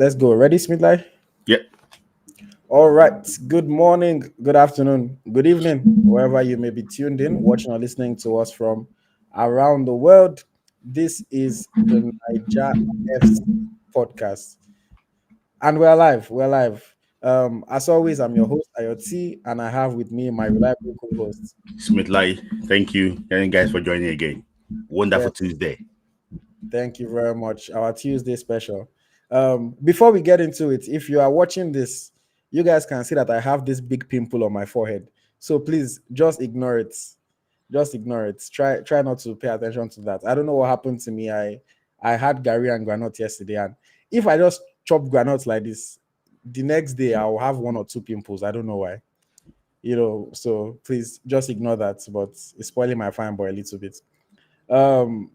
Let's go. Ready, Smith Layi? Yep. All right. Good morning, good afternoon, good evening, wherever you may be tuned in, watching or listening to us from around the world. This is the Niger FC podcast. And we're live. We're live. As always, I'm your host, AyoT, and I have with me my reliable co-host. Smith Layi, thank you. And guys for joining again. Wonderful Yes, Tuesday. thank you very much. Our Tuesday special. Before we get into it, if you are watching this, you guys can see that I have this big pimple on my forehead. So please just ignore it. Just ignore it. Try not to pay attention to that. I don't know what happened to me. I had Gary and granite yesterday, and if I just chop granite like this, the next day I'll have one or two pimples. I don't know why. So please just ignore that. But it's spoiling my fine boy a little bit. Um,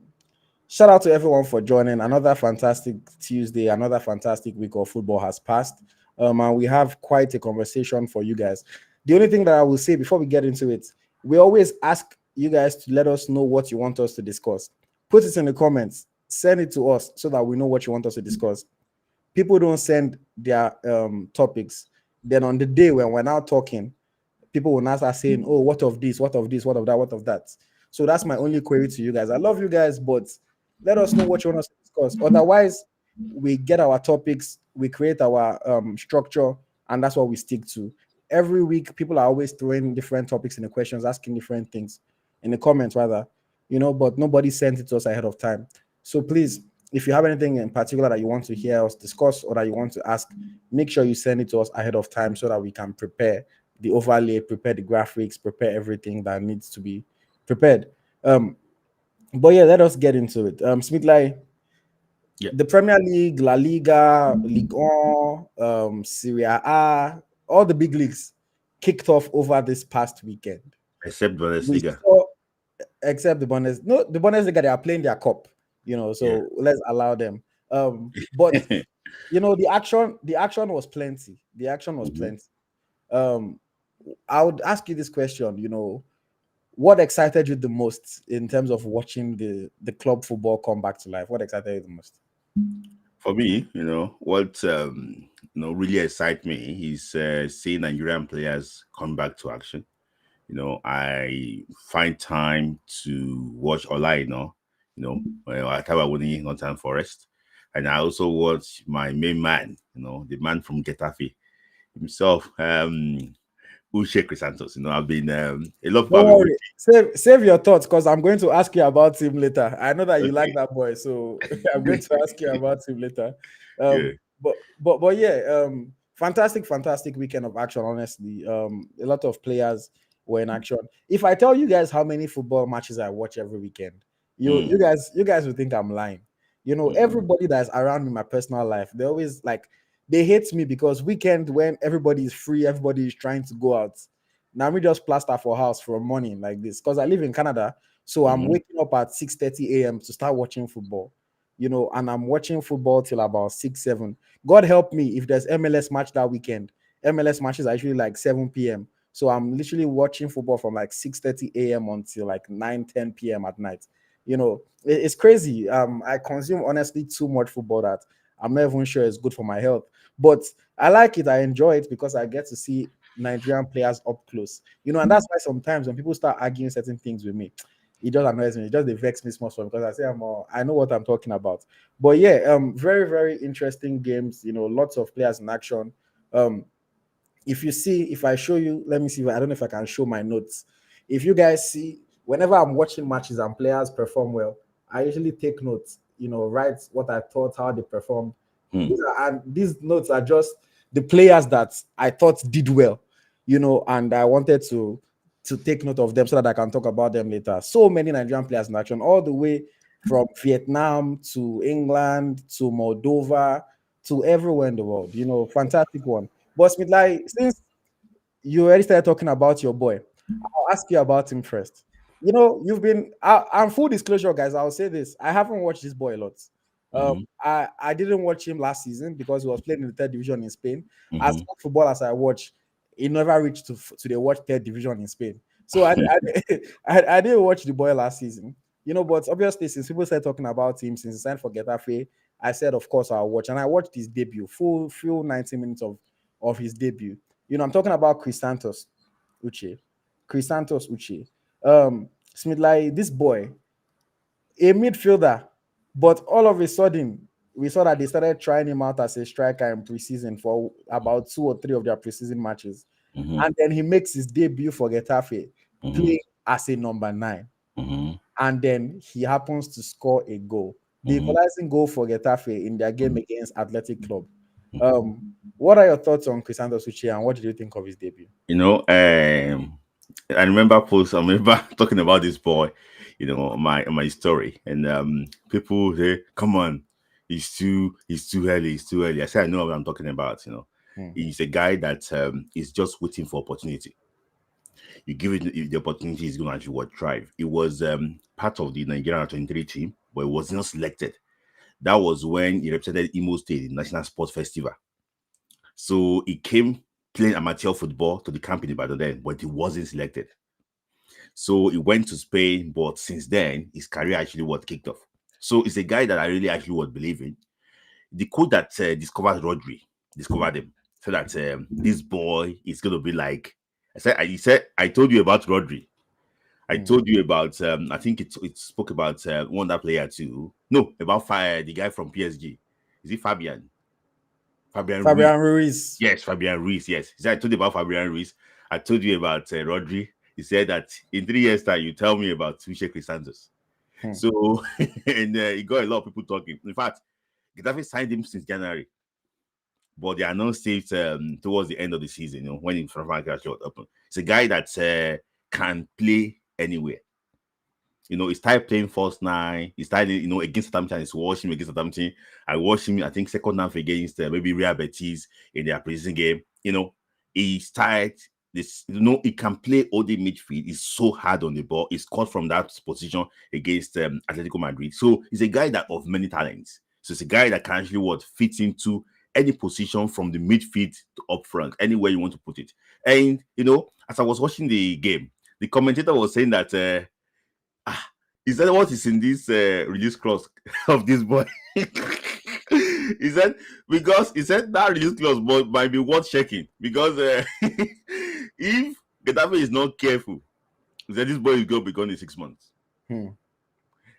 Shout out to everyone for joining. Another fantastic Tuesday, another fantastic week of football has passed. And we have quite a conversation for you guys. The only thing that I will say before we get into it, we always ask you guys to let us know what you want us to discuss. Put it in the comments, send it to us so that we know what you want us to discuss. People don't send their topics. Then on the day when we're now talking, people will now start saying, "Oh, what of this? What of this? What of that? What of that?" So that's my only query to you guys. I love you guys, but let us know what you want us to discuss. Otherwise, we get our topics, we create our structure, and that's what we stick to. Every week, people are always throwing different topics in the questions, asking different things in the comments, rather, but nobody sent it to us ahead of time. So please, if you have anything in particular that you want to hear us discuss or that you want to ask, make sure you send it to us ahead of time so that we can prepare the overlay, prepare the graphics, prepare everything that needs to be prepared. Um, but yeah, let us get into it. Smith Lai, Yeah. the Premier League, La Liga, Ligue 1, Serie A, all the big leagues kicked off over this past weekend. Except We Bundesliga. saw, except the Bundesliga, they are playing their cup, Yeah. so let's allow them. But the action was plenty. The action was Mhm. plenty. Um, I would ask you this question, what excited you the most in terms of watching the club football come back to life? What excited you the most? For me, what really excites me is seeing Nigerian players come back to action. I find time to watch Ola Aina, Atawa winning Northern Forest. And I also watch my main man, the man from Getafe himself, Uche Santos. I've been a lot of people Don't have been waiting. worry. Save your thoughts because I'm going to ask you about him later. I know that you like Okay. that boy, so I'm going to ask you about him later. Yeah. But yeah, fantastic weekend of action. Honestly, a lot of players were in action. If I tell you guys how many football matches I watch every weekend, you Mm. guys will think I'm lying. Mhm. Everybody that's around me in my personal life, they always like they hate me because weekend when everybody is free, everybody is trying to go out. Now we just plaster for house from morning like this because I live in Canada, so I'm Mhm. waking up at 6:30 a.m. to start watching football. And I'm watching football till about 6, 7. God help me if there's MLS match that weekend. MLS matches are usually like 7 p.m. So I'm literally watching football from like 6:30 a.m. until like 9, 10 p.m. at night. It's crazy. I consume honestly too much football that I'm not even sure it's good for my health. But I like it. I enjoy it because I get to see Nigerian players up close. And that's why sometimes when people start arguing certain things with me, it just annoys me. It just they vex me small because I say I know what I'm talking about. But yeah, very very interesting games. Lots of players in action. Um, if I show you, let me see. I don't know if I can show my notes. If you guys see, whenever I'm watching matches and players perform well, I usually take notes. Write what I thought, how they performed. Mm. And these notes are just the players that I thought did well. And I wanted to take note of them so that I can talk about them later. So many Nigerian players in action, all the way from Vietnam to England to Moldova to everywhere in the world. Fantastic one. But Smith, like, since you already started talking about your boy, I'll ask you about him first. You've been, and full disclosure, guys, I'll say this: I haven't watched this boy a lot. Mhm. I didn't watch him last season because he was playing in the third division in Spain. As Mhm. much football as I watch, he never reached to the watch third division in Spain. So I didn't watch the boy last season. But obviously, since people started talking about him, since he signed for Getafe, I said, of course, I'll watch. And I watched his debut, full 90 minutes of his debut. I'm talking about Chrysanthus Uche. Chrysanthus Uche. Smith Layi, this boy, a midfielder, but all of a sudden, we saw that they started trying him out as a striker in preseason for about 2 or 3 of their preseason matches. Mm-hmm. And then he makes his debut for Getafe, Mm-hmm. playing as a number 9. Mm-hmm. And then he happens to score a goal, the Mm-hmm. equalizing goal for Getafe in their game against Athletic Club. What are your thoughts on Crisanto Suchi, and what did you think of his debut? I remember talking about this boy, my story, and people say, "Come on, he's too early, he's too early." I said, "I know what I'm talking about." He's a guy that is just waiting for opportunity. You give it the opportunity, he's going to actually thrive. It was part of the Nigerian 23 team, but it was not selected. That was when he represented Imo State in National Sports Festival. So he came playing amateur football to the camp in Ibadan then, but he wasn't selected. So he went to Spain, but since then, his career actually kicked off. So it's a guy that I really actually believe in. The coach that discovered him, so that this boy is going to be like, I told you about Rodri. I told you about, I think it spoke about one that player too. No, about the guy from PSG. Is it Fabian? Ruiz. Fabian Ruiz. Yes, Fabian Ruiz. Yes. He said, I told you about Fabian Ruiz. I told you about Rodri. He said that in 3 years' time, you tell me about Uche Chrysanthus. So, and he got a lot of people talking. In fact, Getafe signed him since January, but they announced it towards the end of the season, when in front of open. It's a guy that can play anywhere. He started playing first 9. He started, against Southampton. He's watching him against Southampton. I watched him, I think, second half against maybe Real Betis in their preseason game. He started this, he can play all the midfield. He's so hard on the ball. He scored from that position against Atletico Madrid. So he's a guy that of many talents. So it's a guy that can actually fit into any position from the midfield to up front, anywhere you want to put it. And, as I was watching the game, the commentator was saying that is that what is in this release clause of this boy? He said, because he said that release clause might be worth checking, because if Getafe is not careful, he said this boy is going to be gone in 6 months.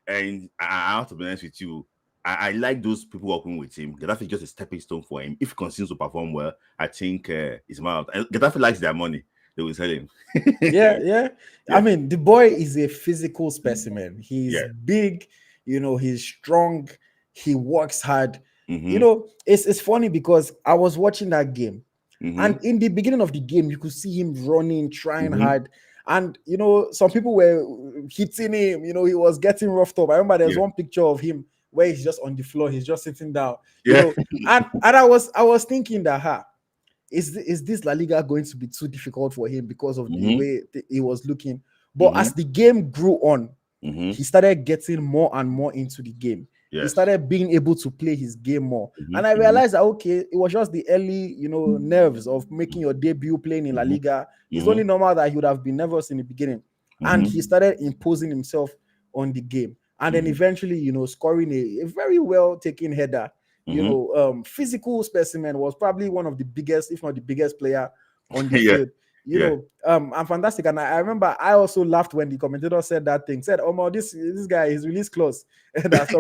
And I have to be honest with you, I like those people working with him. Getafe is just a stepping stone for him. If he continues to perform well, I think it's out. Getafe likes their money. They will sell him. Yeah. I mean, the boy is a physical specimen. He's big, he's strong, he works hard. It's funny because I was watching that game, and in the beginning of the game, you could see him running, trying hard. And some people were hitting him, he was getting roughed up. I remember there's one picture of him where he's just on the floor, he's just sitting down, and I was thinking that is this La Liga going to be too difficult for him because of the way he was looking? But as the game grew on, he started getting more and more into the game. He started being able to play his game more. And I realized that, okay, it was just the early, nerves of making your debut playing in La Liga. It's only normal that he would have been nervous in the beginning. And he started imposing himself on the game. And then eventually, scoring a very well taken header. Physical specimen, was probably one of the biggest, if not the biggest player on the field. I'm fantastic. And I remember I also laughed when the commentator said that thing. Said, "Oh, this guy is release close." That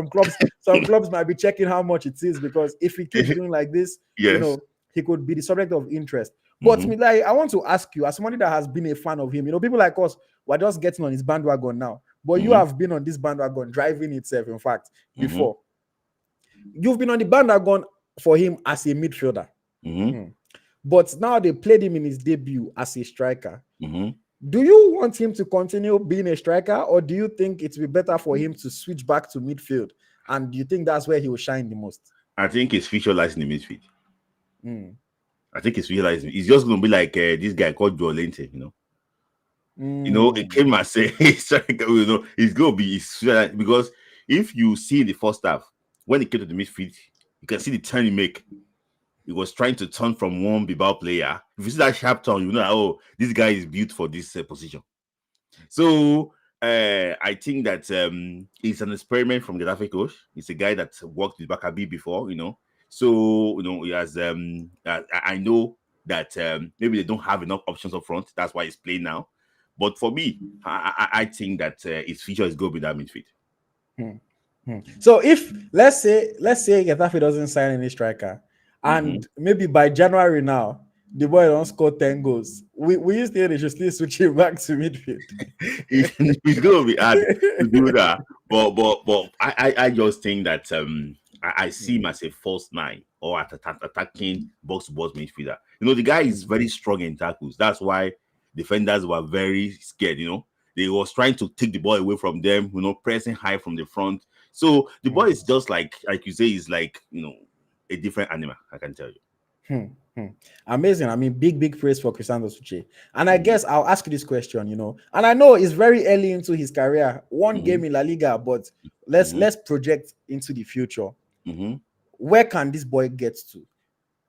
some clubs might be checking how much it is, because if he keeps doing like this, he could be the subject of interest. But Smith-Layi, I want to ask you, as somebody that has been a fan of him, people like us, we're just getting on his bandwagon now. But you have been on this bandwagon, driving itself, in fact, before. You've been on the bandwagon for him as a midfielder. But now they played him in his debut as a striker. Do you want him to continue being a striker, or do you think it will be better for him to switch back to midfield? And do you think that's where he will shine the most? I think his future lies in the midfield. I think his future lies in, he's just going to be like this guy called Joe Lente, it came and say, he's going to be, because if you see in the first half, when he came to the midfield, you can see the turn he make. He was trying to turn from one Bilbao player. If you see that sharp turn, this guy is built for this position. So I think that it's an experiment from Getafe coach. He's a guy that worked with Bakabi before, So he has. I know that maybe they don't have enough options up front. That's why he's playing now. But for me, I think that his future is going to be that midfield. So if let's say Getafe doesn't sign any striker, and maybe by January now the boy don't score 10 goals, we used to they should still switch him back to midfield. It's going to be hard to do that, but I just think that I see him as a false nine or attacking box to box midfielder. The guy is very strong in tackles. That's why defenders were very scared. They was trying to take the ball away from them. Pressing high from the front. So the boy is just like you say, is like a different animal. I can tell you. Amazing. I mean, big praise for Cristiano Uche. And I guess I'll ask you this question, and I know it's very early into his career, one game in La Liga, but let's project into the future. Where can this boy get to?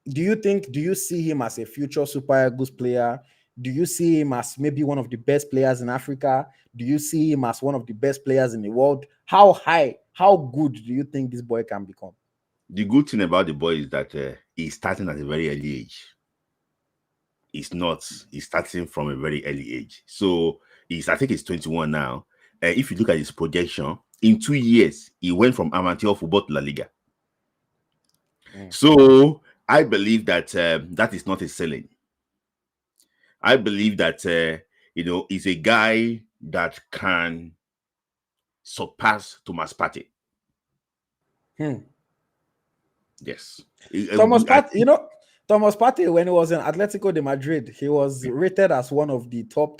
Do you see him as a future Super Eagles player? Do you see him as maybe one of the best players in Africa? Do you see him as one of the best players in the world? How good do you think this boy can become? The good thing about the boy is that he's starting at a very early age. He's starting from a very early age. So I think he's 21 now. If you look at his projection, in 2 years, he went from amateur football to La Liga. So I believe that that is not a ceiling. I believe that he's a guy that can surpass Thomas Partey. Yes. Thomas Partey, Thomas Partey, when he was in Atletico de Madrid, he was rated as one of the top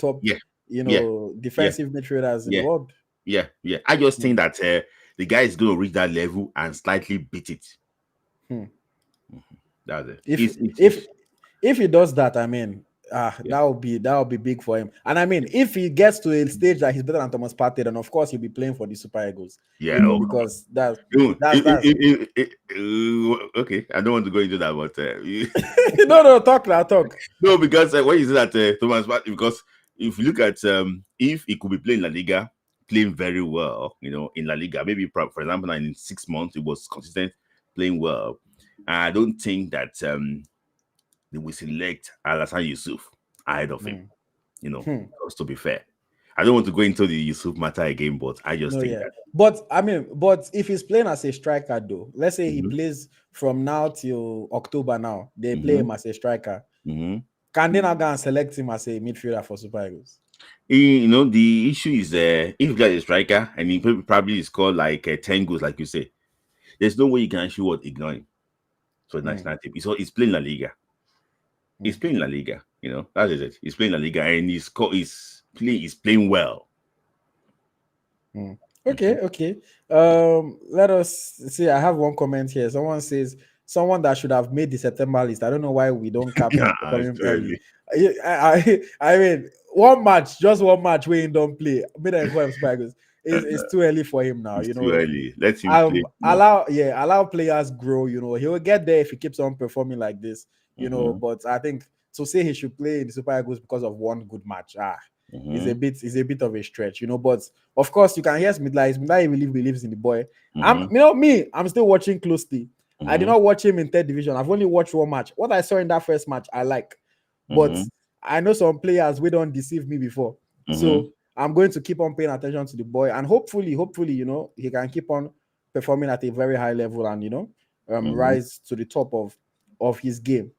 defensive midfielders in the world. Yeah. I just think that the guy is going to reach that level and slightly beat it. That's it. If he does that, I mean, that would be big for him. And I mean, if he gets to a stage that he's better than Thomas Partey, then of course he'll be playing for the Super Eagles. Yeah, because that's okay. I don't want to go into that, but no, talk. No, because when you say that Thomas Partey, because if you look at if he could be playing La Liga, playing very well, in La Liga, maybe for example, in 6 months he was consistent, playing well. I don't think that they will select Alassane Yusuf ahead of him. Just to be fair. I don't want to go into the Yusuf matter again, but I just think that. But I mean, if he's playing as a striker, though, let's say he plays from now till October. Now they play him as a striker. Can they now go and select him as a midfielder for Super Eagles? The issue is if you get a striker and he probably score like 10 goals, like you say, there's no way you can actually ignore him. So national team. He's playing La Liga. He's playing La Liga. That is it. He's playing La Liga and he's playing well. Okay. Let us see. I have one comment here. Someone says someone that should have made the September list. I don't know why we don't cap him coming early. I mean, just one match where he don't play. It's too early for him now. It's too early. Let him play. Allow players grow. He will get there if he keeps on performing like this. But I think to say he should play in the Super Eagles because of one good match, is a bit of a stretch, But of course, you can hear Smith Layi. Smith Layi really believes in the boy. I'm still watching closely. I did not watch him in third division. I've only watched one match. What I saw in that first match, I like, but I know some players we don't deceive me before. So I'm going to keep on paying attention to the boy, and hopefully, he can keep on performing at a very high level and rise to the top of his game.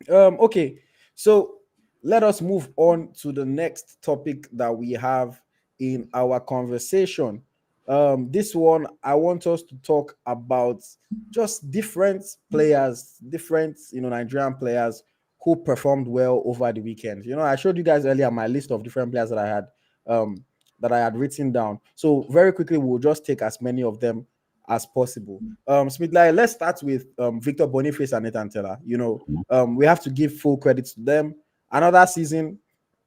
Okay, so let us move on to the next topic that we have in our conversation. This one, I want us to talk about just different players, Nigerian players who performed well over the weekend. I showed you guys earlier my list of different players that I had written down. So very quickly, we'll just take as many of them as possible. Smith Layi, let's start with Victor Boniface and Nathan Tella. We have to give full credit to them. Another season,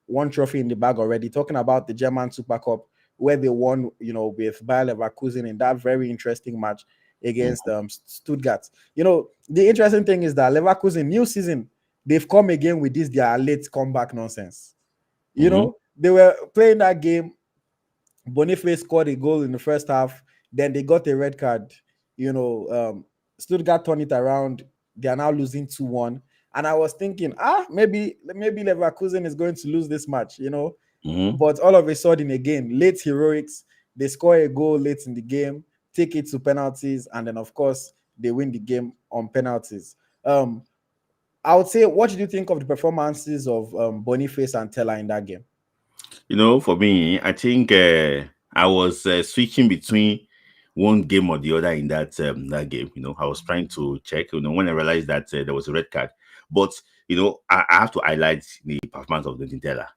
one trophy in the bag already. Talking about the German Super Cup, where they won, with Bayer Leverkusen in that very interesting match against Stuttgart. The interesting thing is that Leverkusen, new season, they've come again with their late comeback nonsense. They were playing that game Boniface scored a goal in the first half. Then they got a red card. You know, Stuttgart turned it around. They are now losing 2-1. And I was thinking, maybe Leverkusen is going to lose this match, Mm-hmm. But all of a sudden, again, late heroics, they score a goal late in the game, take it to penalties, and then, of course, they win the game on penalties. Um, I would say, what did you think of the performances of Boniface and Tella in that game? For me, I think I was switching between one game or the other in that game. I was trying to check. When I realized that there was a red card, but I have to highlight the performance of the Tella.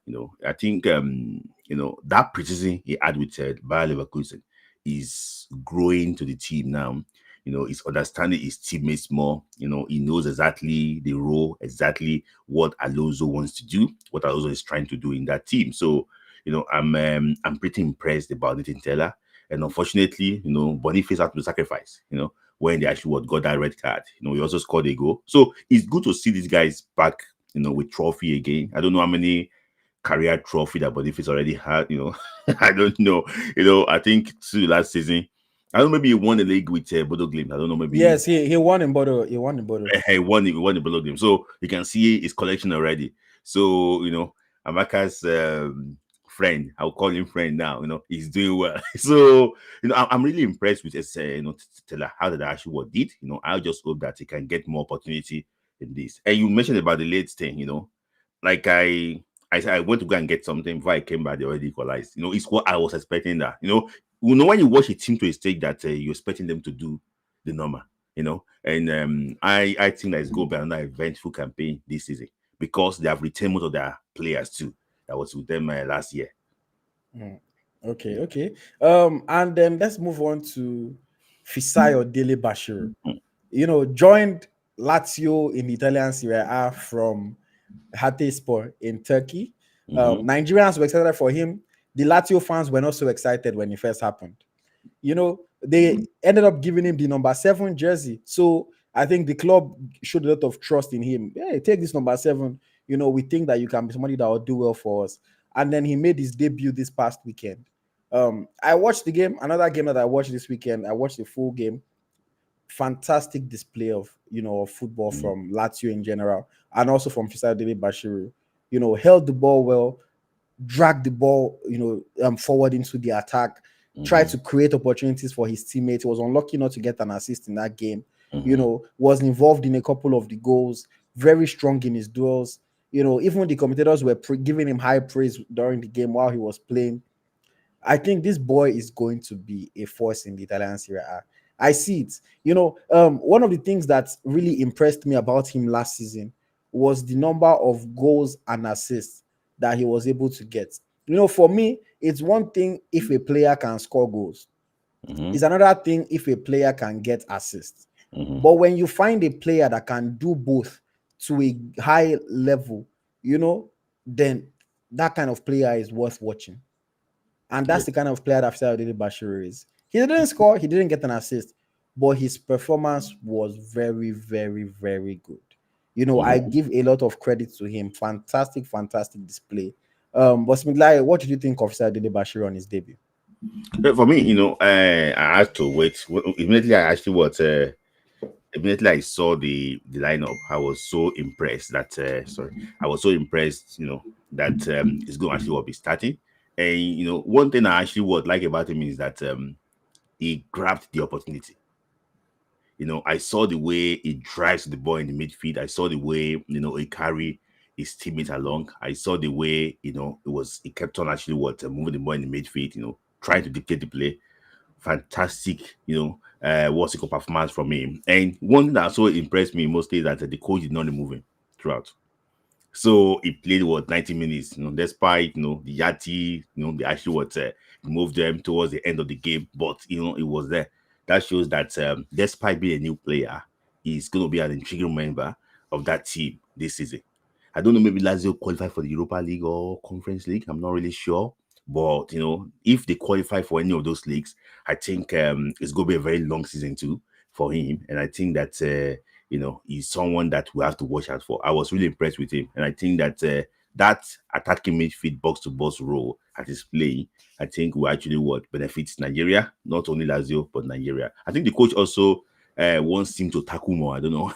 I think that precision he had with Bayer Leverkusen is growing to the team now. He's understanding his teammates more. He knows exactly the role, exactly what Alonso wants to do, what Alonso is trying to do in that team. So I'm pretty impressed about it in Tella. And unfortunately, Boniface had to sacrifice, when they actually got that red card. He also scored a goal. So it's good to see these guys back, with trophy again. I don't know how many career trophy that Boniface already had. I don't know. I think too last season. I don't know, maybe he won the league with Bodo Glimt. I don't know, maybe Yes, he won in Bodo. He won in Bodo. he won the Bodo Glimt. So you can see his collection already. So, Amaka's friend, I'll call him friend now, he's doing well. So, I'm really impressed with Tella, how did I actually what did. I just hope that he can get more opportunity in this. And you mentioned about the late thing, like I went to go and get something before I came back. They already equalized. It's what I was expecting. That when you watch a team to a stage that you're expecting them to do the normal. And I think that it's going to be another eventful campaign this season because they have retained most of their players too. That was with them last year. Mm. Okay, Yeah. okay. And then let's move on to Fisayo Dele-Bashiru. Joined Lazio in the Italian Serie A from Hatayspor in Turkey. Mm-hmm. Nigerians were excited for him. The Lazio fans were not so excited when it first happened. They ended up giving him the number 7 jersey. So I think the club showed a lot of trust in him. Hey, take this number 7. We think that you can be somebody that will do well for us. And then he made his debut this past weekend. I watched the game. Another game that I watched this weekend. I watched the full game. Fantastic display of football from Lazio in general, and also from Fisayo Dele-Bashiru. Held the ball well, drag the ball, forward into the attack, try Mm-hmm. to create opportunities for his teammates. He was unlucky not to get an assist in that game. Mm-hmm. Was involved in a couple of the goals, very strong in his duels. Even the commentators were giving him high praise during the game while he was playing. I think this boy is going to be a force in the Italian Serie A. I see it. One of the things that really impressed me about him last season was the number of goals and assists that he was able to get. For me, it's one thing if a player can score goals. Mm-hmm. It's another thing if a player can get assists. Mm-hmm. But when you find a player that can do both to a high level, then that kind of player is worth watching. And Yeah. that's the kind of player that Fisayo Dele-Bashiru is. He didn't score, he didn't get an assist, but his performance was very, very, very good. I Mm-hmm. give a lot of credit to him. Fantastic, fantastic display. But Smith Layi, what did you think of Fisayo Dele-Bashiru on his debut? For me, I had to wait. Immediately, I actually immediately I saw the lineup. I was so impressed that I was so impressed, that it's going to actually be starting. And one thing I actually would like about him is that he grabbed the opportunity. I saw the way he drives the ball in the midfield. I saw the way, he carry his teammates along. I saw the way, he kept on actually moving the ball in the midfield, trying to dictate the play. Fantastic, what's it called performance from him. And one thing that also impressed me mostly is that the coach did not remove him throughout. So he played 90 minutes, despite the Yati, they actually moved them towards the end of the game, but it was there. That shows that despite being a new player, he's going to be an integral member of that team this season. I don't know, maybe Lazio qualify for the Europa League or Conference League. I'm not really sure. But if they qualify for any of those leagues, I think it's going to be a very long season too for him. And I think that he's someone that we have to watch out for. I was really impressed with him, and I think that that attacking midfield box to box role that he's playing, I think will actually what benefits Nigeria, not only Lazio but Nigeria. I think the coach also wants him to tackle more. I don't know,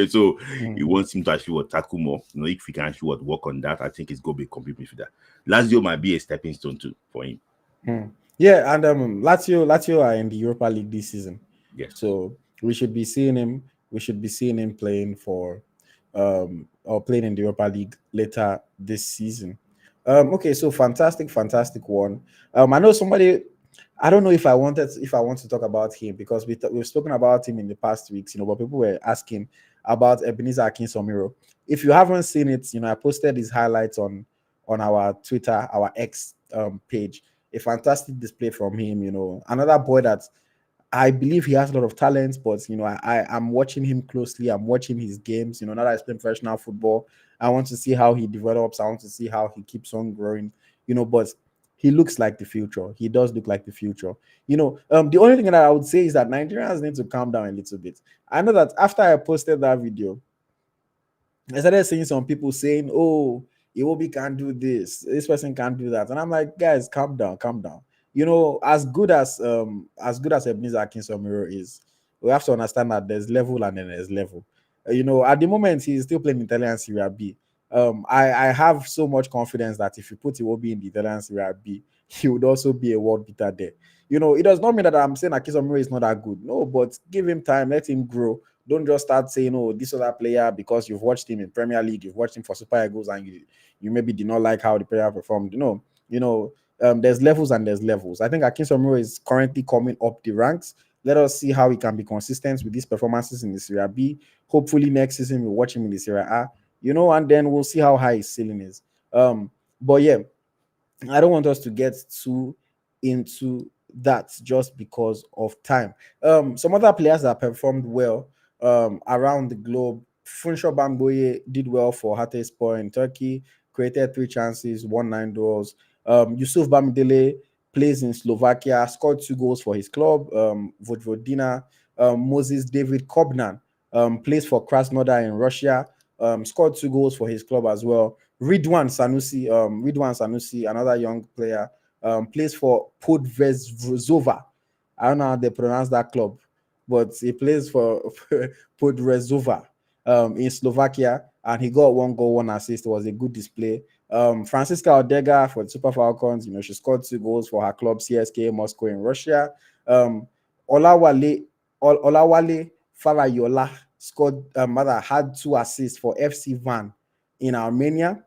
so he Mm, wants him to actually what tackle more. You know, if he can actually what work on that, I think it's gonna be a complete midfielder. Lazio might be a stepping stone too for him. mm. Yeah, and Lazio are in the Europa League this season, Yes. so we should be seeing him. We should be seeing him playing for, or playing in the Europa League later this season. Okay, so fantastic, fantastic one. I know somebody. I don't know if I want to talk about him because we've spoken about him in the past weeks, but people were asking about Ebenezer Akinsomiro. If you haven't seen it, I posted his highlights on our Twitter, our X page. A fantastic display from him. Another boy that I believe he has a lot of talent, but I'm watching him closely. I'm watching his games. Now that he's playing professional football, I want to see how he develops. I want to see how he keeps on growing. But he looks like the future. He does look like the future. The only thing that I would say is that Nigerians need to calm down a little bit. I know that after I posted that video, I started seeing some people saying, "Oh, Iwobi can't do this. This person can't do that," and I'm like, "Guys, calm down, calm down." As good as Ebenezer Akinsomiro is, we have to understand that there's level and then there's level. At the moment he's still playing Italian Serie B. I have so much confidence that if you put Iwobi in the Italian Serie B, he would also be a world beater there. It does not mean that I'm saying Akinsomiro is not that good. No, but give him time, let him grow. Don't just start saying, "Oh, this other player," because you've watched him in Premier League, you've watched him for Super Eagles, and you maybe did not like how the player performed. There's levels and there's levels. I think Akinsomiro is currently coming up the ranks. Let us see how he can be consistent with these performances in the Serie B. Hopefully next season we'll watch him in the Serie A. And then we'll see how high his ceiling is. But yeah, I don't want us to get too into that just because of time. Some other players that performed well around the globe. Funsho Bamboye did well for Hatayspor in Turkey, created 3 chances, won 9 duels. Yusuf Bamidele plays in Slovakia, scored 2 goals for his club, Vojvodina. Moses David Kobnan plays for Krasnodar in Russia, scored 2 goals for his club as well. Ridwan Sanusi, another young player, plays for Podvezova. I don't know how they pronounce that club, but he plays for Podvezova in Slovakia, and he got 1 goal, 1 assist. It was a good display. Francisca Odega for the Super Falcons, she scored 2 goals for her club CSKA Moscow in Russia. Um, Olawale Olawale Farayola had 2 assists for FC Van in Armenia.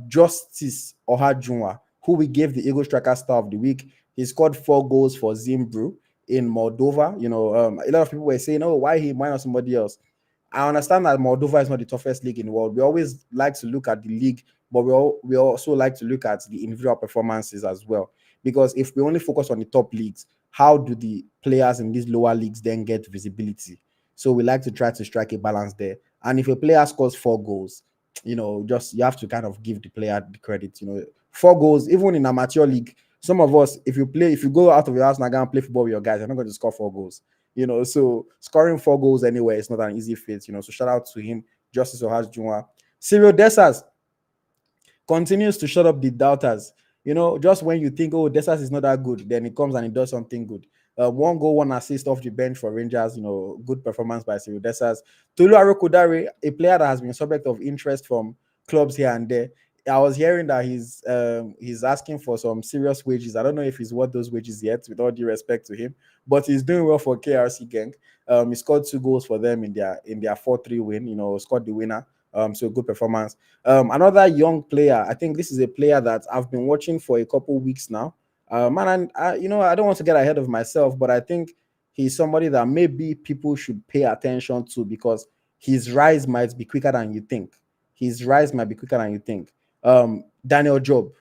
Justice Ohajunwa, who we gave the Eagle Striker Star of the Week, he scored 4 goals for Zimbru in Moldova. A lot of people were saying, "Oh, why not somebody else?" I understand that Moldova is not the toughest league in the world. We always like to look at the league, but we also like to look at the individual performances as well. Because if we only focus on the top leagues, how do the players in these lower leagues then get visibility? So we like to try to strike a balance there. And if a player scores 4 goals, just you have to kind of give the player the credit. 4 goals, even in amateur league. Some of us, if you go out of your house and go and play football with your guys, you're not going to score 4 goals. So scoring 4 goals anyway is not an easy feat. So shout out to him, Justice Ohas Junwa. Cyril Dessers continues to shut up the doubters. Just when you think, "Oh, Dessers is not that good," then he comes and he does something good. 1 goal, 1 assist off the bench for Rangers. Good performance by Cyril Dessers. Tolu Arokodare, a player that has been subject of interest from clubs here and there. I was hearing that he's asking for some serious wages. I don't know if he's worth those wages yet, with all due respect to him, but he's doing well for KRC Genk. He scored 2 goals for them in their 4-3 win. Scored the winner. So good performance. Another young player. I think this is a player that I've been watching for a couple weeks now. Man, I don't want to get ahead of myself, but I think he's somebody that maybe people should pay attention to because his rise might be quicker than you think. His rise might be quicker than you think. Daniel Job.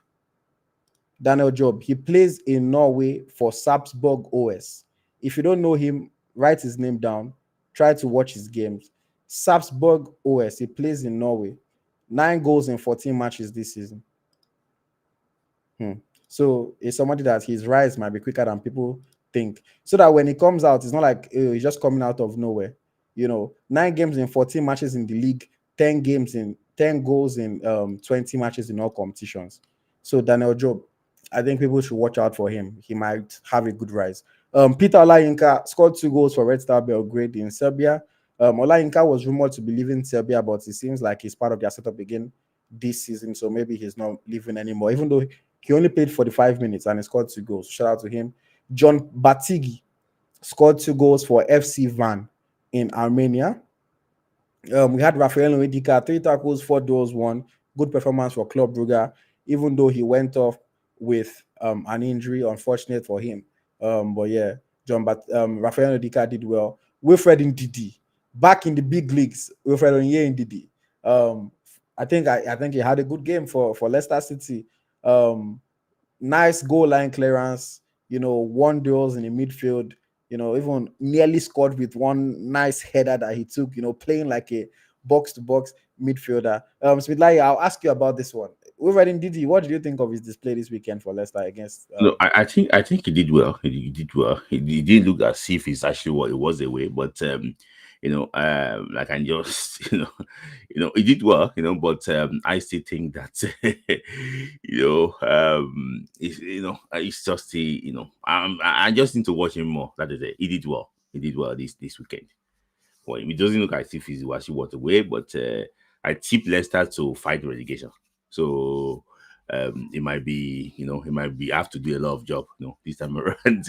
Daniel Job. He plays in Norway for Sarpsborg OS. If you don't know him, write his name down. Try to watch his games. Sarpsborg OS. He plays in Norway. 9 goals in 14 matches this season. So it's somebody that his rise might be quicker than people think. So that when he comes out, it's not like he's just coming out of nowhere. 9 games in 14 matches in the league, 10 games in 10 goals in 20 matches in all competitions. So Daniel Job, I think people should watch out for him. He might have a good rise. Peter Olayinka scored 2 goals for Red Star Belgrade in Serbia. Olayinka was rumored to be leaving Serbia, but it seems like he's part of their setup again this season, so maybe he's not leaving anymore, even though he only played 45 minutes and he scored 2 goals. Shout out to him. John Batigi scored 2 goals for FC Van in Armenia. We had Rafael Nwedika, 3 tackles, 4 doors, one. Good performance for Club Brugge, even though he went off with an injury, unfortunate for him. But yeah, Rafael Nwedika did well. Wilfred Ndidi, back in the big leagues. Wilfred Onye Ndidi. I think he had a good game for Leicester City. Nice goal line clearance. Won duels in the midfield. Even nearly scored with one nice header that he took. Playing like a box to box midfielder. Smith Layi, I'll ask you about this one. Wolverine Didi, what did you think of his display this weekend for Leicester against? No, I think he did well. He did well. He didn't look as if it's actually what it was away, but like I just he did well. But I still think that it's just I just need to watch him more. That is it. He did well. He did well this weekend. Well, it doesn't look as if he's actually what away, but I tip Leicester to fight relegation. So it might be have to do a lot of job, this time around,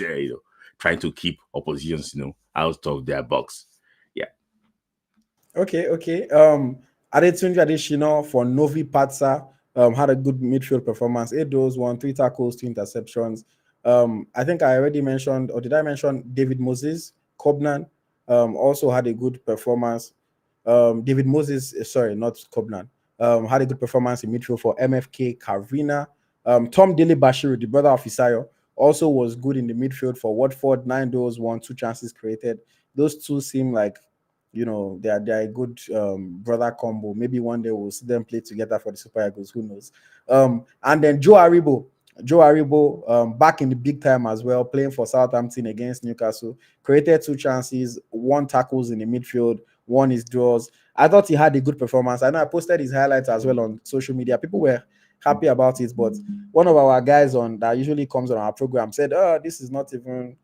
trying to keep oppositions, out of their box. Yeah. Okay. Adetunji Adesina for Novi Patsa had a good midfield performance. 8 goals, 3 tackles, 2 interceptions. I think I already mentioned, or did I mention David Moses? Cobnan also had a good performance. David Moses, sorry, not Cobnan, had a good performance in midfield for MFK Carvina. Tom Dele-Bashiru, the brother of Isayo, also was good in the midfield for Watford. 9 goals, 2 chances created. Those two seem like they're a good brother combo. Maybe one day we'll see them play together for the Super Eagles. Who knows? And then Joe Aribo, back in the big time as well, playing for Southampton against Newcastle, created 2 chances, 1 tackles in the midfield, 1 is draws. I thought he had a good performance. I know I posted his highlights as well on social media. People were happy about it, but one of our guys on that usually comes on our program said, "Oh, this is not even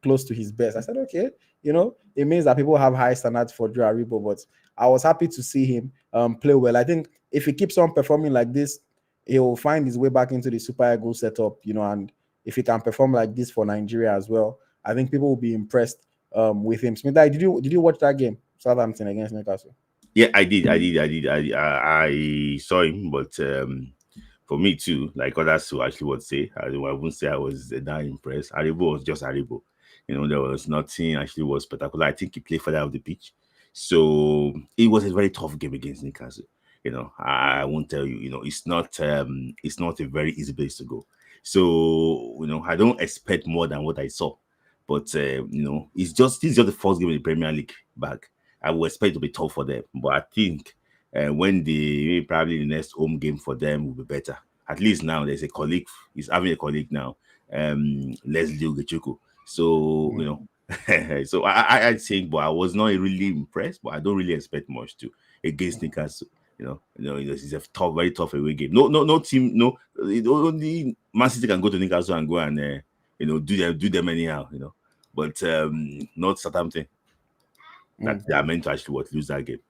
close to his best." I said, "Okay, it means that people have high standards for Joe Aribo." But I was happy to see him play well. I think if he keeps on performing like this, he will find his way back into the Super Eagles setup, and if he can perform like this for Nigeria as well, I think people will be impressed with him. Smith, did you watch that game, Southampton against Newcastle? Yeah, I saw him, but for me too, like others who actually would say, I wouldn't say I was that impressed. Aribo was just Aribo. There was nothing actually was spectacular. I think he played further off the pitch. So it was a very tough game against Newcastle. I won't tell you, it's not a very easy place to go. So, I don't expect more than what I saw. But this is just the first game in the Premier League back. I would expect it to be tough for them. But I think when probably the next home game for them will be better. At least now there's a colleague, he's having a colleague now, Leslie Ugechuku. So, so I think, but I was not really impressed, but I don't really expect much to against Newcastle. It's a tough, very tough away game. No team, only Man City can go to Newcastle and go and do them anyhow, but not Southampton. That they are meant to actually lose that game.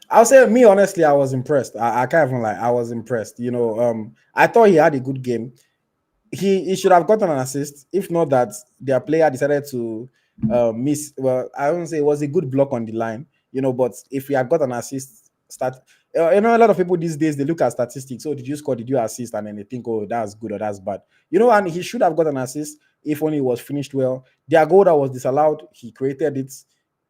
I'll say me honestly, I was impressed. I can't even lie, I was impressed. I thought he had a good game. He should have gotten an assist, if not that their player decided to miss. Well, I won't say it was a good block on the line, but if he had got an assist, a lot of people these days they look at statistics. So did you score? Did you assist? And then they think, oh, that's good or that's bad. And he should have got an assist if only it was finished well. Their goal that was disallowed, he created it.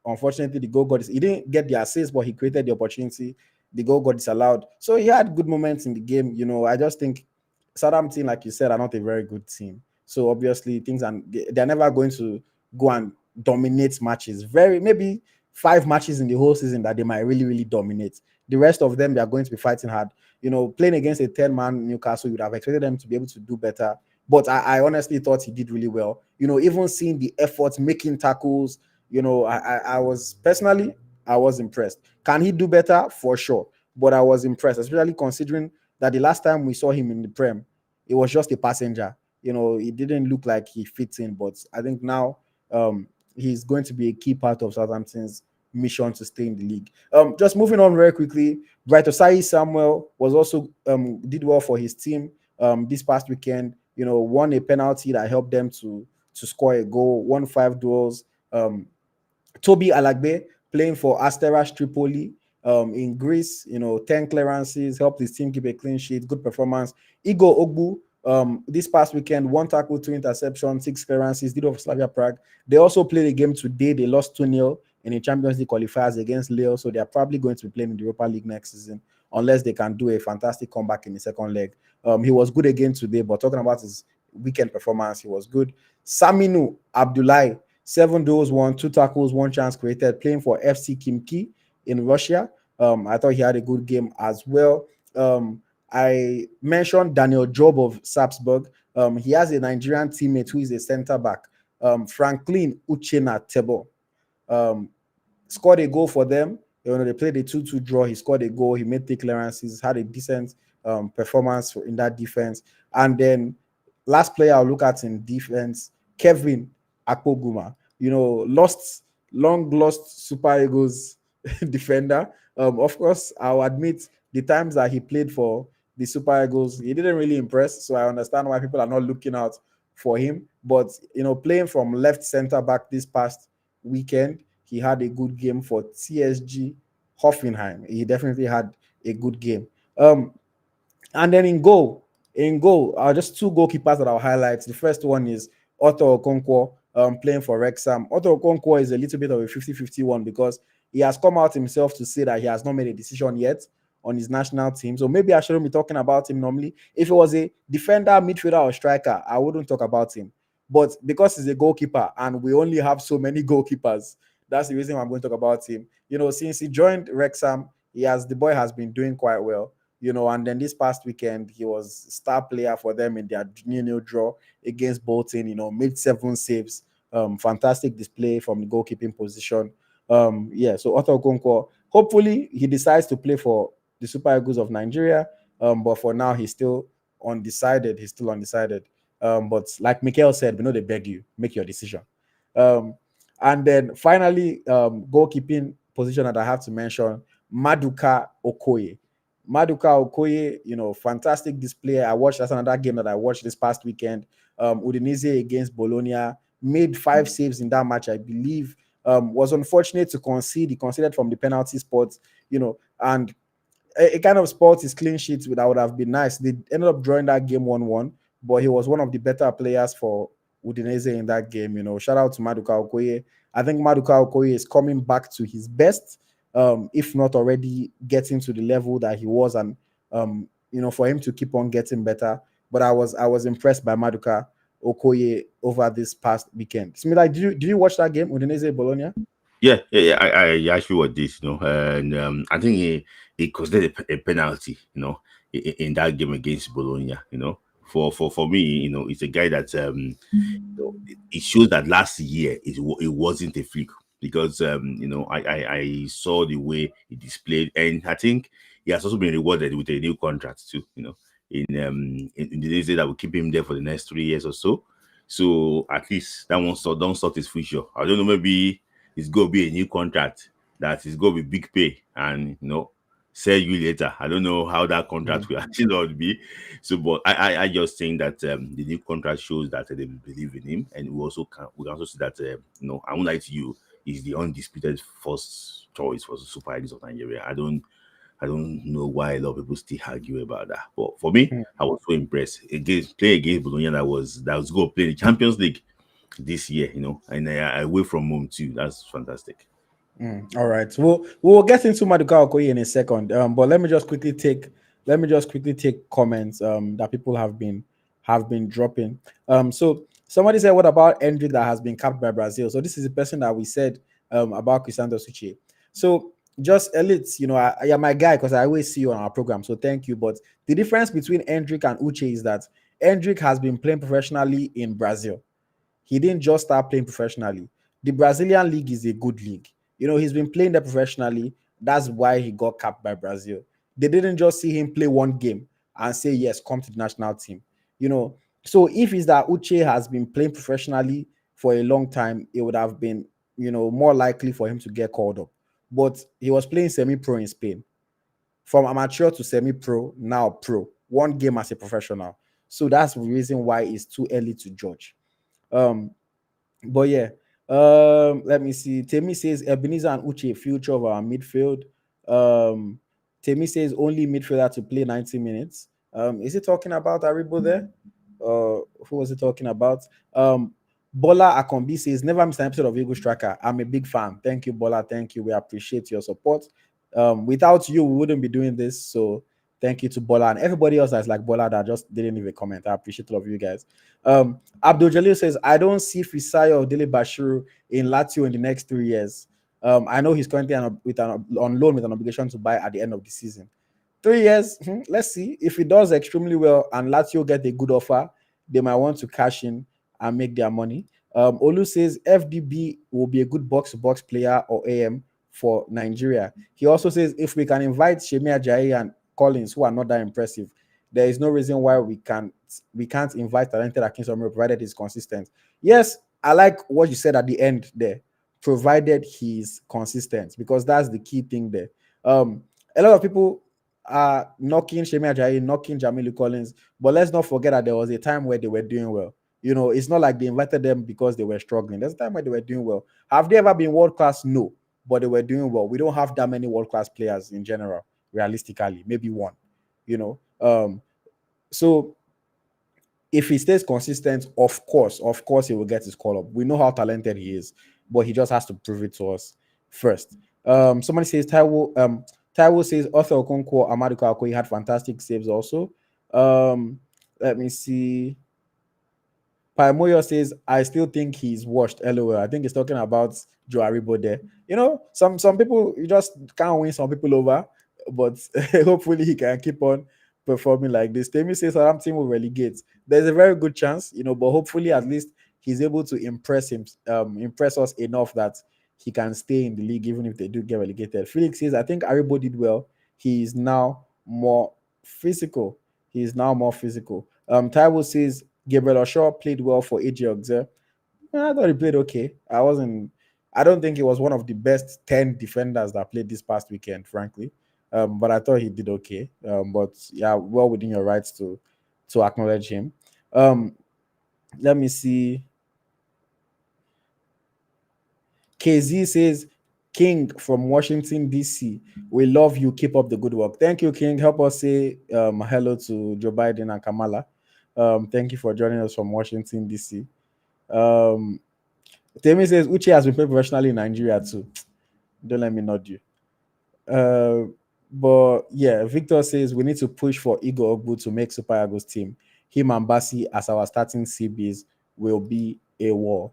Unfortunately, the goal he didn't get the assist, but he created the opportunity. The goal got disallowed. So he had good moments in the game. I just think Southampton, like you said, are not a very good team. So obviously, they're never going to go and dominate matches. Maybe 5 matches in the whole season that they might really, really dominate. The rest of them, they are going to be fighting hard. Playing against a 10-man Newcastle, you would have expected them to be able to do better. But I honestly thought he did really well. Even seeing the effort, making tackles, I was personally, I was impressed. Can he do better? For sure. but I was impressed, especially considering that the last time we saw him in the Prem, it was just a passenger. It didn't look like he fits in, but I think now he's going to be a key part of Southampton's mission to stay in the league. Just moving on very quickly, Bright Samuel was also did well for his team this past weekend. Won a penalty that helped them to score a goal, won 5 duels. Toby Alagbe playing for Asteras Tripoli in Greece, 10 clearances, helped his team keep a clean sheet, good performance. Igor Ogbu, this past weekend, 1 tackle, 2 interceptions, 6 clearances, did over Slavia Prague. They also played a game today. They lost 2-0 in the Champions League qualifiers against Lille, so they are probably going to be playing in the Europa League next season, unless they can do a fantastic comeback in the second leg. He was good again today, but talking about his weekend performance, he was good. Saminu Abdullahi, 7 duels won, 2 tackles, 1 chance created, playing for FC Kimki in Russia. I thought he had a good game as well. I mentioned Daniel Job of Salzburg. He has a Nigerian teammate who is a center back, Franklin Uchena Tebo. Scored a goal for them. They played a 2-2 draw. He scored a goal. He made 3 clearances, had a decent performance in that defense. And then last player I'll look at in defense, Kevin Akpoguma. Long lost Super Eagles defender. Of course, I'll admit the times that he played for the Super Eagles, he didn't really impress. So I understand why people are not looking out for him. But playing from left center back this past weekend, he had a good game for TSG Hoffenheim. He definitely had a good game. And then in goal, just 2 goalkeepers that I'll highlight. The first one is Otto Okonkwo, playing for Wrexham. Otto Okonkwo is a little bit of a 50-50 one because he has come out himself to say that he has not made a decision yet on his national team. So maybe I shouldn't be talking about him normally. If it was a defender, midfielder, or striker, I wouldn't talk about him. But because he's a goalkeeper and we only have so many goalkeepers, that's the reason why I'm going to talk about him. Since he joined Wrexham, the boy has been doing quite well. And then this past weekend, he was star player for them in their 0-0 draw against Bolton, made 7 saves. Fantastic display from the goalkeeping position. So Otto Okonkwo, hopefully he decides to play for the Super Eagles of Nigeria. But for now, he's still undecided. But like Mikel said, we know they beg you, make your decision. And then finally, goalkeeping position that I have to mention, Maduka Okoye. Fantastic display. That's another game that I watched this past weekend. Udinese against Bologna, made 5 saves in that match, I believe. Was unfortunate to concede. He conceded from the penalty spot, and a kind of sport is clean sheets that would have been nice. They ended up drawing that game 1-1, but he was one of the better players for Udinese in that game. Shout out to Maduka Okoye. I think Maduka Okoye is coming back to his best, if not already getting to the level that he was, and for him to keep on getting better. But I was impressed by Maduka Okoye over this past weekend. Smila, did you watch that game, Udinese Bologna? Yeah. I actually watched this, and I think he considered a penalty, in that game against Bologna. For me, it's a guy that it shows that last year it wasn't a fluke because I saw the way he displayed, and I think he has also been rewarded with a new contract too. In the days that will keep him there for the next 3 years or so. So at least that one don't sort his future. I don't know, maybe it's going to be a new contract that is going to be big pay and sell you later. I don't know how that contract will actually not be. So, but I just think that the new contract shows that they believe in him, and we can also see that I won't lie to you, he's the undisputed first choice for the Super Eagles of Nigeria. I don't know why a lot of people still argue about that. But for me, I was so impressed. Playing against Bologna that was going to play the Champions League this year, and away from home too. That's fantastic. All right. We'll get into Maduka Okoye in a second. But let me just quickly take comments that people have been dropping. So somebody said, what about Hendrick that has been capped by Brazil? So this is the person that we said about Cristiano Uche. So just elites, you're my guy because I always see you on our program. So thank you. But the difference between Hendrick and Uche is that Hendrick has been playing professionally in Brazil. He didn't just start playing professionally. The Brazilian league is a good league. He's been playing there professionally. That's why he got capped by Brazil. They didn't just see him play one game and say, yes, come to the national team. You know, so if it's that Uche has been playing professionally for a long time, it would have been, more likely for him to get called up. But he was playing semi-pro in Spain. From amateur to semi-pro, now pro. One game as a professional. So that's the reason why it's too early to judge. Um, but yeah, let me see. Temi says Ebenezer and Uche, future of our midfield. Um, Temi says only midfielder to play 90 minutes. Is he talking about Aribo there? Who was he talking about? Bola Akombi says never miss an episode of Eagle Striker. I'm a big fan. Thank you, Bola. Thank you. We appreciate your support. Without you, we wouldn't be doing this. So thank you to Bola and everybody else that's like Bola that just didn't leave a comment. I appreciate all of you guys. Abdul Jalil says, I don't see Fisayo or Dele-Bashiru in Lazio in the next 3 years. I know he's currently on loan with an obligation to buy at the end of the season. 3 years, let's see. If he does extremely well and Lazio get a good offer, they might want to cash in and make their money. Olu says FDB will be a good box-to-box player or AM for Nigeria. He also says if we can invite Shemi Ajayi and Collins, who are not that impressive, there is no reason why we can't invite talented Akinson provided he's consistent. Yes, I like what you said at the end there, provided he's consistent, because that's the key thing there. A lot of people are knocking Shemi Ajayi, knocking Jamilu Collins, but let's not forget that there was a time where they were doing well. It's not like they invited them because they were struggling. There's a time where they were doing well. Have they ever been world class? No, but they were doing well. We don't have that many world class players in general, realistically, maybe one. So if he stays consistent, of course, he will get his call up. We know how talented he is, but he just has to prove it to us first. Somebody says Taiwo says Arthur Okonkwo, Amaduka Okoye had fantastic saves also. Let me see. Paimoyo says, I still think he's washed. LOL. I think he's talking about Joe Aribo there. Some people, you just can't win some people over, but hopefully he can keep on performing like this. Temi says Southampton will relegate. There's a very good chance, but hopefully at least he's able to impress us enough that he can stay in the league even if they do get relegated. Felix says, I think Aribo did well. He is now more physical. Taiwo says Gabriel Oshaw played well for AJ Oxer. I thought he played okay. I don't think he was one of the best 10 defenders that played this past weekend, frankly. But I thought he did okay. But yeah, well within your rights to acknowledge him. Let me see. KZ says, King from Washington, D.C. We love you. Keep up the good work. Thank you, King. Help us say hello to Joe Biden and Kamala. Thank you for joining us from Washington, D.C. Temi says, Uche has been playing professionally in Nigeria too. Don't let me nod you. But yeah, Victor says we need to push for Igor Ogbu to make Super Eagles team. Him and Bassi as our starting CBs will be a war.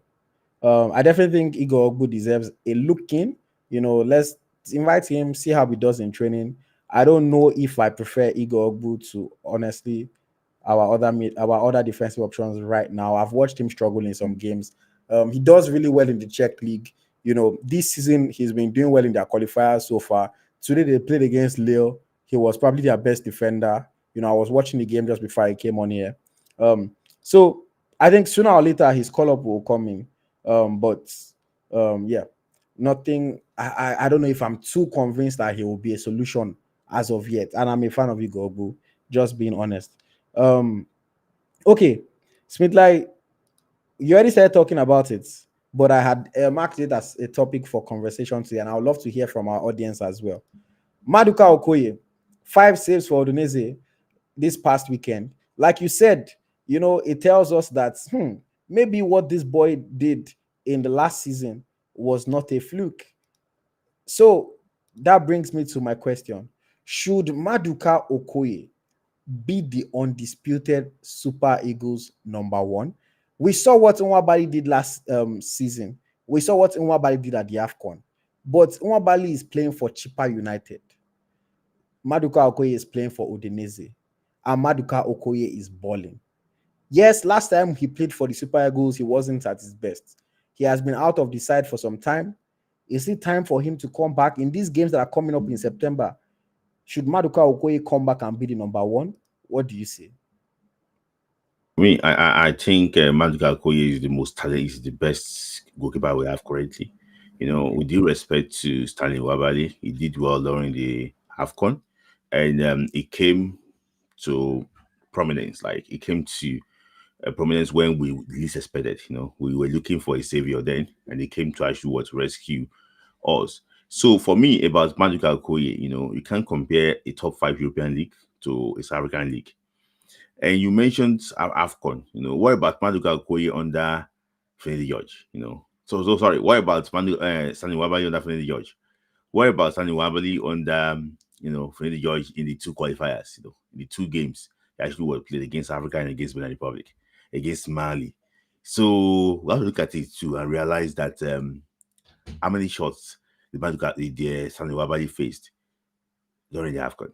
I definitely think Igor Ogbu deserves a look in. Let's invite him, see how he does in training. I don't know if I prefer Igor Ogbu to honestly our other defensive options right now. I've watched him struggle in some games. He does really well in the Czech league. This season he's been doing well in their qualifiers so far. Today they played against Lille. He was probably their best defender. I was watching the game just before I came on here. So I think sooner or later his call up will come in. But yeah, nothing. I don't know if I'm too convinced that he will be a solution as of yet. And I'm a fan of Igor Ogbu, just being honest. Okay, Smith Layi, you already started talking about it, but I had marked it as a topic for conversation today, and I would love to hear from our audience as well. Maduka Okoye, 5 saves for Udinese this past weekend. Like you said, it tells us that maybe what this boy did in the last season was not a fluke. So that brings me to my question. Should Maduka Okoye be the undisputed Super Eagles number 1? We saw what Nwabali did last season. We saw what Nwabali did at the Afcon. But Nwabali is playing for Chippa United. Maduka Okoye is playing for Udinese. And Maduka Okoye is balling. Yes, last time he played for the Super Eagles, he wasn't at his best. He has been out of the side for some time. Is it time for him to come back in these games that are coming up in September? Should Maduka Okoye come back and be the number one? What do you say? I think Maduka Okoye is the most talented, is the best goalkeeper we have currently. With due respect to Stanley Nwabali, he did well during the Afcon, and it came to prominence. Like it came to prominence when we least expected. We were looking for a savior then, and he came to actually what rescue us. So for me, about Maduka Okoye, you can't compare a top five European league to a South African league. And you mentioned Afcon. What about Maduka Okoye under Finidi George? So sorry. What about Stanley Wabali under Finidi George? What about Stanley Wabali under Finidi George in the two qualifiers? In the two games he actually was played against Africa and against Benin Republic, against Mali. So we have to look at it too and realize that how many shots the Stanley Wabali faced during the Afcon.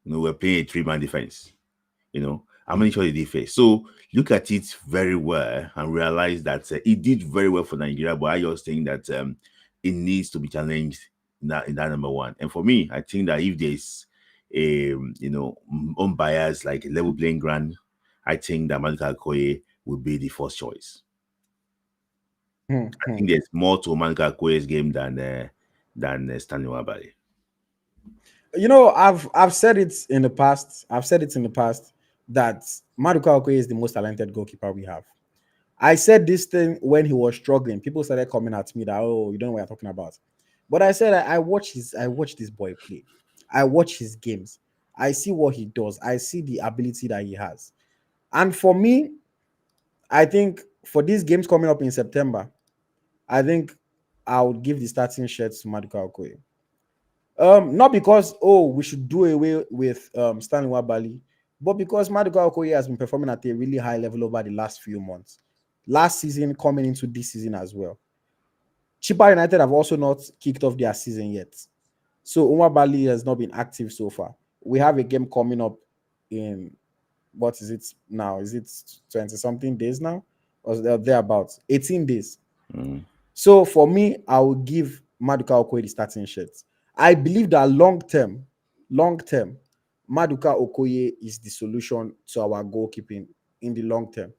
We're playing a three-man defense. How many shots did he face? So look at it very well and realize that he did very well for Nigeria, but I just think that it needs to be challenged in that number one. And for me, I think that if there's a unbiased like level playing ground, I think that Maduka Okoye will be the first choice. I think there's more to Maduka Okoye's game than Stanley Nwabali. I've said it in the past. I've said it in the past that Maduka Okoye is the most talented goalkeeper we have. I said this thing when he was struggling. People started coming at me that, oh, you don't know what you're talking about. But I said I watch this boy play. I watch his games. I see what he does. I see the ability that he has. And for me, I think for these games coming up in September, I think I would give the starting shirts to Maduka Okoye. Not because we should do away with Stanley Wabali, but because Maduka Okoye has been performing at a really high level over the last few months. Last season, coming into this season as well. Chippa United have also not kicked off their season yet. So Nwabali has not been active so far. We have a game coming up in what is it now? Is it 20 something days now? Or thereabouts? 18 days. So for me, I will give Maduka Okoye the starting shirt. I believe that long term, Maduka Okoye is the solution to our goalkeeping in the long term.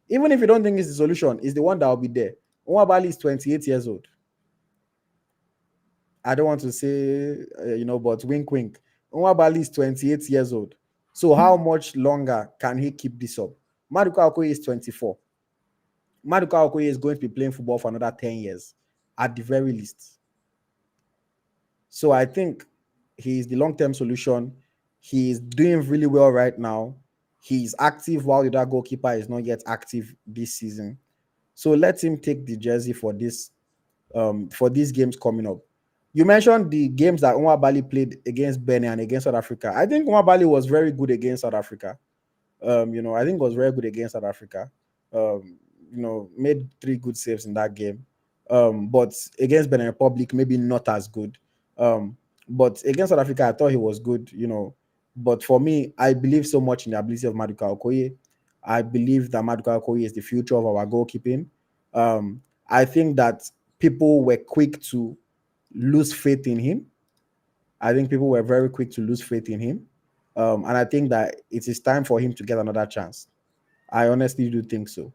Even if you don't think it's the solution, it's the one that will be there. Nwabali is 28 years old. I don't want to say, but wink, wink. Nwabali is 28 years old. So how much longer can he keep this up? Maduka Okoye is 24. Maduka Okoye is going to be playing football for another 10 years at the very least. So I think he's the long-term solution. He's doing really well right now. He's active while the other goalkeeper is not yet active this season. So let him take the jersey for these games coming up. You mentioned the games that Nwabali played against Benin and against South Africa. I think Nwabali was very good against South Africa. I think was very good against South Africa. Made 3 good saves in that game. But against Benin Republic, maybe not as good. But against South Africa, I thought he was good, But for me, I believe so much in the ability of Maduka Okoye. I believe that Maduka Okoye is the future of our goalkeeping. I think that people were quick to lose faith in him. I think people were very quick to lose faith in him. And I think that it is time for him to get another chance. I honestly do think so.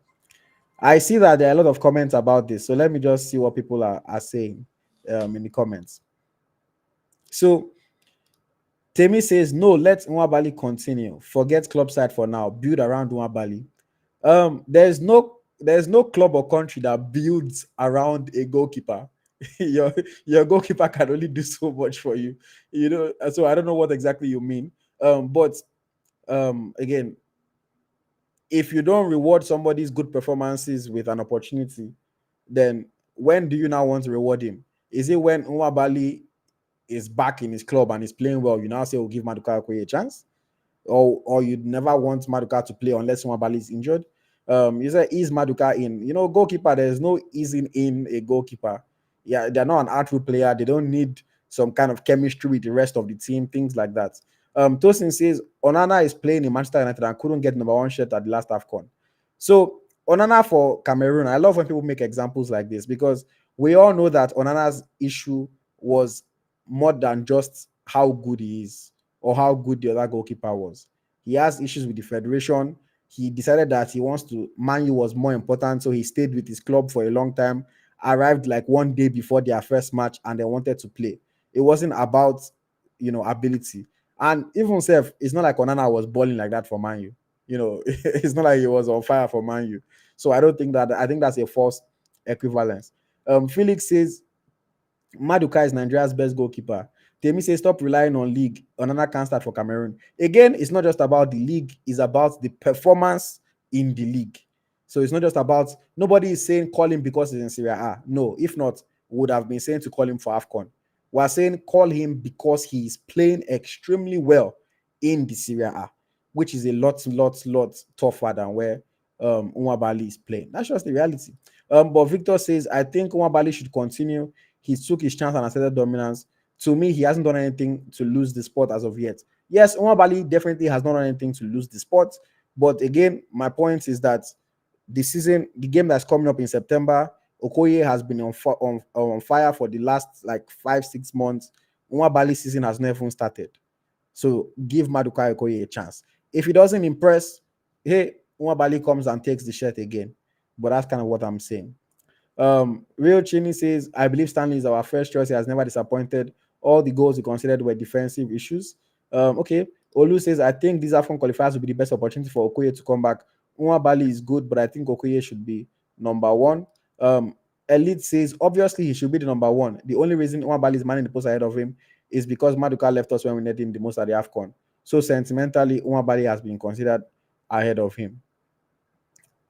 I see that there are a lot of comments about this. So let me just see what people are saying in the comments. So Temi says, no, let Nwabali continue. Forget club side for now. Build around Nwabali. There's no club or country that builds around a goalkeeper. your goalkeeper can only do so much for you. So I don't know what exactly you mean. But again, if you don't reward somebody's good performances with an opportunity, then when do you now want to reward him? Is it when Nwabali is back in his club and is playing well, you now say, we'll give Maduka Okoye a chance? Or you'd never want Maduka to play unless Nwabali is injured? You say, is Maduka in? Goalkeeper, there's no easing in a goalkeeper. Yeah, they're not an outfield player. They don't need some kind of chemistry with the rest of the team, things like that. Tosin says, Onana is playing in Manchester United and couldn't get number 1 shirt at the last Afcon. So, Onana for Cameroon, I love when people make examples like this because we all know that Onana's issue was more than just how good he is. or how good the other goalkeeper was. He has issues with the federation. He decided that he wants to, Man U was more important, so he stayed with his club for a long time, arrived like one day before their first match, and they wanted to play. It wasn't about, ability. And even self, it's not like Onana was balling like that for Man U. It's not like he was on fire for Man U. So I think that's a false equivalence. Felix says Maduka is Nigeria's best goalkeeper. Temi says stop relying on league. Onana can't start for Cameroon. Again, it's not just about the league, it's about the performance in the league. So it's not just about, nobody is saying call him because he's in Syria A. No, if not, we would have been saying to call him for Afcon. We're saying call him because he is playing extremely well in the Syria A, which is a lot tougher than where Nwabali is playing. That's just the reality. But Victor says, I think Nwabali should continue. He took his chance and asserted dominance. To me, he hasn't done anything to lose the sport as of yet. Yes, Nwabali definitely has not done anything to lose the sport. But again, my point is that the game that's coming up in September, Okoye has been on fire for the last like 5-6 months. Nwabali season has never even started. So give Maduka Okoye a chance. If he doesn't impress, hey, Nwabali comes and takes the shirt again. But that's kind of what I'm saying. Real Chini says, I believe Stanley is our first choice. He has never disappointed. All the goals he considered were defensive issues. Okay. Olu says, I think these Afcon qualifiers will be the best opportunity for Okoye to come back. Nwabali is good, but I think Okoye should be number one. Elite says, obviously, he should be the number one. The only reason Nwabali is manning the post ahead of him is because Maduka left us when we needed him the most at the Afcon. So sentimentally, Nwabali has been considered ahead of him.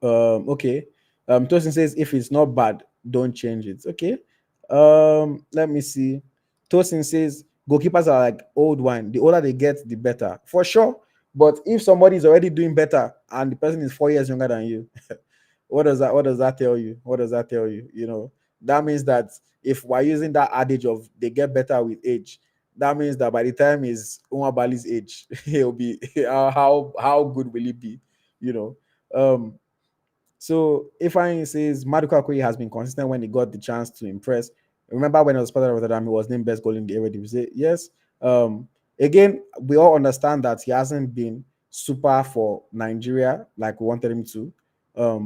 Okay. Tosin says, if it's not bad, don't change it. Okay. Let me see. Tosin says, goalkeepers are like old wine. The older they get, the better. For sure. But if somebody is already doing better and the person is 4 years younger than you, what does that tell you? What does that tell you? That means that if we're using that adage of they get better with age, that means that by the time is Nwabali's age, he'll be how good will he be? You know. So Ifeanyi says Maduka Okoye has been consistent when he got the chance to impress. Remember when I was part of Rotterdam, he was named best goal in the Eredivisie. Yes. Again, we all understand that he hasn't been super for Nigeria like we wanted him to.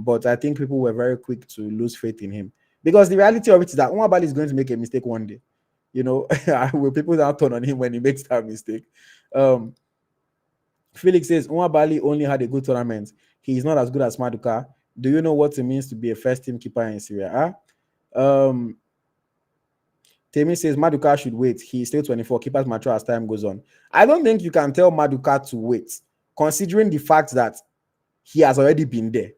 But I think people were very quick to lose faith in him because the reality of it is that Nwabali is going to make a mistake one day. Will people now turn on him when he makes that mistake? Felix says Nwabali only had a good tournament. He is not as good as Maduka. Do you know what it means to be a first team keeper in Syria? Temi says Maduka should wait. He's still 24. Keepers mature as time goes on. I don't think you can tell Maduka to wait, considering the fact that he has already been there.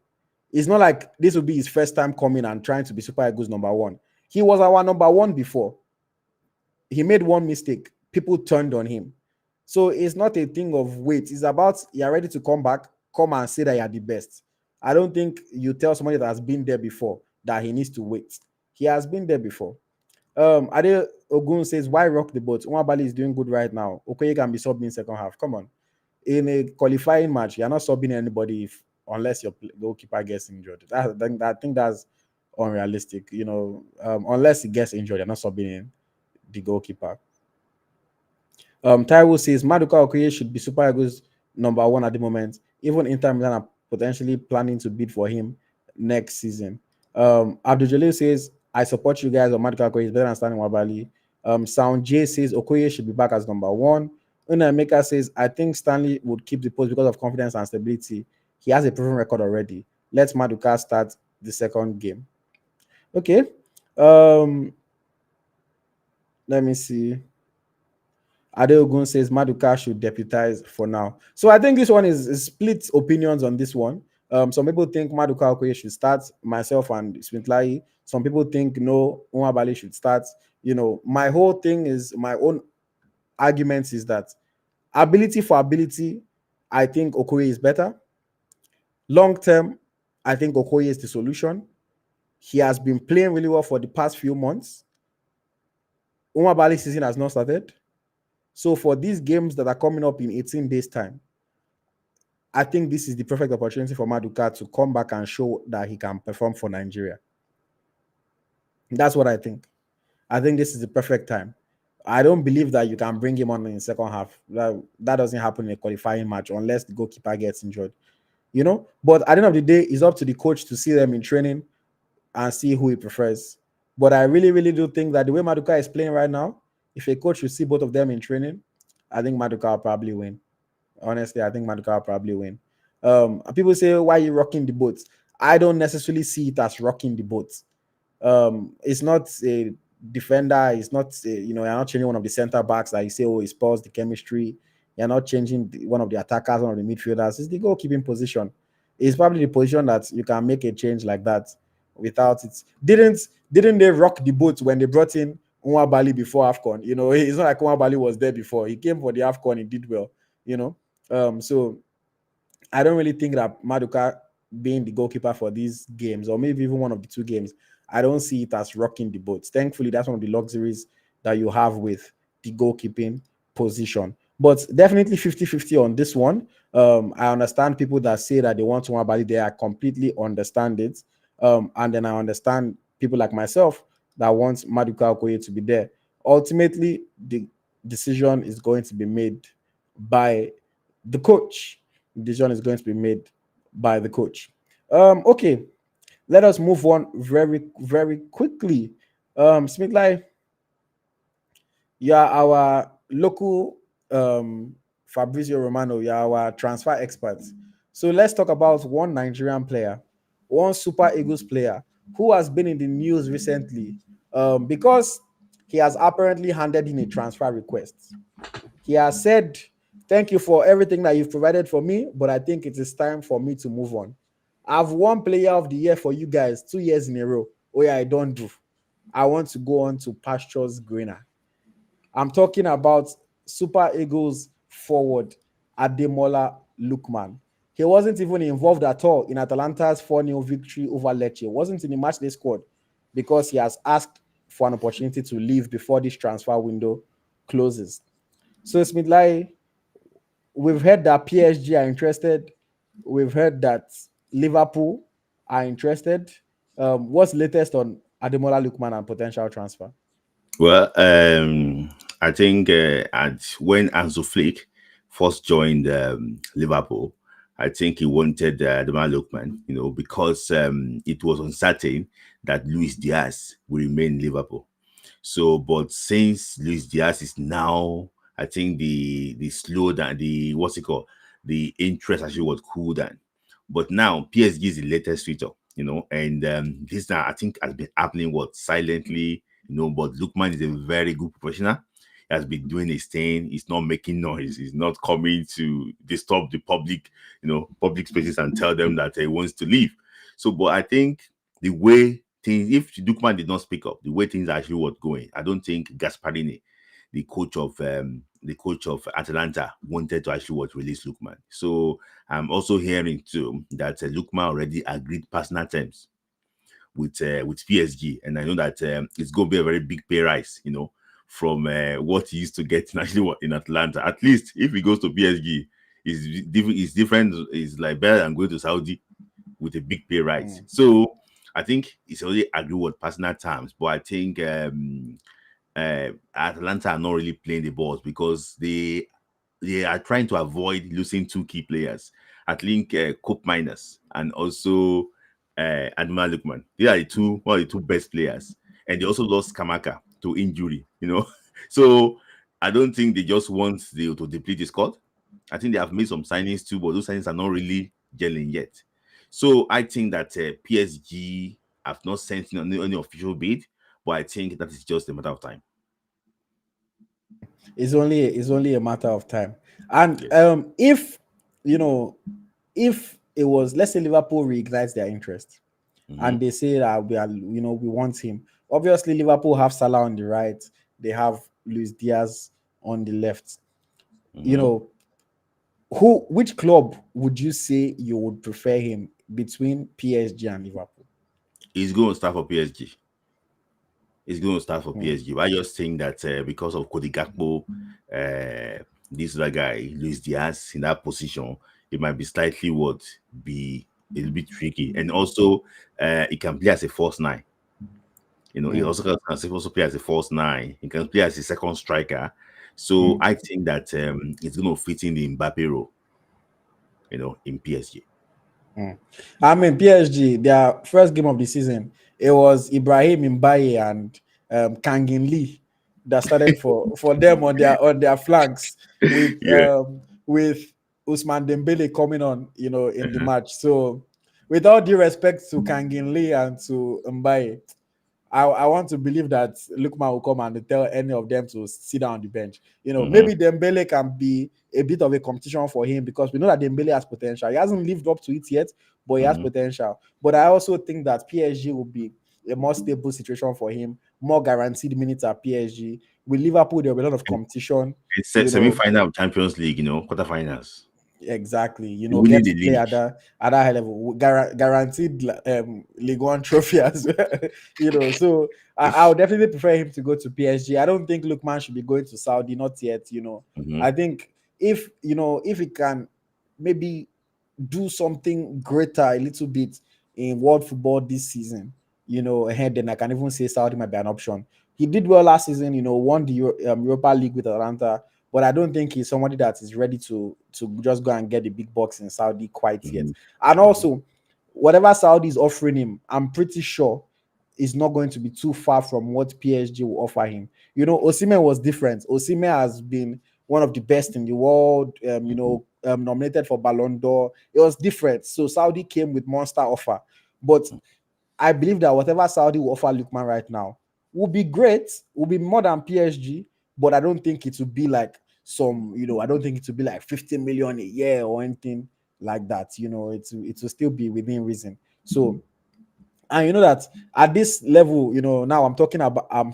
It's not like this will be his first time coming and trying to be Super Eagles number one. He was our number one before. He made one mistake. People turned on him. So it's not a thing of wait. It's about you're ready to come back, come and say that you're the best. I don't think you tell somebody that has been there before that he needs to wait. He has been there before. Ade Ogun says, why rock the boat? Nwabali is doing good right now. Okoye can be subbing in second half. Come on. In a qualifying match, you're not subbing anybody unless your goalkeeper gets injured. I think that's unrealistic. Unless he gets injured, you're not subbing in the goalkeeper. Taiwo says Maduka Okoye should be Super Eagles number one at the moment. Even Inter Milan are potentially planning to bid for him next season. Abdul Jalil says, I support you guys on Maduka Okoye is better than Stanley Nwabali. Sound J says Okoye should be back as number one. Unameka says, I think Stanley would keep the post because of confidence and stability. He has a proven record already. Let Maduka start the second game. Okay. Let me see. Adeogun says Maduka should deputize for now. So I think this one is split opinions on this one. Some people think Maduka Okoye should start, myself and Smith Layi. Some people think no, Nwabali should start. My whole thing is my own arguments is that ability for ability, I think Okoye is better. Long term, I think Okoye is the solution. He has been playing really well for the past few months. Nwabali's season has not started. So for these games that are coming up in 18 days' time, I think this is the perfect opportunity for Maduka to come back and show that he can perform for Nigeria. That's what I think. I think this is the perfect time. I don't believe that you can bring him on in the second half. That doesn't happen in a qualifying match unless the goalkeeper gets injured, you know. But at the end of the day, it's up to the coach to see them in training and see who he prefers. But I really, really do think that the way Maduka is playing right now, if a coach should see both of them in training, I think Maduka will probably win. Honestly, I think Maduka will probably win. People say, why are you rocking the boat? I don't necessarily see it as rocking the boat. It's not a defender. It's not you're not changing one of the center backs that you say, oh, it spoils the chemistry. You're not changing one of the attackers, one of the midfielders. It's the goalkeeping position. It's probably the position that you can make a change like that without it. Didn't they rock the boat when they brought in Nwabali before Afcon? You know, it's not like Nwabali was there before. He came for the Afcon. He did well. You know, so I don't really think that Maduka being the goalkeeper for these games, or maybe even one of the two games, I don't see it as rocking the boat. Thankfully, that's one of the luxuries that you have with the goalkeeping position. But definitely 50-50 on this one. I understand people that say that they want to Nwabali there. I completely understand it. And then I understand people like myself that want Maduka Okoye to be there. Ultimately, the decision is going to be made by the coach. The decision is going to be made by the coach. Okay, let us move on very, very quickly. Smith Lai, you are our local Fabrizio Romano, you are our transfer expert. So let's talk about one Nigerian player, one Super Eagles player who has been in the news recently because he has apparently handed in a transfer request. He has said, thank you for everything that you've provided for me, but I think it is time for me to move on. I've won player of the year for you guys 2 years in a row. Oh, yeah, I don't do. I want to go on to pastures greener. I'm talking about Super Eagles forward Ademola Lookman. He wasn't even involved at all in Atalanta's 4-0 victory over Lecce. Wasn't in the match they scored because he has asked for an opportunity to leave before this transfer window closes. So, Smith Lai, we've heard that PSG are interested. We've heard that Liverpool are interested. What's latest on Ademola Lookman and potential transfer? Well, I think when Ansu Flick first joined Liverpool, I think he wanted Ademola Lookman, because it was uncertain that Luis Diaz will remain in Liverpool. So, but since Luis Diaz is now, I think the slow down, the what's it called, the interest actually was cool down. But now PSG is the latest feature, and this now I think has been happening silently, But Lookman is a very good professional. He has been doing his thing. He's not making noise. He's not coming to disturb the public, public spaces and tell them that he wants to leave. So, but I think the way things, if Lookman did not speak up, the way things actually were going, I don't think Gasparini, the coach of Atalanta, wanted to actually release Lookman. So I'm also hearing too that Lookman already agreed personal terms with PSG, and I know that it's going to be a very big pay rise, from what he used to get in Atlanta. At least if he goes to PSG, is different. Is like better than going to Saudi with a big pay rise. So I think it's already agreed with personal terms, but I think Atlanta are not really playing the balls because they are trying to avoid losing two key players. I think Cope Miners and also Ademola Lookman. They are one of the two best players, and they also lost Kamaka to injury. So I don't think they just want to deplete the squad. I think they have made some signings too, but those signings are not really gelling yet. So I think that PSG have not sent in any official bid, but I think that is just a matter of time. It's only a matter of time. And Yes. if you know, if it was, let's say Liverpool reignites their interest Mm-hmm. and they say that we want him. Obviously, Liverpool have Salah on the right, they have Luis Diaz on the left. You Mm-hmm. know, which club would you say you would prefer him between PSG and Liverpool? He's going to start for PSG. He's going to start for Hmm. PSG. But I just think that because of Cody Gakpo, this other guy, Luis Diaz, in that position, it might be slightly be a little bit tricky. And also, he can play as a false nine. He Mm, also can also play as a false nine. He can play as a second striker. So mm, I think that it's going to fit in the Mbappe role, in PSG. mm. I mean, PSG, their first game of the season, it was Ibrahim Mbaye and Kangin Lee that started for them on their flanks Yeah. with Usman Dembele coming on, in the Uh-huh. match. So, with all due respect to Kangin Lee and to Mbaye, I want to believe that Lookman will come and tell any of them to sit down on the bench. Mm-hmm. Maybe Dembele can be a bit of a competition for him because we know that Dembele has potential. He hasn't lived up to it yet, but he has Mm-hmm. potential. But I also think that PSG will be a more stable situation for him, more guaranteed minutes at PSG. With Liverpool, there will be a lot of And competition. it's You know, semi-final of Champions League, quarterfinals. Exactly, Winning get the to play league. at that high level, guaranteed League One trophy as well. So I would definitely prefer him to go to PSG. I don't think Lookman should be going to Saudi, not yet. Mm-hmm. I think if he can maybe do something greater a little bit in world football this season, ahead, then I can even say Saudi might be an option. He did well last season, won the Europa League with Atalanta, but I don't think he's somebody that is ready to just go and get the big bucks in Saudi quite yet. Mm-hmm. And Mm-hmm. also, whatever Saudi is offering him, I'm pretty sure is not going to be too far from what PSG will offer him. Osimhen was different. Osimhen has been one of the best in the world. Nominated for Ballon d'Or. It was different. So Saudi came with monster offer, but I believe that whatever Saudi will offer Lukman right now will be great, will be more than PSG, but I don't think it will be like I don't think it will be like 50 million a year or anything like that. It will still be within reason. So, and you know that at this level, now I'm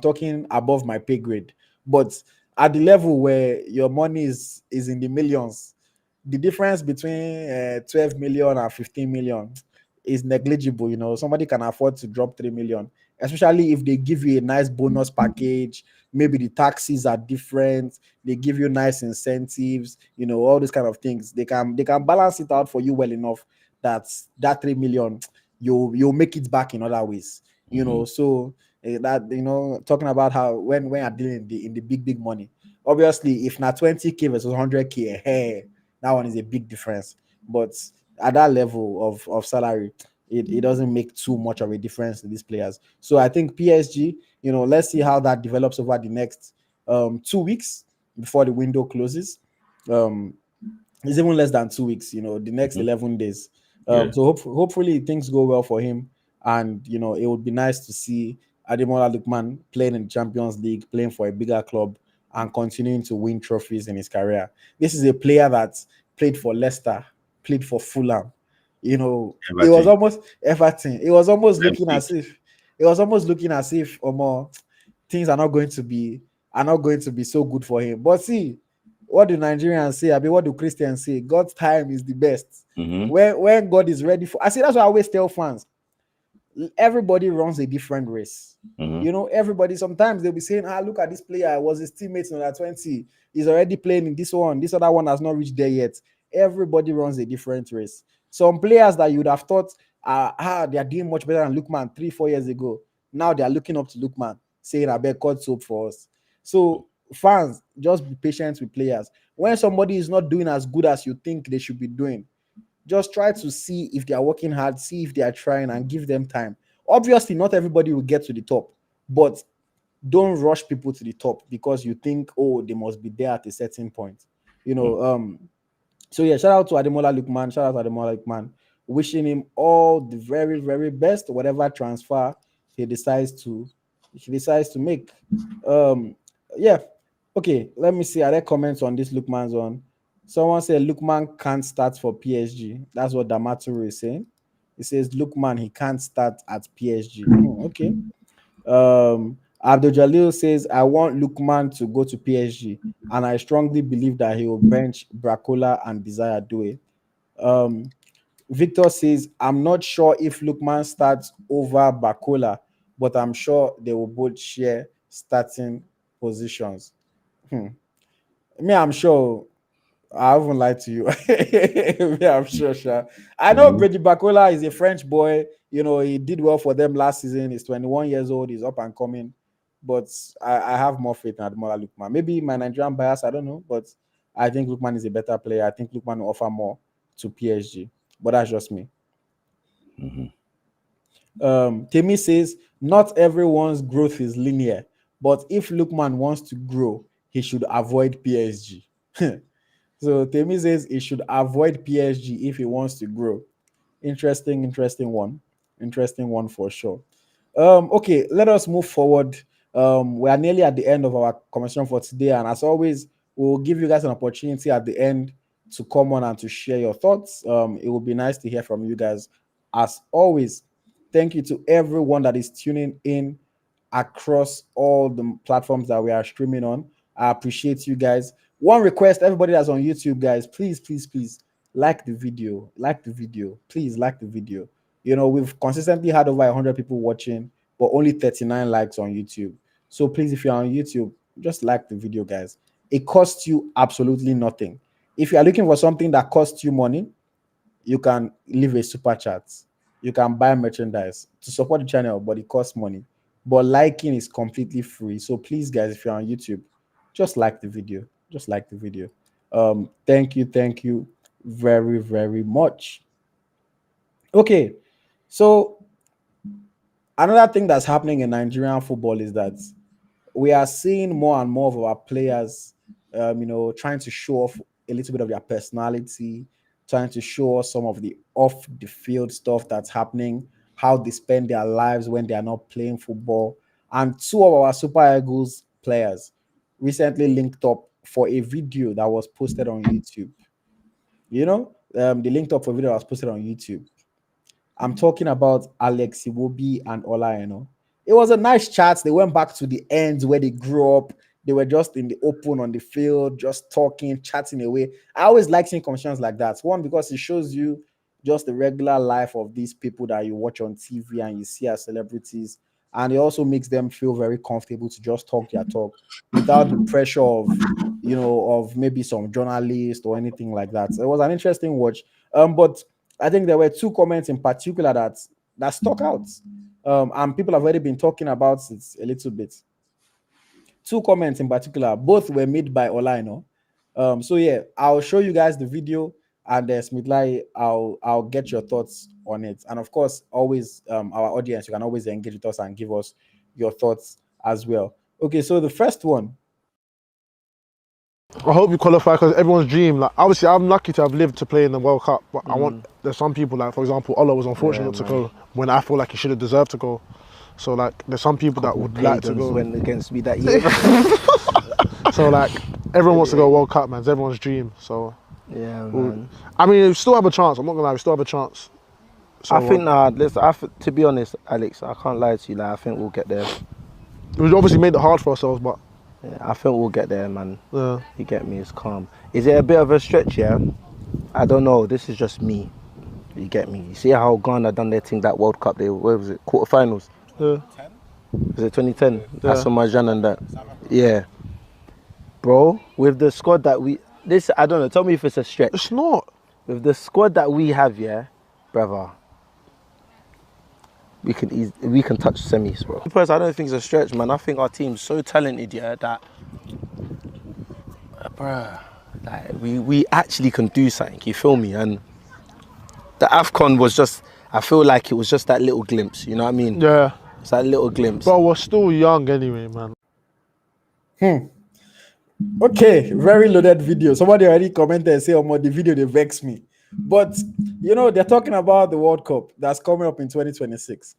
talking above my pay grade, but at the level where your money is in the millions, the difference between 12 million and 15 million is negligible. Somebody can afford to drop 3 million, especially if they give you a nice bonus package. Maybe the taxes are different, they give you nice incentives, all these kind of things. They can balance it out for you well enough that 3 million you'll make it back in other ways. Mm-hmm. So that talking about how when you're dealing in the big money, obviously if not 20K versus 100K, hey, that one is a big difference. But at that level of salary, it doesn't make too much of a difference to these players. So I think PSG, let's see how that develops over the next 2 weeks before the window closes. um it's even less than 2 weeks, the next Mm-hmm. 11 days. Yeah. So hopefully things go well for him. And, it would be nice to see Ademola Lookman playing in the Champions League, playing for a bigger club, and continuing to win trophies in his career. This is a player that played for Leicester, played for Fulham. It was Everton. almost Everton. It was almost looking Leipzig. as if it was almost looking as if things are not going to be so good for him. But see, what do Nigerians say? I mean, what do Christians say? God's time is the best. Mm-hmm. When God is ready for, I see, that's why I always tell fans, everybody runs a different race. Mm-hmm. Everybody, sometimes they'll be saying, look at this player. I was his teammate in under 20. He's already playing in this one. This other one has not reached there yet. Everybody runs a different race. Some players that you would have thought they are doing much better than Lookman 3-4 years ago. Now they are looking up to Lookman, saying, I bet God's hope for us. So fans, just be patient with players. When somebody is not doing as good as you think they should be doing, just try to see if they are working hard, see if they are trying, and give them time. Obviously, not everybody will get to the top, but don't rush people to the top because you think, oh, they must be there at a certain point. You know, um, so yeah, shout out to Ademola Lookman. Shout out to Ademola Lookman. Wishing him all the very, very best, whatever transfer he decides to make. Um, yeah. Okay, let me see. Are there comments on this Lookman's one? Someone said Lookman can't start for PSG. That's what Damaturu is saying. He says Lookman he can't start at PSG. Okay. Abdul Jalil says, I want Lookman to go to PSG, and I strongly believe that he will bench Bracola and Desire Due. Um, Victor says, I'm not sure if Lookman starts over Bacola, but I'm sure they will both share starting positions. Hmm. Me, I'm sure. I haven't lied to you. Yeah, I'm sure, sure. I know Mhm. Brady Bacola is a French boy. You know, he did well for them last season. He's 21 years old. He's up and coming. But I have more faith in Ademola Lookman. Maybe my Nigerian bias, I don't know. But I think Lookman is a better player. I think Lookman will offer more to PSG. But that's just me. Mhm. Temi says, not everyone's growth is linear. But if Lookman wants to grow, he should avoid PSG. So Temi says he should avoid PSG if he wants to grow. Interesting one. Interesting one for sure. Okay, let us move forward. We are nearly at the end of our conversation for today, and as always, we'll give you guys an opportunity at the end to come on and to share your thoughts. It will be nice to hear from you guys. As always, thank you to everyone that is tuning in across all the platforms that we are streaming on. I appreciate you guys. One request, everybody that's on YouTube, guys, please like the video. Like the video. Please like the video. You know, we've consistently had over 100 people watching, but only 39 likes on YouTube. So please, if you're on YouTube, just like the video, guys. It costs you absolutely nothing. If you are looking for something that costs you money, you can leave a super chat. You can buy merchandise to support the channel, but it costs money. But liking is completely free. So please, guys, if you're on YouTube, just like the video. Just like the video. Thank you very much. Okay, so another thing that's happening in Nigerian football is that we are seeing more and more of our players, trying to show off a little bit of their personality, trying to show us some of the off the field stuff that's happening, how they spend their lives when they are not playing football. And two of our Super Eagles players recently linked up for a video that was posted on YouTube. They linked up for a video that was posted on YouTube. I'm talking about Alex Iwobi and Ola Aina. It was a nice chat. They went back to the ends where they grew up. They were just in the open on the field, just talking, chatting away. I always like seeing conversations like that. One, because it shows you just the regular life of these people that you watch on TV and you see as celebrities. And it also makes them feel very comfortable to just talk their talk without the pressure of maybe some journalist or anything like that. So it was an interesting watch. But I think there were two comments in particular that stuck out. And people have already been talking about it a little bit. Two comments in particular, both were made by Ola Aina. So yeah, I'll show you guys the video, and Smith Layi, I'll get your thoughts on it. And of course, always our audience, you can always engage with us and give us your thoughts as well. Okay, so the first one. I hope you qualify because everyone's dream. Like obviously, I'm lucky to have lived to play in the World Cup, but I want. There's some people like, for example, Ola was unfortunate not to go when I feel like he should have deserved to go. So like, there's some people that would like to go. Went against me that year. So like, everyone wants to go World Cup, man. It's everyone's dream. So Yeah, man. I mean, we still have a chance. I'm not gonna lie, we still have a chance. So, I think listen. To be honest, Alex, I can't lie to you. Like, I think we'll get there. we obviously made it hard for ourselves, but Yeah, I think we'll get there, man. yeah. You get me? It's calm. Is it a bit of a stretch? Yeah. I don't know. This is just me. You get me? You see how Ghana done their thing that World Cup? Where was it? Quarterfinals. Yeah. Was it 2010? Yeah. That's on my Janne and that. Yeah. Bro, with the squad that I don't know. Tell me if it's a stretch. It's not. With the squad that we have, yeah, brother, we can touch semis, bro. Because I don't think it's a stretch, man. I think our team's so talented, yeah, that, bruh, like we actually can do something. You feel me? And the Afcon was just, I feel like it was just that little glimpse. You know what I mean? Yeah. It's that little glimpse. But we're still young anyway, man. Okay, very loaded video. Somebody already commented and say, "Oh, the video they vex me." But they're talking about the World Cup that's coming up in 2026.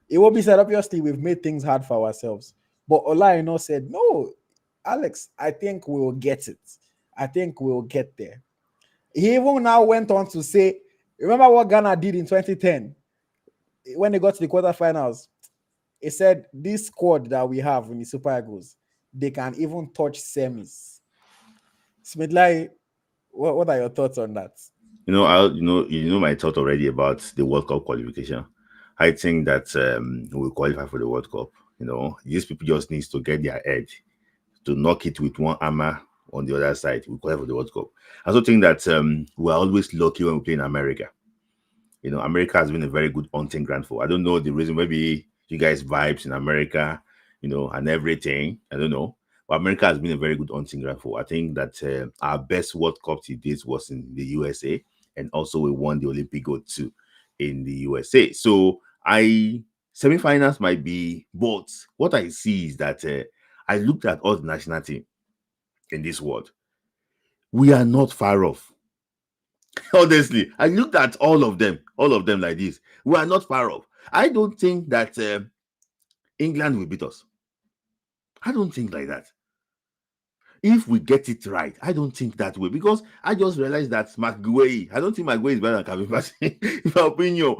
It will be said, obviously, we've made things hard for ourselves. But Ola Aina said, "No, Alex, I think we'll get it. I think we'll get there." He even now went on to say, "Remember what Ghana did in 2010 when they got to the quarterfinals? He said, this squad that we have in the Super Eagles, they can even touch semis." Smith Layi, what are your thoughts on that? My thought already about the World Cup qualification. I think that we'll qualify for the World Cup. These people just needs to get their edge to knock it with one hammer on the other side. We qualify for the World Cup. I also think that we're always lucky when we play in America. You know, America has been a very good hunting ground for. I don't know the reason. Maybe you guys vibes in America, you know, and everything. I don't know. But America has been a very good hunting ground for. I think that our best World Cup to date was in the USA, and also we won the Olympic gold too in the USA. So semifinals might be, but what I see is that I looked at all the national team in this world. We are not far off. Honestly, I looked at all of them like this. We are not far off. I don't think that England will beat us. I don't think like that. If we get it right, I don't think that way, because I just realized that McGuay, I don't think McGuay is better than Kevin Bassey, in my opinion.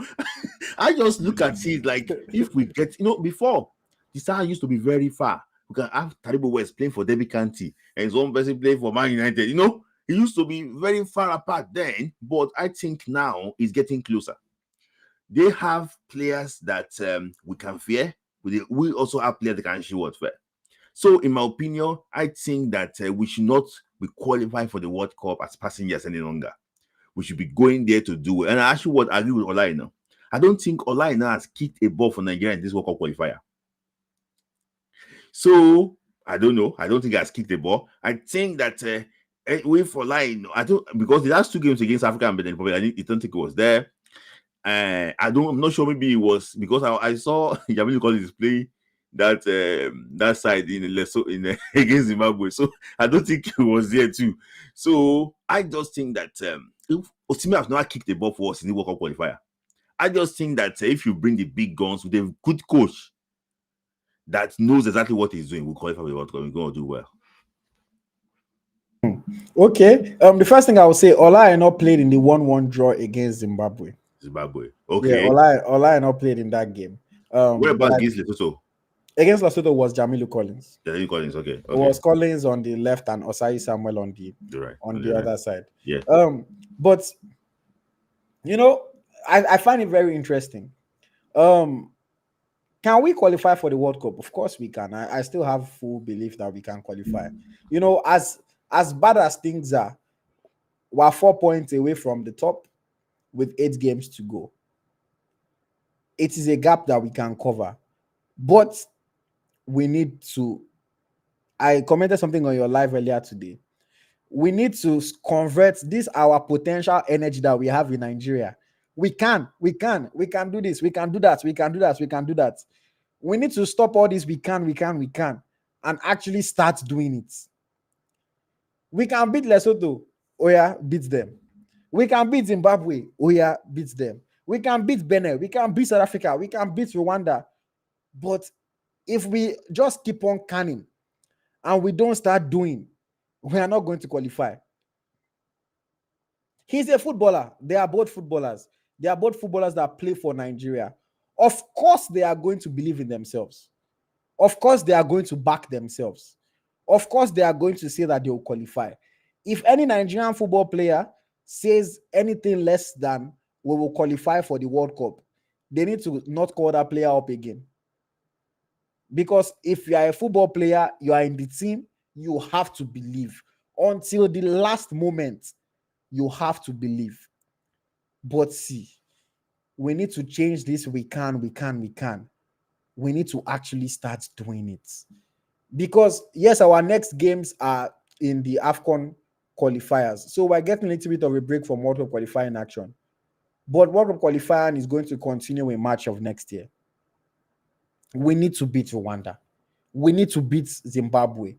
I just look at it like, if we get, before, the star used to be very far. We can have Aribo West playing for Derby County and one person playing for Man United. It used to be very far apart then, but I think now it's getting closer. They have players that we can fear. We also have players that can show what fear. So, in my opinion, I think that we should not be qualifying for the World Cup as passengers any longer. We should be going there to do it. And I actually would agree with Ola Aina. I don't think Ola Aina has kicked a ball for Nigeria in this World Cup qualifier. So, I don't know. I don't think he has kicked a ball. I think that with Ola Aina, because the last two games against Africa and Benin Republic, I don't think it was there. I'm not sure. Maybe it was because I saw Yamilu Collins play that side in against Zimbabwe. So I don't think he was there too. So I just think that if Osimhen has not kicked the ball for us in the World Cup qualifier, I just think that if you bring the big guns with a good coach that knows exactly what he's doing, we'll qualify for the World Cup. We're going to do well. Okay. The first thing I would say, Ola Aina played in the 1-1 draw against Zimbabwe. Okay. Yeah, Ola Aina played in that game. What about against Lesotho? Against Lesotho was Jamilu Collins. Jamilu Collins, okay. It was Collins on the left and Osayi Samuel on the other side. Yeah. But I find it very interesting. Can we qualify for the World Cup? Of course we can. I still have full belief that we can qualify. As bad as things are, we're 4 points away from the top with 8 games to go. It is a gap that we can cover. But we need to, I commented something on your live earlier today. We need to convert this our potential energy that we have in Nigeria. We can do this, we can do that, we can do that, we can do that. We need to stop all this we can, and actually start doing it. We can beat Lesotho, Oya beats them. We can beat Zimbabwe, Oya beats them. We can beat Benin, we can beat South Africa, we can beat Rwanda. But if we just keep on canning and we don't start doing, we are not going to qualify. He's a footballer. They are both footballers. They are both footballers that play for Nigeria. Of course, they are going to believe in themselves. Of course, they are going to back themselves. Of course, they are going to say that they will qualify. If any Nigerian football player says anything less than we will qualify for the World Cup, they need to not call that player up again. Because if you are a football player, you are in the team, you have to believe. Until the last moment, you have to believe. But see, we need to change this. We can. We need to actually start doing it. Because, yes, our next games are in the Afcon qualifiers. So we're getting a little bit of a break from World Cup qualifying action. But World Cup qualifying is going to continue in March of next year. We need to beat Rwanda. We need to beat Zimbabwe.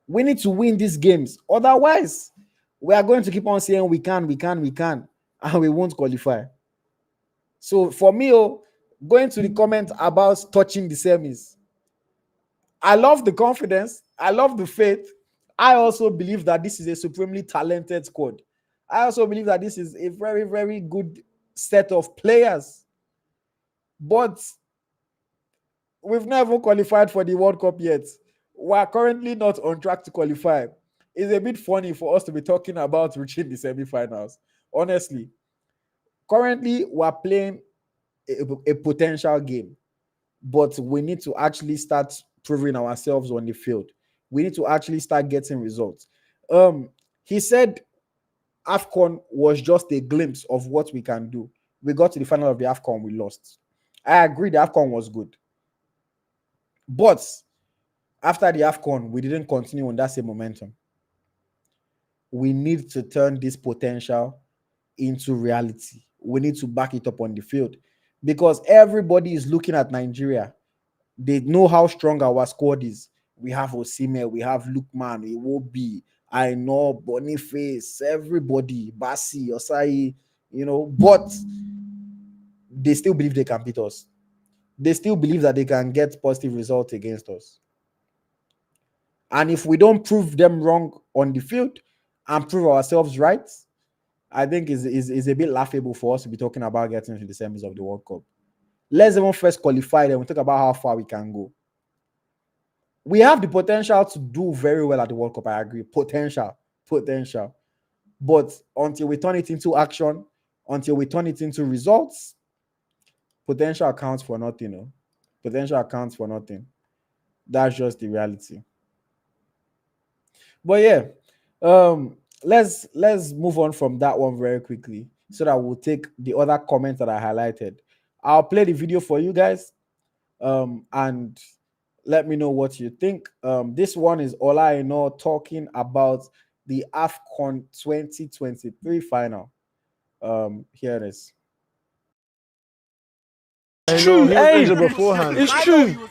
We need to win these games. Otherwise, we are going to keep on saying we can, and we won't qualify. So for me, going to the comment about touching the semis, I love the confidence. I love the faith. I also believe that this is a supremely talented squad. I also believe that this is a very, very good set of players. But we've never qualified for the World Cup yet. We're currently not on track to qualify. It's a bit funny for us to be talking about reaching the semi-finals. Honestly, currently we're playing a potential game, but we need to actually start proving ourselves on the field. We need to actually start getting results. He said Afcon was just a glimpse of what we can do. We got to the final of the Afcon, we lost. I agree, the Afcon was good. But after the Afcon, we didn't continue on that same momentum. We need to turn this potential into reality. We need to back it up on the field because everybody is looking at Nigeria. They know how strong our squad is. We have Osimhen, we have Lookman, Iwobi, Aina, Boniface, everybody, Basi, Osai, but they still believe they can beat us. They still believe that they can get positive results against us. And if we don't prove them wrong on the field and prove ourselves right, I think is a bit laughable for us to be talking about getting into the semis of the World Cup. Let's even first qualify, then we'll talk about how far we can go. We have the potential to do very well at the World Cup, I agree. Potential. But until we turn it into action, until we turn it into results, potential accounts for nothing. Potential accounts for nothing. That's just the reality. But yeah, let's move on from that one very quickly so that we'll take the other comments that I highlighted. I'll play the video for you guys, and let me know what you think. This one is Ola Aina talking about the Afcon 2023 final. Here it is. It's true. He was injured beforehand. It's true.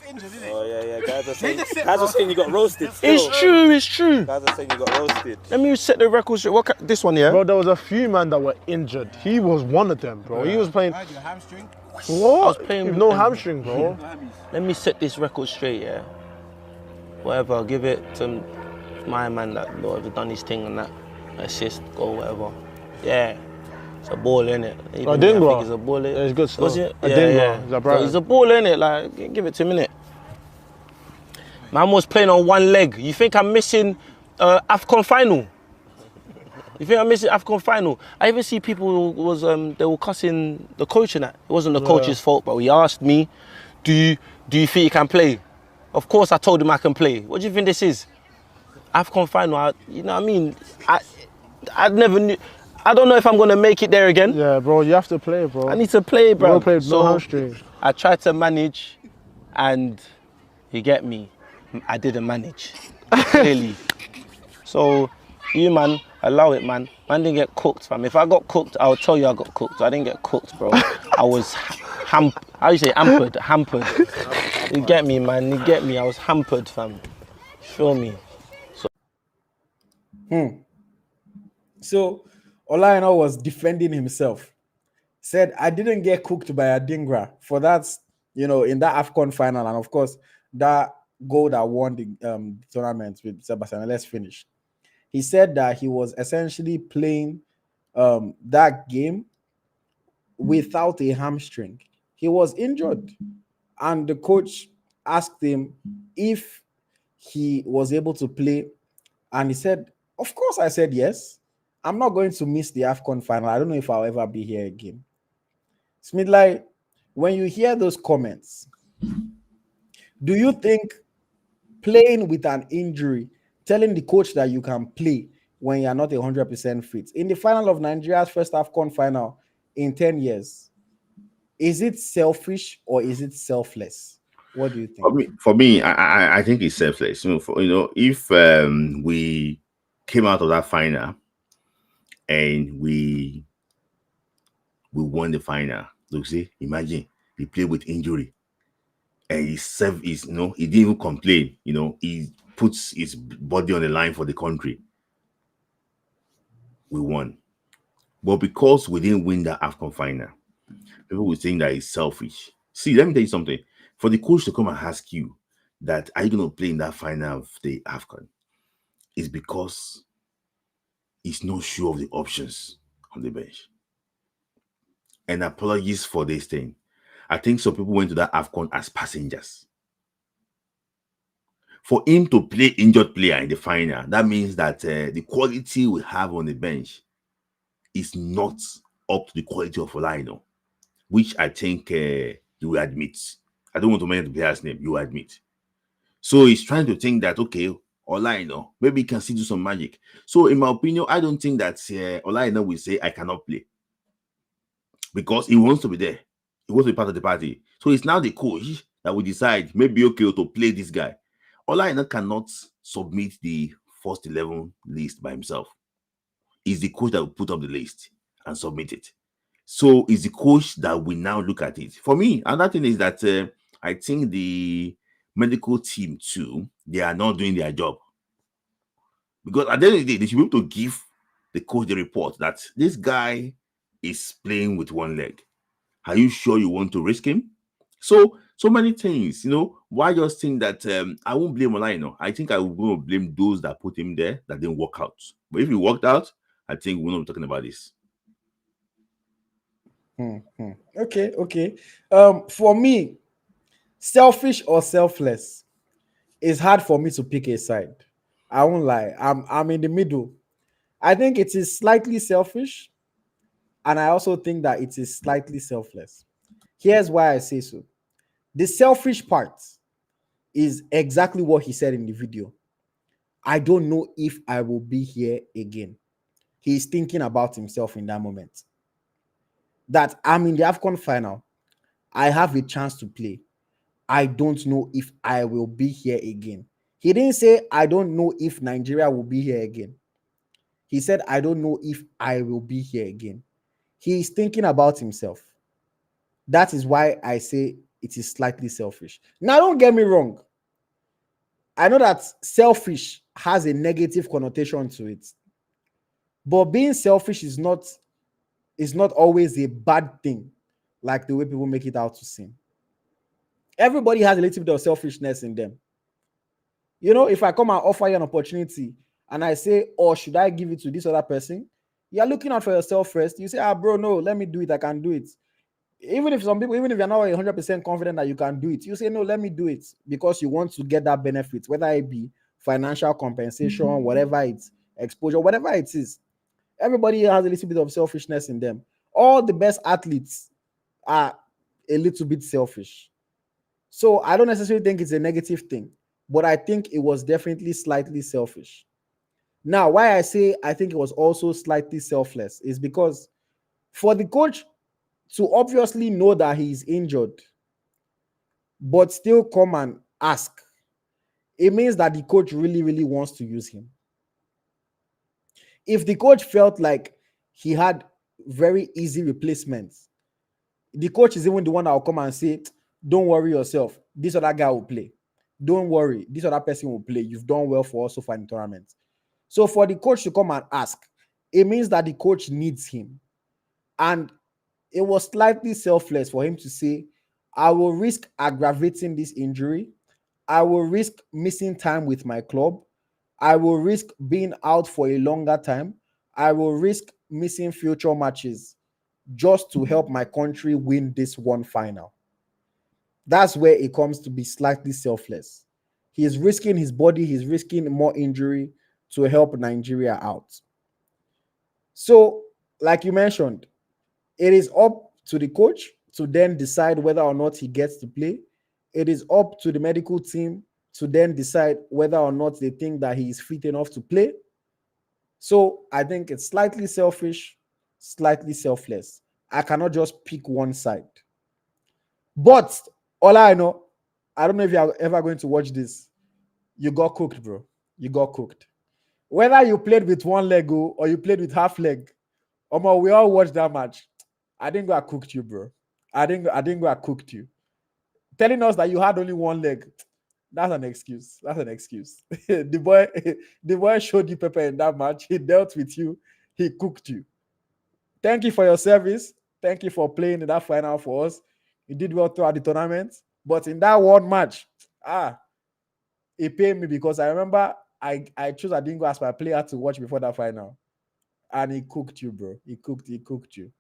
Oh yeah. Guys are saying you got roasted. It's true. Guys are saying you got roasted. Let me set the record straight. This one, yeah? Bro, there was a few men that were injured. He was one of them, bro. He was playing. Hamstring. What? I was playing with with no them. hamstring, bro. Let me set this record straight, yeah? Whatever, I'll give it to my man that whatever done his thing and that. Assist, goal, whatever. Yeah. It's a ball, innit? I think it's a ball. Yeah, it's good stuff. Was it? Yeah. He's a ball, innit? Like, give it to him, innit? Man was playing on one leg. You think I'm missing Afcon final? You think I'm missing Afcon final? I even see people they were cussing the coach and that. It wasn't the coach's fault, but he asked me, do you think you can play? Of course I told him I can play. What do you think this is? Afcon final, you know what I mean? I never knew. I don't know if I'm going to make it there again. Yeah, bro, you have to play, bro. I need to play, bro. You played no hamstring. I tried to manage, and you get me, I didn't manage, clearly. So, you, man, allow it, man. Man didn't get cooked, fam. If I got cooked, I'll tell you I got cooked. I didn't get cooked, bro. I was how you say hampered? You get me, man, you get me. I was hampered, fam. Feel me? So Ola Aina was defending himself. Said, I didn't get cooked by Adingra for that, in that Afcon final. And of course, that goal that won the tournament with Sebastian. Let's finish. He said that he was essentially playing that game without a hamstring. He was injured. And the coach asked him if he was able to play. And he said, of course, I said yes. I'm not going to miss the Afcon final. I don't know if I'll ever be here again. Smith Layi, when you hear those comments, do you think playing with an injury, telling the coach that you can play when you're not 100% fit, in the final of Nigeria's first Afcon final in 10 years, is it selfish or is it selfless? What do you think? For me, I think it's selfless. If we came out of that final and we won the final, look, see, imagine he played with injury and he didn't even complain. He puts his body on the line for the country. We won, but because we didn't win the Afcon final, people will think that it's selfish. See, let me tell you something. For the coach to come and ask you that, are you going to play in that final of the Afcon? It's because he's not sure of the options on the bench. And apologies for this thing. I think some people went to that Afcon as passengers. For him to play injured player in the final, that means that the quality we have on the bench is not up to the quality of Ola Aina, which I think you will admit. I don't want to mention the player's name, you admit. So he's trying to think that, okay, Ola Aina, maybe he can still do some magic. So, in my opinion, I don't think that Ola Aina will say, I cannot play. Because he wants to be there. He wants to be part of the party. So, it's now the coach that will decide, maybe okay to play this guy. Ola Aina cannot submit the first 11 list by himself. It's the coach that will put up the list and submit it. So it's the coach that will now look at it. For me, another thing is that I think the medical team too, they are not doing their job. Because at the end of the day, they should be able to give the coach the report that this guy is playing with one leg. Are you sure you want to risk him? So many things, why just think that I won't blame Ola Aina. I think I will blame those that put him there that didn't work out. But if he worked out, I think we're not talking about this. Okay. For me, selfish or selfless, it's hard for me to pick a side. I won't lie. I'm in the middle. I think it is slightly selfish, and I also think that it is slightly selfless. Here's why I say so. The selfish part is exactly what he said in the video. I don't know if I will be here again. He's thinking about himself in that moment. That I'm in the Afcon final. I have a chance to play. I don't know if I will be here again. He didn't say, I don't know if Nigeria will be here again. He said, I don't know if I will be here again. He is thinking about himself. That is why I say it is slightly selfish. Now, don't get me wrong. I know that selfish has a negative connotation to it. But being selfish is not always a bad thing, like the way people make it out to seem. Everybody has a little bit of selfishness in them. If I come and offer you an opportunity and I say, or should I give it to this other person? You're looking out for yourself first. You say, bro, no, let me do it. I can do it. Even if you're not 100% confident that you can do it, you say, no, let me do it because you want to get that benefit, whether it be financial compensation, whatever it's exposure, whatever it is. Everybody has a little bit of selfishness in them. All the best athletes are a little bit selfish. So I don't necessarily think it's a negative thing, but I think it was definitely slightly selfish. Now, why I say I think it was also slightly selfless is because for the coach to obviously know that he's injured, but still come and ask, it means that the coach really, really wants to use him. If the coach felt like he had very easy replacements, the coach is even the one that will come and say, don't worry yourself, this other guy will play. Don't worry, this other person will play. You've done well for us so far in the tournament. So for the coach to come and ask, it means that the coach needs him. And it was slightly selfless for him to say, I will risk aggravating this injury. I will risk missing time with my club. I will risk being out for a longer time. I will risk missing future matches just to help my country win this one final. That's where it comes to be slightly selfless. He's risking his body, he's risking more injury to help Nigeria out. So, like you mentioned, it is up to the coach to then decide whether or not he gets to play. It is up to the medical team to then decide whether or not they think that he is fit enough to play. So I think it's slightly selfish, slightly selfless. I cannot just pick one side. But all I know, I don't know if you're ever going to watch this. You got cooked, bro. You got cooked. Whether you played with one leg or you played with half leg, we all watched that match. I didn't go and cooked you, bro. I didn't go and cooked you. Telling us that you had only one leg, that's an excuse. That's an excuse. the boy showed you pepper in that match. He dealt with you. He cooked you. Thank you for your service. Thank you for playing in that final for us. You did well throughout the tournament. But in that one match, it paid me because I remember I chose, I didn't go ask my player to watch before that final. And he cooked you, bro. He cooked you.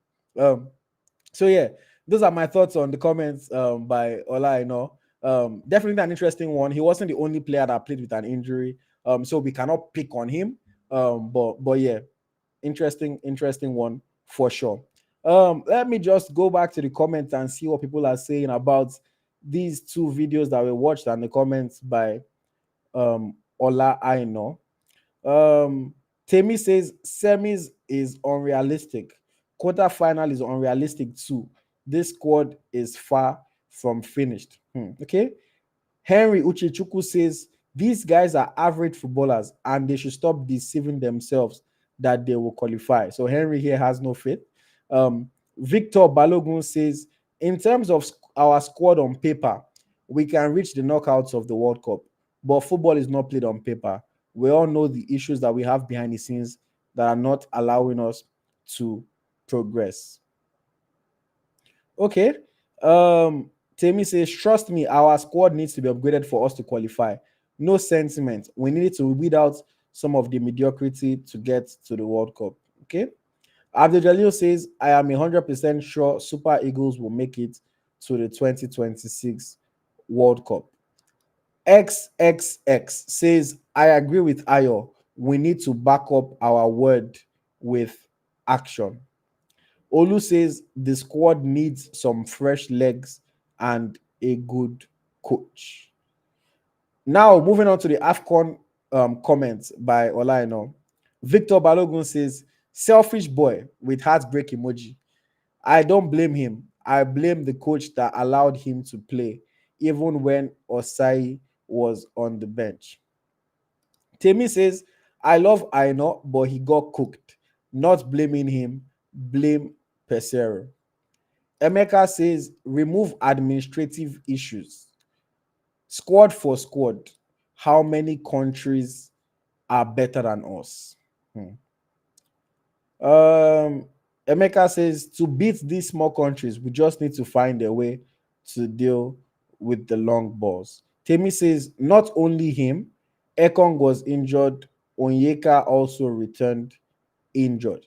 So yeah, those are my thoughts on the comments by Ola Aina. Definitely an interesting one. He wasn't the only player that played with an injury. So we cannot pick on him. But yeah, interesting one for sure. Let me just go back to the comments and see what people are saying about these two videos that we watched and the comments by Ola Aina. Temi says semis is unrealistic. Quarterfinal is unrealistic too. This squad is far from finished. Okay. Henry Uchechukwu says these guys are average footballers and they should stop deceiving themselves that they will qualify. So Henry here has no faith. Victor Balogun says, in terms of our squad on paper, we can reach the knockouts of the World Cup, but football is not played on paper. We all know the issues that we have behind the scenes that are not allowing us to progress. Okay. Temi says, trust me, our squad needs to be upgraded for us to qualify. No sentiment. We need to weed out some of the mediocrity to get to the World Cup. Okay. Abdul Jalil says, I am 100% sure Super Eagles will make it to the 2026 World Cup. XXX says, I agree with Ayo. We need to back up our word with action. Olu says the squad needs some fresh legs and a good coach. Now, moving on to the Afcon comments by Ola Aina. Victor Balogun says, selfish boy with heartbreak emoji. I don't blame him. I blame the coach that allowed him to play, even when Osai was on the bench. Temi says, I love Aina, but he got cooked. Not blaming him, blame Pesero. Emeka says, remove administrative issues. Squad for squad, how many countries are better than us? Emeka says, to beat these small countries, we just need to find a way to deal with the long balls. Temi says, not only him, Ekong was injured. Onyeka also returned injured.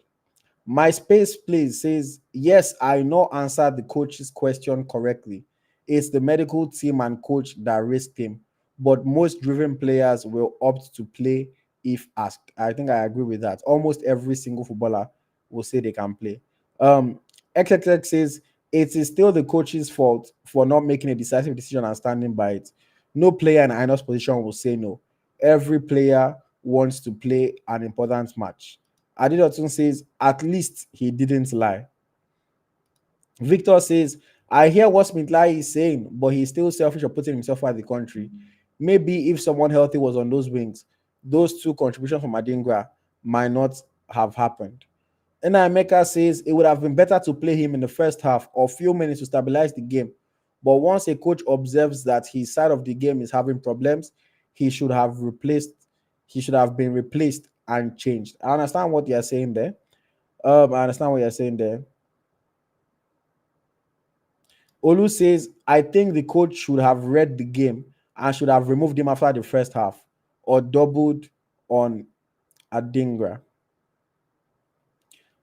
My space please says, yes, I know answered the coach's question correctly. It's the medical team and coach that risked him, but most driven players will opt to play if asked. I think I agree with that. Almost every single footballer will say they can play. XXX says, it is still the coach's fault for not making a decisive decision and standing by it. No player in Aina's position will say no. Every player wants to play an important match. Adidotun says, at least he didn't lie. Victor says, I hear what Smith Layi is saying, but he's still selfish of putting himself out of the country. Maybe if someone healthy was on those wings, those two contributions from Adingra might not have happened. Emeka says it would have been better to play him in the first half or few minutes to stabilize the game. But once a coach observes that his side of the game is having problems, he should have been replaced and changed. I understand what you're saying there. Olu says, I think the coach should have read the game and should have removed him after the first half or doubled on Adingra.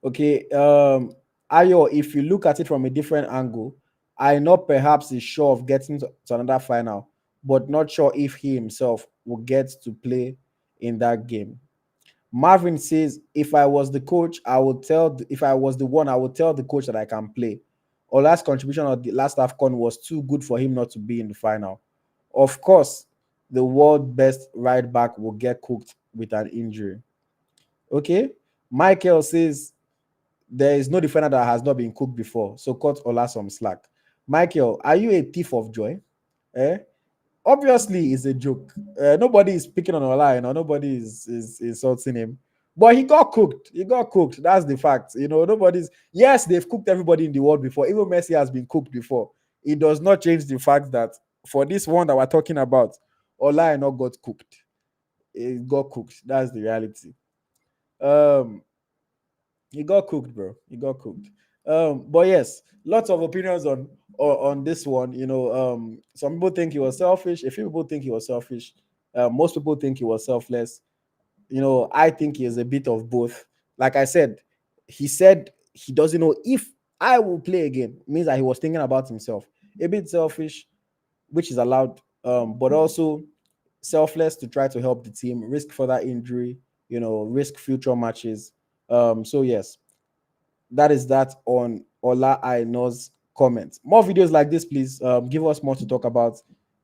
Okay, Ayo, if you look at it from a different angle, I know perhaps is sure of getting to another final, but not sure if he himself will get to play in that game. Marvin says, if I was the coach, I would tell, if I was the one, I would tell the coach that I can play. Ola's contribution of the last AFCON was too good for him not to be in the final. Of course, the world best right back will get cooked with an injury. Okay, Michael says, there is no defender that has not been cooked before, so cut Ola some slack. Michael, are you a thief of joy? Obviously, it's a joke. Nobody is picking on Ola, nobody is insulting him. But he got cooked. He got cooked. That's the fact. Yes, they've cooked everybody in the world before. Even Messi has been cooked before. It does not change the fact that for this one that we're talking about, Ola Aina got cooked. It got cooked. That's the reality. He got cooked, bro. He got cooked. But yes, lots of opinions on this one. Some people think he was selfish. A few people think he was selfish. Most people think he was selfless. I think he is a bit of both. Like I said, he said he doesn't know if I will play again. It means that he was thinking about himself. A bit selfish, which is allowed, but also selfless to try to help the team, risk further injury, risk future matches. So yes, that is that on Ola Aina's comments. More videos like this, please. Give us more to talk about.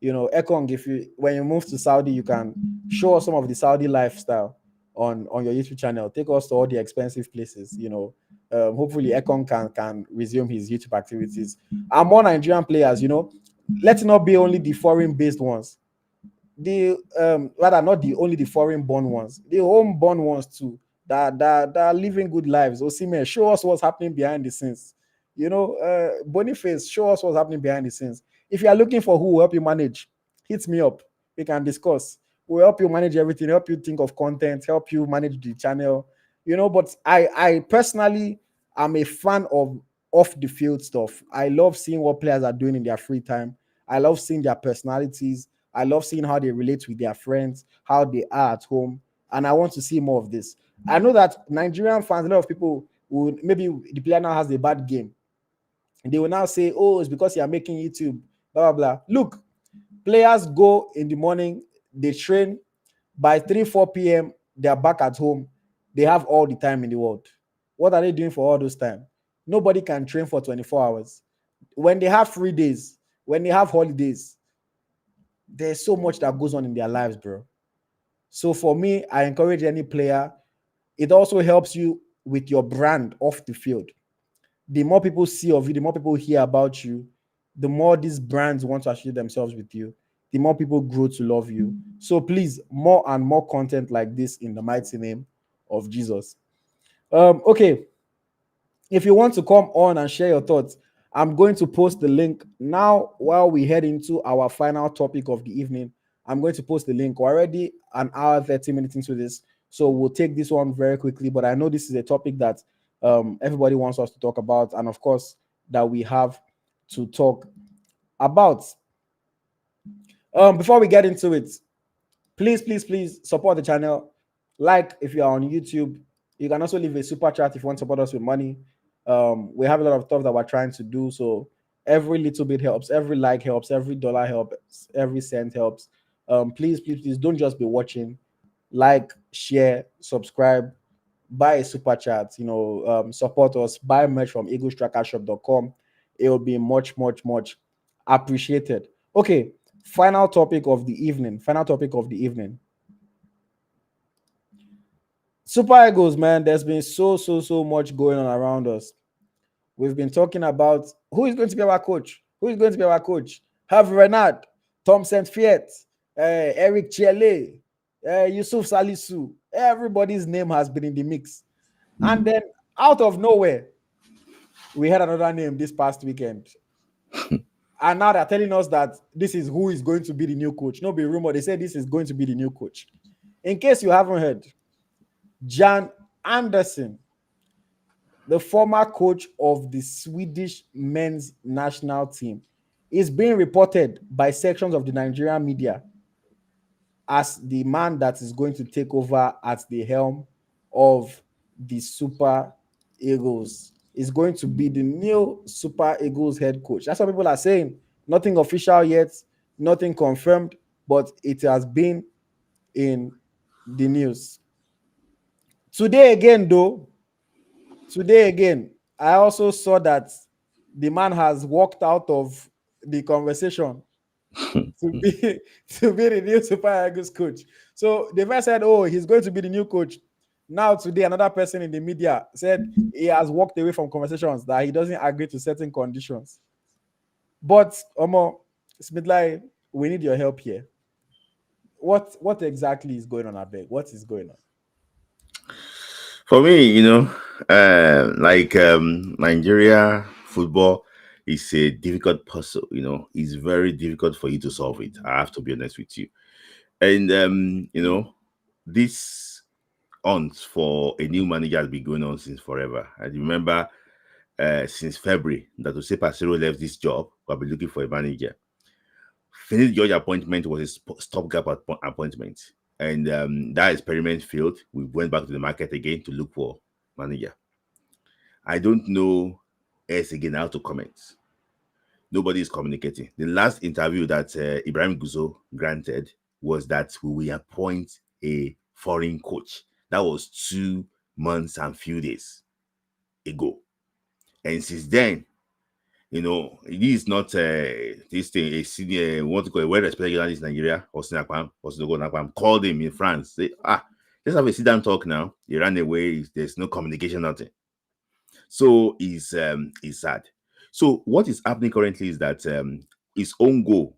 Ekong, if you when you move to Saudi, you can show us some of the Saudi lifestyle on your YouTube channel. Take us to all the expensive places. Hopefully Ekong can resume his YouTube activities. And more Nigerian players, let it not be only the foreign based ones. The rather not the only the foreign born ones, the home born ones too, that are living good lives. Osimhen, show us what's happening behind the scenes. Boniface, show us what's happening behind the scenes. If you are looking for who will help you manage, hit me up. We can discuss. We'll help you manage everything, help you think of content, help you manage the channel. But I personally am a fan of off the field stuff. I love seeing what players are doing in their free time. I love seeing their personalities. I love seeing how they relate with their friends, how they are at home, and I want to see more of this. I know that Nigerian fans, a lot of people would maybe the player now has a bad game. And they will now say, oh, it's because you are making YouTube, blah, blah, blah. Look, players go in the morning, they train by 3, 4 p.m., they are back at home. They have all the time in the world. What are they doing for all those time? Nobody can train for 24 hours. When they have free days, when they have holidays, there's so much that goes on in their lives, bro. So for me, I encourage any player. It also helps you with your brand off the field. The more people see of you, the more people hear about you, the more these brands want to associate themselves with you, the more people grow to love you. So please, more and more content like this in the mighty name of Jesus. Okay. If you want to come on and share your thoughts, I'm going to post the link now while we head into our final topic of the evening. I'm going to post the link. We're already an hour, 30 minutes into this. So we'll take this one very quickly. But I know this is a topic that everybody wants us to talk about. And of course, that we have to talk about. Before we get into it, please support the channel. Like if you're on YouTube, you can also leave a super chat if you want to support us with money. We have a lot of stuff that we're trying to do, so every little bit helps, every like helps, every dollar helps, every cent helps. Please don't just be watching. Like, share, subscribe, buy a super chat, support us, buy merch from eaglestrackershop.com. It will be much appreciated. Okay, final topic of the evening. Super Eagles, man, there's been so much going on around us. We've been talking about who is going to be our coach. Have Renard, Tom St. Fiet, Eric Chiele, Yusuf Salisu. Everybody's name has been in the mix. And then out of nowhere, we had another name this past weekend. And now they're telling us that this is who is going to be the new coach. No be rumor. They say this is going to be the new coach. In case you haven't heard, Janne Andersson, the former coach of the Swedish men's national team, is being reported by sections of the Nigerian media as the man that is going to take over at the helm of the Super Eagles. Is going to be the new Super Eagles head coach. That's what people are saying. Nothing official yet, nothing confirmed, but it has been in the news. Today again, I also saw that the man has walked out of the conversation to be the new Super Eagles coach. So they first said, oh, he's going to be the new coach. Now today, another person in the media said he has walked away from conversations that he doesn't agree to certain conditions. But Omo, Smith Layi, we need your help here. What exactly is going on, Abeg? What is going on? For me, Nigeria football is a difficult puzzle. It's very difficult for you to solve it. I have to be honest with you. And this hunt for a new manager has been going on since forever. I remember since February that Jose Pasero left this job. I've been looking for a manager. Finidi George appointment was a stopgap appointment. And that experiment failed. We went back to the market again to look for manager. I don't know else again how to comment. Nobody is communicating. The last interview that Ibrahim Guzo granted was that we will appoint a foreign coach. That was 2 months and few days ago. And since then, You know, it is not this thing, a senior, what to call a well-respected journalist in Nigeria, Osinakwam, called him in France. Say, let's have a sit-down talk now. He ran away. There's no communication, nothing. So it's sad. So what is happening currently is that his own goal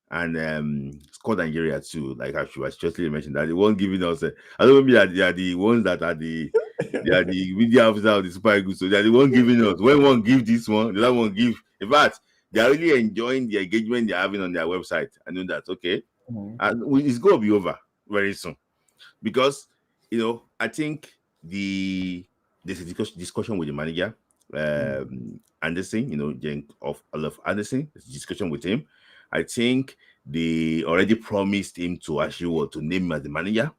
and scored Nigeria too. Like I was just mentioned that they won't giving us. I don't know that they are the ones that are the they are the media officer of the Super Eagles. So they are the one giving us. When one give this one, the other one give. In fact, they are really enjoying the engagement they're having on their website. I know that. Okay, and it's going to be over very soon because I think there's a discussion with the manager, Anderson, of Olaf Anderson. There's a discussion with him. I think they already promised him to actually to name him as the manager,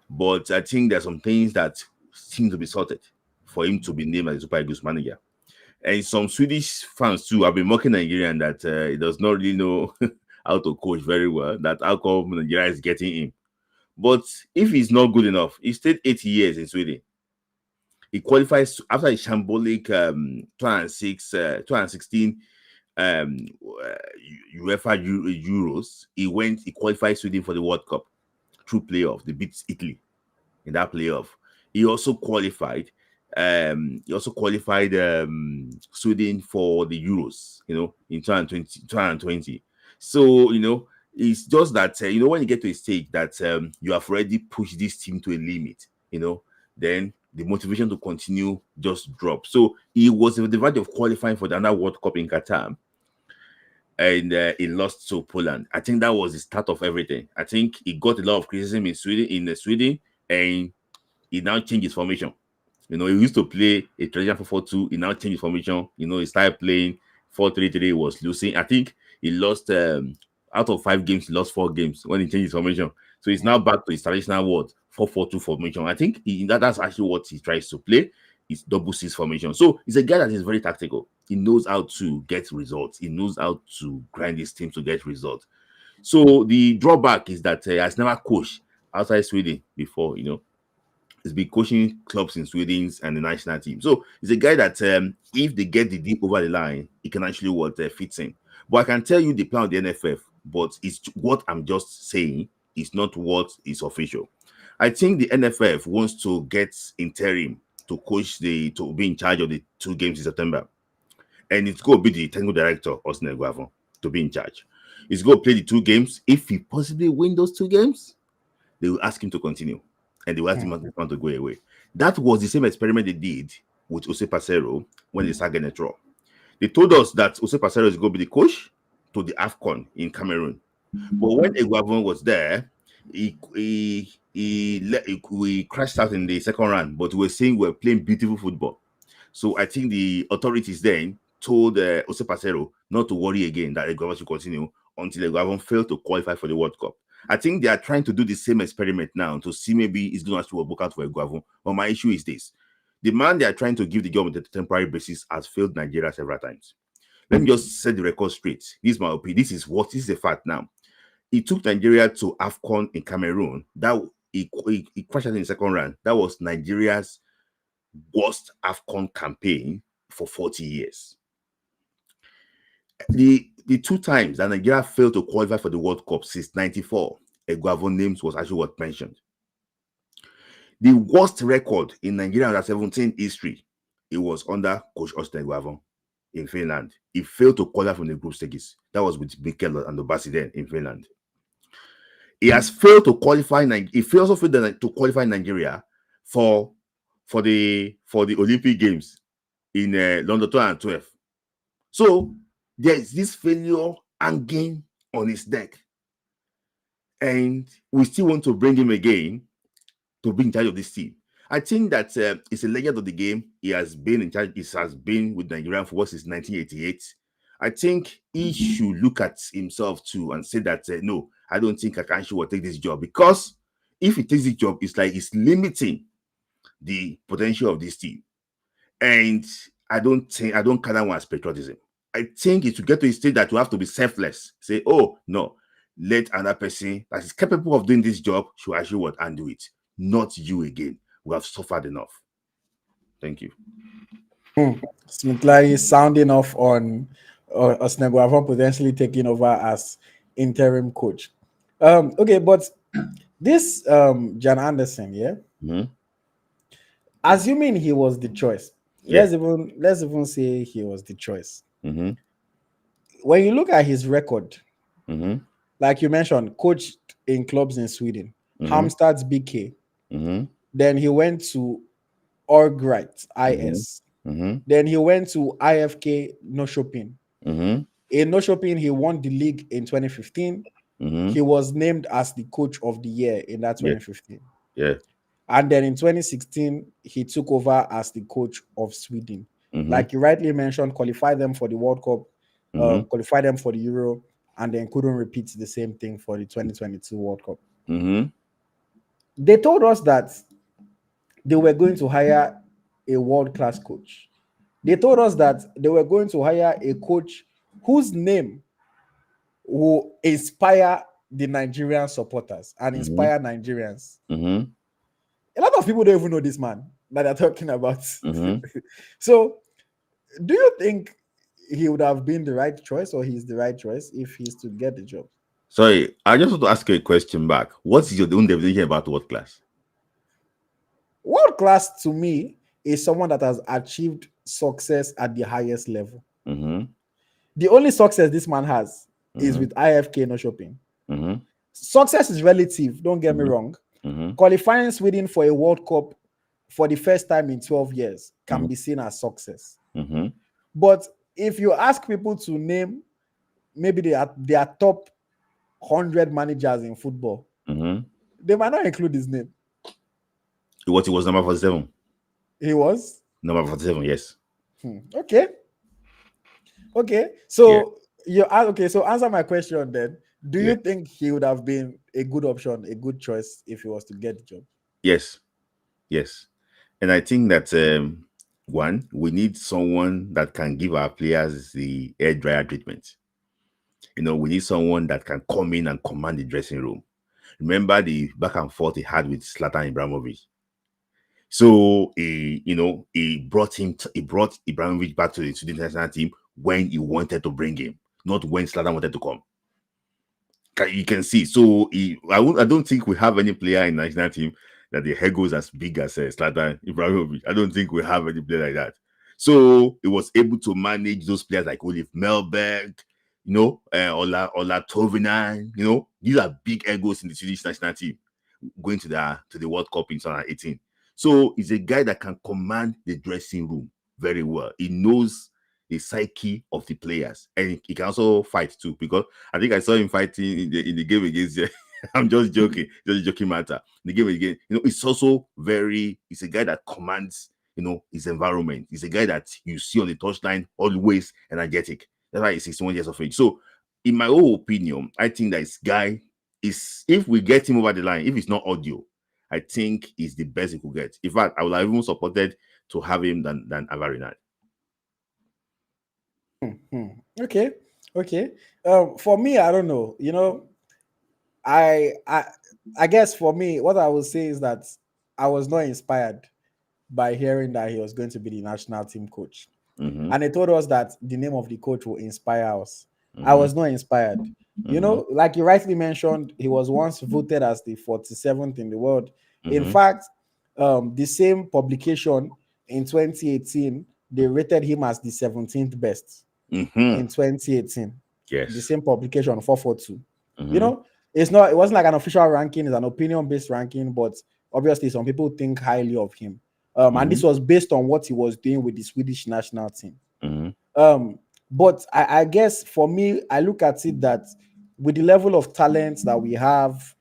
but I think there's some things that seem to be sorted for him to be named as the Super Eagles manager. And some Swedish fans too have been mocking Nigerian that he does not really know how to coach very well. That how come Nigeria is getting him. But if he's not good enough, he stayed 80 years in Sweden. He qualifies after a shambolic 2016 UEFA Euros. He qualified Sweden for the World Cup through playoff. They beat Italy in that playoff. He also qualified. Sweden for the Euros, in 2020. So, it's just that, when you get to a stage that you have already pushed this team to a limit, then the motivation to continue just drops. So he was at the verge of qualifying for the another World Cup in Qatar, and he lost to Poland. I think that was the start of everything. I think he got a lot of criticism in Sweden, and he now changed his formation. He used to play a traditional 4-4-2. He now changed his formation. He started playing 4-3-3. He was losing. I think he lost out of 5 games, he lost 4 games when he changed his formation. So he's now back to his traditional 4-4-2 formation. I think that's actually what he tries to play. It's double 6 formation. So he's a guy that is very tactical. He knows how to get results. He knows how to grind his team to get results. So the drawback is that he has never coached outside Sweden before. He's been coaching clubs in Sweden and the national team. So he's a guy that if they get the deep over the line, he can actually fits in. But I can tell you the plan of the NFF, but it's what I'm just saying is not what is official. I think the NFF wants to get interim to coach to be in charge of the 2 games in September. And it's going to be the technical director, Osne Guavon, to be in charge. He's going to play the 2 games. If he possibly win those 2 games, they will ask him to continue. And they will ask him to go away. That was the same experiment they did with Jose Pacero when they started getting a draw. They told us that Jose Pacero is going to be the coach to the Afcon in Cameroon. But when Eguavon was there, we crashed out in the second round, but we were saying we were playing beautiful football. So I think the authorities then told Jose Pacero not to worry again, that Eguavon should continue until Eguavon failed to qualify for the World Cup. I think they are trying to do the same experiment now to see maybe it's going to actually work out for Eguavon. But my issue is this. The man they are trying to give the job on a temporary basis has failed Nigeria several times. Let me just set the record straight. This is my opinion. This is a fact now. He took Nigeria to Afcon in Cameroon. That he crashed out in the second round. That was Nigeria's worst Afcon campaign for 40 years. The 2 times that Nigeria failed to qualify for the World Cup since '94, Eguavon names was actually what mentioned. The worst record in Nigeria under 17 history, it was under Coach Austin Eguavon in Finland. He failed to qualify from the group stages. That was with Mikkel and Obasi then in Finland. He has failed to qualify. He also failed to qualify Nigeria for the Olympic Games in London 2012. So there's this failure hanging on his neck, and we still want to bring him again to be in charge of this team. I think that it's a legend of the game. He has been in charge. He has been with Nigerian football since 1988. I think he should look at himself too and say that no, I don't think Akanshu will take this job, because if he takes this job, it's like he's limiting the potential of this team. And I don't count that one as patriotism. I think it should get to a state that you have to be selfless. Say, oh no, let another person that is capable of doing this job should actually undo it. Not you again. We have suffered enough. Thank you. Smith Layi is sounding off on Osnego potentially taking over as interim coach. Okay, but this Janne Andersson, yeah, Mm-hmm. assuming he was the choice, Yeah. let's even say he was the choice. Mm-hmm. When you look at his record, Mm-hmm. like you mentioned, coached in clubs in Sweden, Mm-hmm. Halmstad's BK, Mm-hmm. then he went to Orgright Mm-hmm. IS, Mm-hmm. then he went to IFK No Shopping. Mm-hmm. In No Shopping, he won the league in 2015. Mm-hmm. He was named as the coach of the year in that Yeah. 2015. Yeah. And then in 2016, he took over as the coach of Sweden. Mm-hmm. Like you rightly mentioned, qualified them for the World Cup, Mm-hmm. qualified them for the Euro, and then couldn't repeat the same thing for the 2022 World Cup. Mm-hmm. They told us that they were going to hire a world-class coach. They told us that they were going to hire a coach whose name will inspire the Nigerian supporters and Mm-hmm. inspire Nigerians. Mm-hmm. A lot of people don't even know this man that they're talking about. Mm-hmm. So, do you think he would have been the right choice, or he's the right choice if he's to get the job? Sorry, I just want to ask you a question back. What's your own definition about world class? World class to me is someone that has achieved success at the highest level. Mm-hmm. The only success this man has is Mm-hmm. with IFK No Shopping. Mm-hmm. Success is relative, don't get me Mhm. wrong. Mm-hmm. Qualifying Sweden for a World Cup for the first time in 12 years can Mhm. be seen as success. Mm-hmm. But if you ask people to name maybe their top 100 managers in football, Mm-hmm. they might not include his name. What it was number 47. He was Number 47, yes. okay. Okay, so so answer my question then. Do Yeah. you think he would have been a good option, a good choice if he was to get the job? Yes. Yes. And I think that one, we need someone that can give our players the air dryer treatment. We need someone that can come in and command the dressing room. Remember the back and forth he had with Zlatan Ibrahimovic. So he brought Ibrahimovic back to the Sweden national team when he wanted to bring him, not when Zlatan wanted to come. You can see. So I don't think we have any player in the national team that the head goes as big as Zlatan Ibrahimovic. I don't think we have any player like that. So he was able to manage those players like Olive Melberg, Ola Tovinan. These are big egos in the Swedish national team going to the World Cup in 2018. So he's a guy that can command the dressing room very well. He knows the psyche of the players, and he can also fight too. Because I think I saw him fighting in the game against. I'm just joking, just a joking matter. The game again, it's also he's a guy that commands, his environment. He's a guy that you see on the touchline, always energetic. That's why he's 61 years of age. So, in my own opinion, I think that this guy is, if we get him over the line, if it's not audio, I think he's the best he could get. In fact, I would have even supported to have him than Avarinad. Okay. For me, I don't know. I guess for me, what I would say is that I was not inspired by hearing that he was going to be the national team coach. Mm-hmm. And they told us that the name of the coach will inspire us. Mm-hmm. I was not inspired. Mm-hmm. Like you rightly mentioned, he was once voted as the 47th in the world. In Mm-hmm. fact, the same publication in 2018, they rated him as the 17th best in 2018. Yes. The same publication, 442. Mm-hmm. It wasn't like an official ranking, it's an opinion-based ranking, but obviously some people think highly of him. And this was based on what he was doing with the Swedish national team. Mm-hmm. But I guess for me, I look at it that with the level of talent that we have,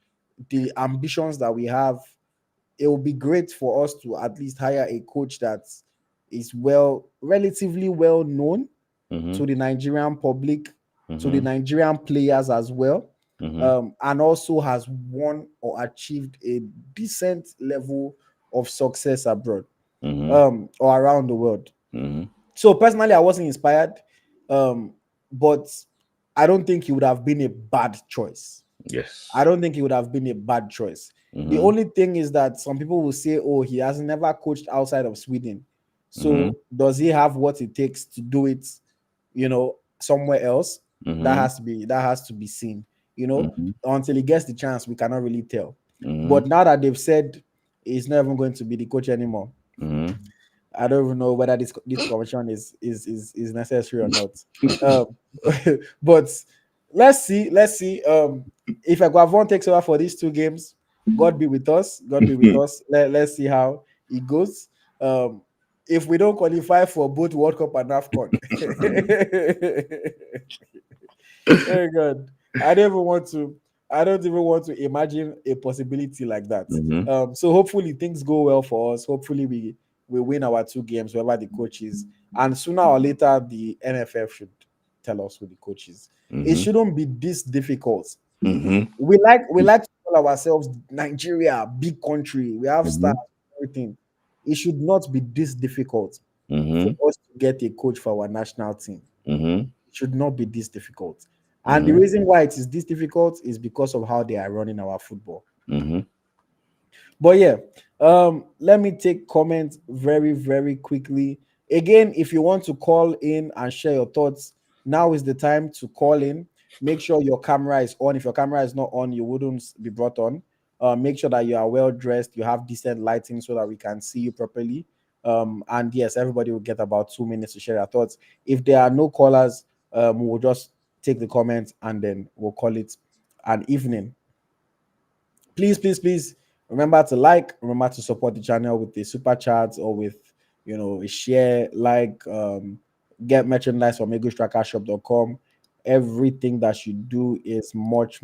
the ambitions that we have, it will be great for us to at least hire a coach that is relatively well known to the Nigerian public, to the Nigerian players as well, and also has won or achieved a decent level of success abroad or around the world. So personally, I wasn't inspired, but I don't think he would have been a bad choice. Yes. I don't think he would have been a bad choice. The only thing is that some people will say, oh, he has never coached outside of Sweden. So does he have what it takes to do it, somewhere else? That has to be seen. Until he gets the chance, we cannot really tell. But now that they've said he's not even going to be the coach anymore, I don't even know whether this conversation is necessary or not. Um, but let's see. If Aguavon takes over for these two games, God be with us. God be with us. Let's see how it goes. If we don't qualify for both World Cup and Afcon, very good. I don't even want to. I don't even want to imagine a possibility like that. So hopefully things go well for us. Hopefully we win our two games, whoever the coach is, and sooner or later the NFF should tell us who the coach is. It shouldn't be this difficult. We like to call ourselves Nigeria, big country. We have stars, everything. It should not be this difficult for us to get a coach for our national team. It should not be this difficult. And the reason why it is this difficult is because of how they are running our football. But yeah, let me take comments very, very quickly. Again, if you want to call in and share your thoughts, now is the time to call in. Make sure your camera is on. If your camera is not on, you wouldn't be brought on. Make sure that you are well dressed, you have decent lighting so that we can see you properly. And yes, everybody will get about 2 minutes to share their thoughts. If there are no callers, we'll just take the comments and then we'll call it an evening. Please remember to remember to support the channel with the super chats or with a share, get merchandise from egostrackershop.com. Everything that you do is much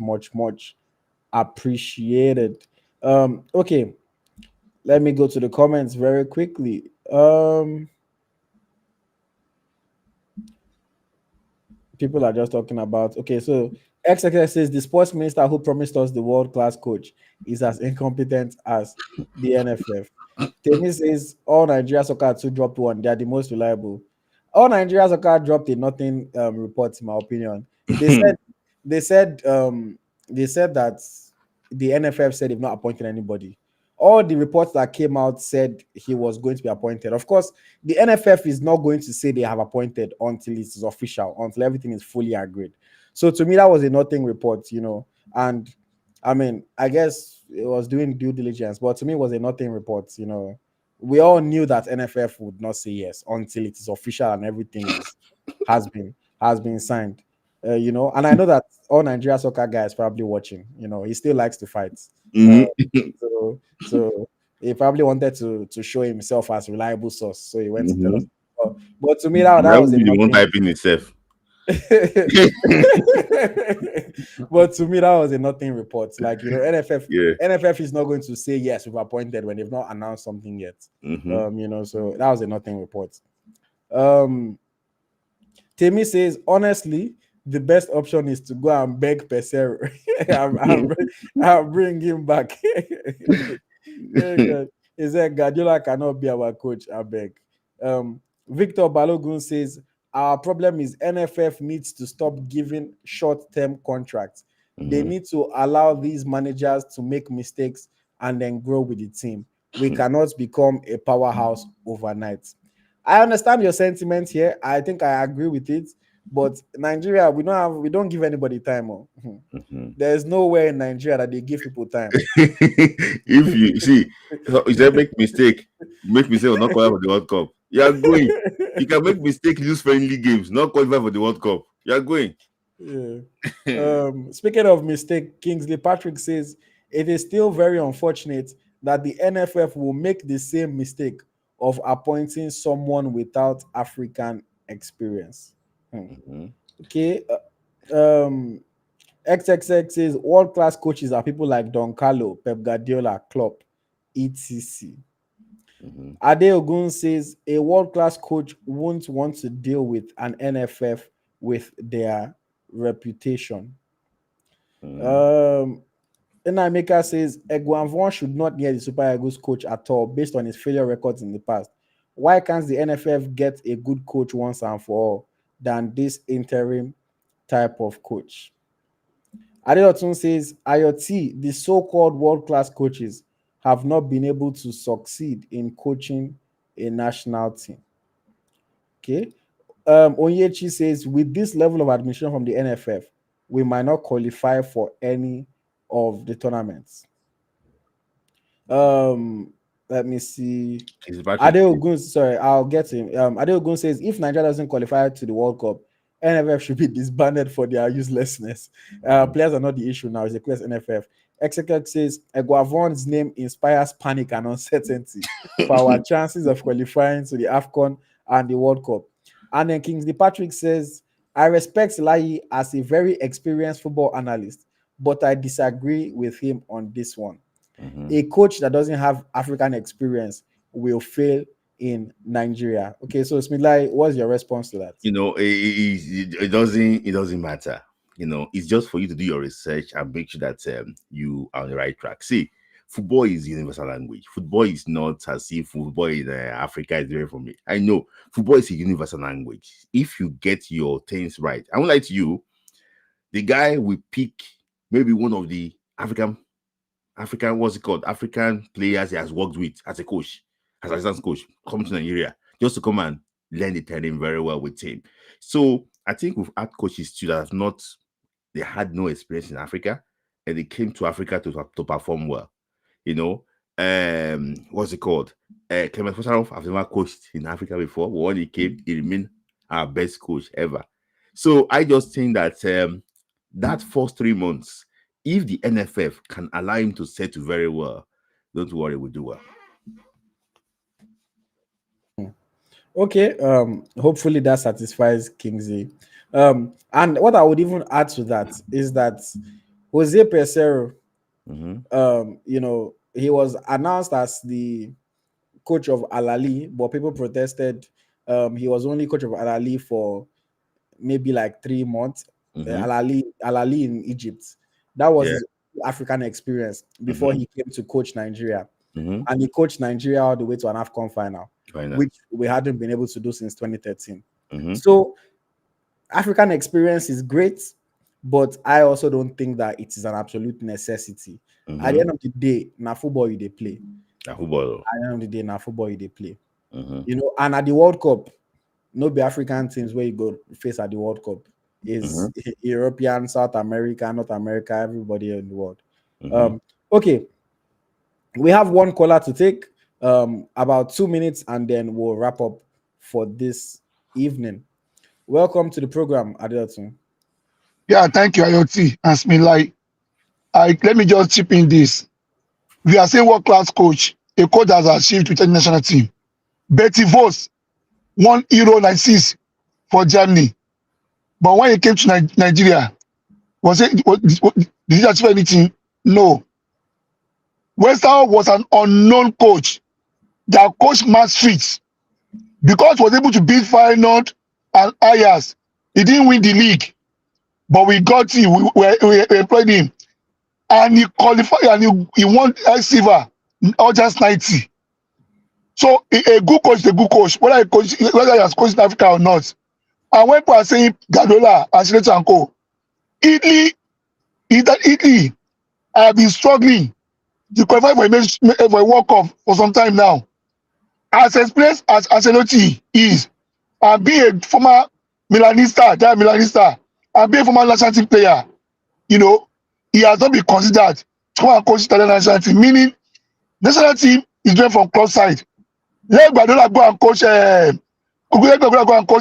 appreciated. Okay, let me go to the comments very quickly. People are just talking about, okay, so XXX says the sports minister who promised us the world-class coach is as incompetent as the NFF. Temi says all Nigeria soccer to dropped one, they are the most reliable. All Nigeria soccer dropped a nothing report, in my opinion. They said that the NFF said they've not appointed anybody. All the reports that came out said he was going to be appointed. Of course, the NFF is not going to say they have appointed until it is official, until everything is fully agreed. So to me, that was a nothing report, and I mean, I guess it was doing due diligence, but to me, it was a nothing report. We all knew that NFF would not say yes until it is official and everything has been signed. And I know that all Nigeria soccer guys probably watching. He still likes to fight. So he probably wanted to show himself as reliable source, so he went to tell us. But to me, that was a be the one nothing. typing itself. But to me, that was a nothing report. NFF is not going to say yes, we've appointed when they've not announced something yet. So that was a nothing report. Temi says, honestly, the best option is to go and beg Pesero and bring him back. He said Guardiola cannot be our coach, I beg. Victor Balogun says, our problem is NFF needs to stop giving short-term contracts. They need to allow these managers to make mistakes and then grow with the team. We cannot become a powerhouse overnight. I understand your sentiment here. I think I agree with it. But Nigeria, we don't give anybody time. There's nowhere in Nigeria that they give people time. If you see, you say make mistake or not qualify for the World Cup. You are going. You can make mistake, lose friendly games, not qualify for the World Cup. You are going. Yeah. Speaking of mistake, Kingsley Patrick says it is still very unfortunate that the NFF will make the same mistake of appointing someone without African experience. Okay. XXX says world-class coaches are people like Don Carlo, Pep Guardiola, Klopp, etc. Adeogun says a world-class coach won't want to deal with an NFF with their reputation. Enameka says Eguanvon should not get the Super Eagles coach at all based on his failure records in the past. Why can't the NFF get a good coach once and for all than this interim type of coach? Adeotun says AyoT, the so-called world-class coaches, have not been able to succeed in coaching a national team. Okay. Onyechi says, with this level of admission from the NFF, we might not qualify for any of the tournaments. Let me see. Adeogun, sorry, I'll get him. Adeogun says, if Nigeria doesn't qualify to the World Cup, NFF should be disbanded for their uselessness. Players are not the issue now, it's the clear NFF. Executive says, Eguavon's name inspires panic and uncertainty for our chances of qualifying to the Afcon and the World Cup. And then Kingsley Patrick says, I respect Layi as a very experienced football analyst, but I disagree with him on this one. A coach that doesn't have African experience will fail in Nigeria. Okay, so Smith Layi, what's your response to that? It doesn't matter. It's just for you to do your research and make sure that you are on the right track. See, football is universal language. Football is not as if football in Africa is different from me. I know football is a universal language. If you get your things right, I won't lie to you, the guy will pick maybe one of the African players he has worked with as a coach, as assistant coach, come to Nigeria just to come and learn the terrain very well with him. So I think we've had coaches too that they had no experience in Africa and they came to Africa to perform well. What's it called? Clement Fosaroff, I've never coached in Africa before, but when he came, he remained our best coach ever. So I just think that that first 3 months, if the NFF can allow him to settle very well, don't worry, we'll do well. Okay, hopefully that satisfies Kingsley. And what I would even add to that is that Jose Pesero, he was announced as the coach of Al-Ahly, but people protested. He was only coach of Al-Ahly for maybe like 3 months. Al-Ahly in Egypt. That was his African experience before he came to coach Nigeria. And he coached Nigeria all the way to an Afcon final, which we hadn't been able to do since 2013. So African experience is great, but I also don't think that it is an absolute necessity. At the end of the day, na football they play. At the end of the day, na football they play. And at the World Cup, no be African teams where you go face at the World Cup. Is European, South America, North America, everybody in the world. Okay. We have one caller to take, about 2 minutes, and then we'll wrap up for this evening. Welcome to the program, Adeola. Yeah, thank you, AyoT and Smith Layi. Let me just chip in this. We are saying world-class coach, a coach that has achieved with any national team. Betty Vos won Euro 96 for Germany. But when he came to Nigeria, did he achieve anything? No. Western was an unknown coach that coached match fits because he was able to beat Feyenoord and Ajax. He didn't win the league, but we got him. We employed him, and he qualified and he won silver or just 90. So a good coach is a good coach, whether he has coached in Africa or not. And when people are saying Gadola, Ancelotti and co, Italy have been struggling to qualify for a World Cup for some time now. As experienced as Ancelotti is, and being a former Milanista, and being a former national team player, he has not been considered to come and coach the national team, meaning national team is doing from club side. Let Guardiola go and coach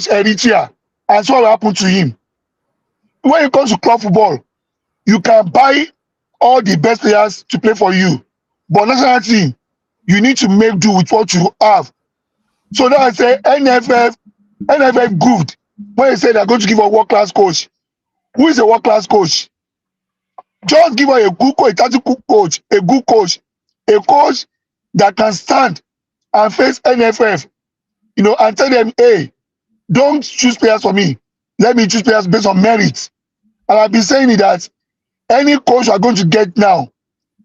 Eritrea, and so what will happen to him. When it comes to club football, you can buy all the best players to play for you, but national team, you need to make do with what you have. So that I say NFF good when they say they're going to give a world-class coach. Who is a world-class coach? Just give her a good coach, a tactical coach, a good coach, a coach that can stand and face NFF, and tell them, hey, don't choose players for me. Let me choose players based on merit. And I've been saying it that any coach you are going to get now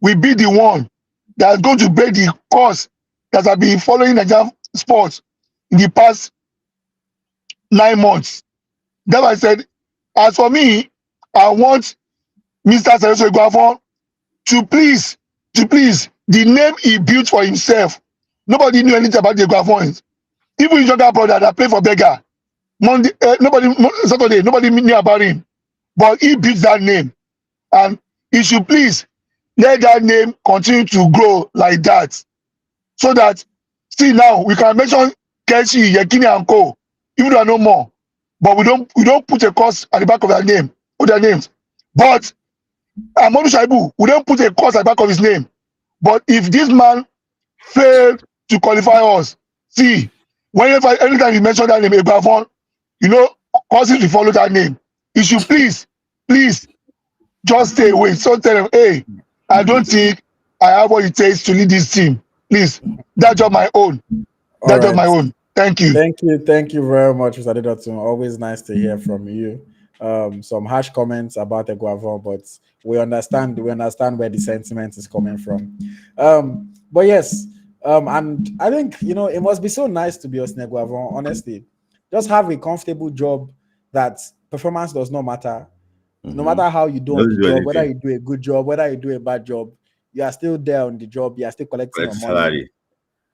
will be the one that is going to break the course that have been following Nigerian sports in the past 9 months. That's why I said, as for me, I want Mr. Eguavon to please, the name he built for himself Nobody knew anything about the Guavons. Even his younger brother that played for Beggar, Monday, Saturday, nobody knew about him. But he beats that name. And he should please let that name continue to grow like that. So that, see now, we can mention Kelsi, Yekini, and Co. Even though I know more. But we don't put a cross at the back of their name, or their names. But Amadou Shaibu, we don't put a cross at the back of his name. But if this man failed to qualify us, see, anytime you mention that name, Egbafon, you know, causes to follow that name. You should please just stay away. So tell them, hey, I don't think I have what it takes to lead this team. Please, that's just my own. That's just my own. Thank you. Thank you very much, Mr. Adedotum. Always nice to hear from you. Some harsh comments about Eguavon, but we understand where the sentiment is coming from. But yes, and I think, you know, it must be so nice to be Osine Eguavon, honestly. Just have a comfortable job that performance does not matter. No matter how you do on the job, whether you do a good job, whether you do a bad job, you are still there on the job, you are still collecting your money. Salary.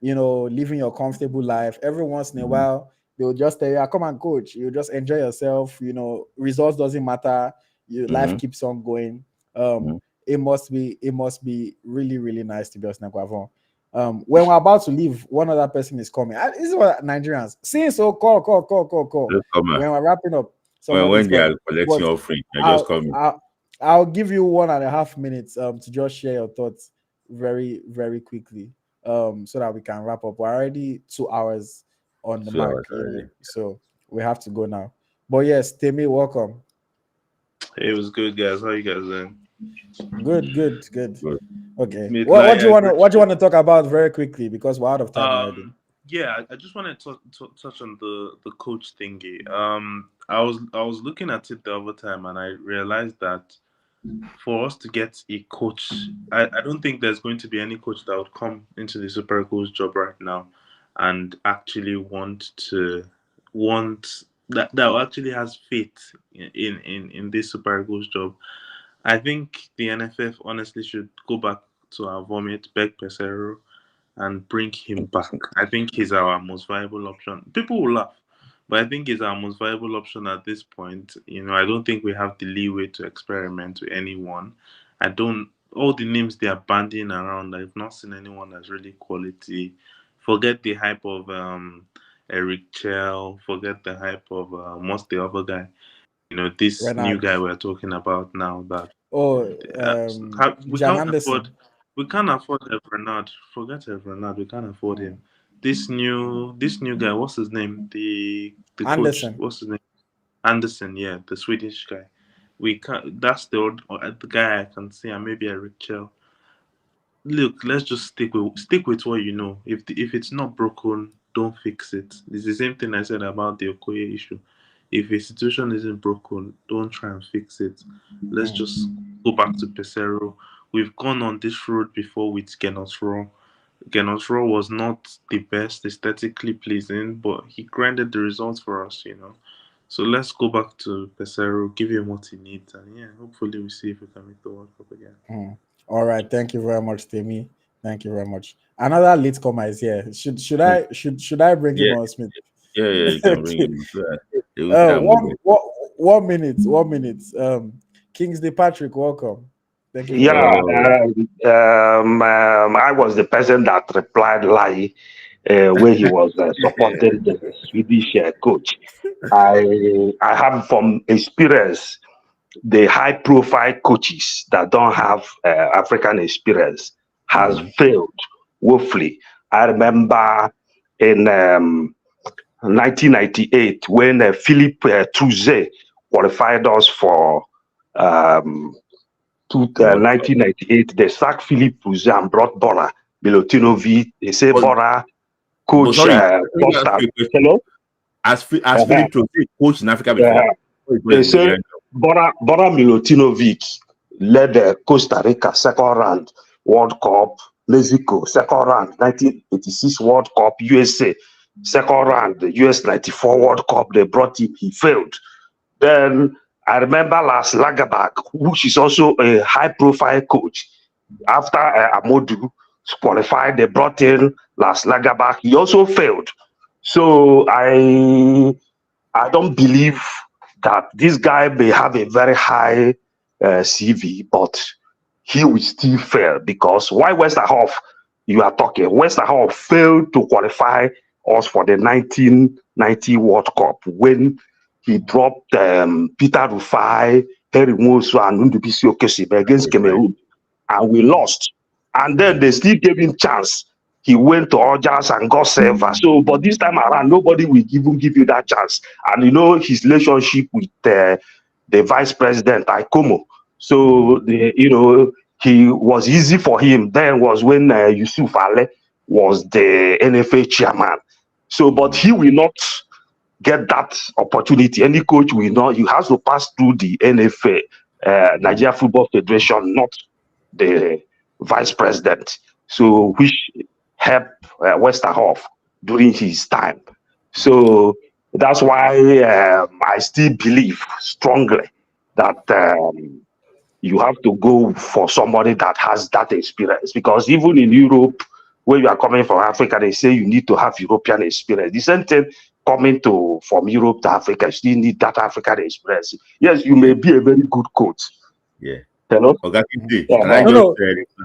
You know, living your comfortable life. Every once in a while, they'll just tell you, come and coach. You just enjoy yourself. You know, results doesn't matter. Your life keeps on going. It must be really, really nice to be Osine Eguavon. When we're about to leave, one other person is coming. This is what Nigerians see. So call. When we're wrapping up, when they are collecting offering, just coming. I'll give you 1.5 minutes to just share your thoughts very, very quickly. So that we can wrap up. We're already 2 hours on the mark, so we have to go now. But yes, Temi, welcome. Hey, it was good, guys. How you guys doing? Good. Okay. What do you want to talk about very quickly, because we're out of time already? Yeah, I just want to touch on the coach thingy. I was looking at it the other time, and I realized that for us to get a coach, I don't think there's going to be any coach that would come into the Super Eagles job right now and actually that actually has faith in this Super Eagles job. I think the NFF honestly should go back to our vomit, Beck Pesero, and bring him back. I think he's our most viable option. People will laugh, but I think he's our most viable option at this point. You know, I don't think we have the leeway to experiment with anyone. All the names they are banding around, I've not seen anyone that's really quality. Forget the hype of Eric Chell. Forget the hype of what's the other guy? You know, this new guy we're talking about now. Janne Andersson. We can't afford Renard. Forget Renard. We can't afford him. This new guy, what's his name? The Andersson. coach. What's his name? Anderson. Yeah, the Swedish guy. We can't. That's the guy I can see, and maybe Eric Chell. Look, let's just stick with what you know. If it's not broken, don't fix it. It's the same thing I said about the Okoye issue. If a situation isn't broken, don't try and fix it. Let's just go back to Pesero. We've gone on this road before with Genos Raw. Genos Raw was not the best, aesthetically pleasing, but he grinded the results for us, you know. So let's go back to Pesero, give him what he needs, and yeah, hopefully we see if we can make the World Cup again. All right, thank you very much, Temi. Thank you very much. Another latecomer is here. Should I bring him on, Smith? Yeah, you can bring him. 1 minute. Kingsley Patrick, welcome. Thank you. I was the person that replied Layi when he was supporting the Swedish coach. I have from experience the high-profile coaches that don't have African experience has failed woefully. I remember in 1998 when Philippe Trouze qualified us for 1998. They sacked Philippe Trouze and brought Bora Milutinovic. They say Bora coach. Hello? As Philippe Trouze coach in Africa before. They say Bora Milutinovic led the Costa Rica second round World Cup, Mexico second round 1986 World Cup, USA second round, the US 94 World Cup. They brought him, he failed. Then I remember Lars Lagerbäck, which is also a high-profile coach. After Amodu qualified, they brought in last Lagaba, he also failed. So I don't believe that this guy may have a very high CV, but he will still fail because why Westerhoff you are talking? Westerhoff failed to qualify us for the 1990 World Cup when he dropped Peter Rufai, Harry Mosu, and Ndubisi Okesibe against Cameroon, and we lost. And then they still gave him chance. He went to Ojas and got silver. So, but this time around, nobody will even give you that chance. And you know his relationship with the vice president, Ikomo. So, he was easy for him. Then was when Yusuf Ale was the NFA chairman. So, but he will not get that opportunity. Any coach will not. You have to pass through the NFA, Nigeria Football Federation, not the vice president. So, which helped Westerhoff during his time. So that's why I still believe strongly that you have to go for somebody that has that experience. Because even in Europe, where you are coming from Africa, they say you need to have European experience. The same thing coming from Europe to Africa, you still need that African experience. Yes, you may be a very good coach. Yeah. Hello? No.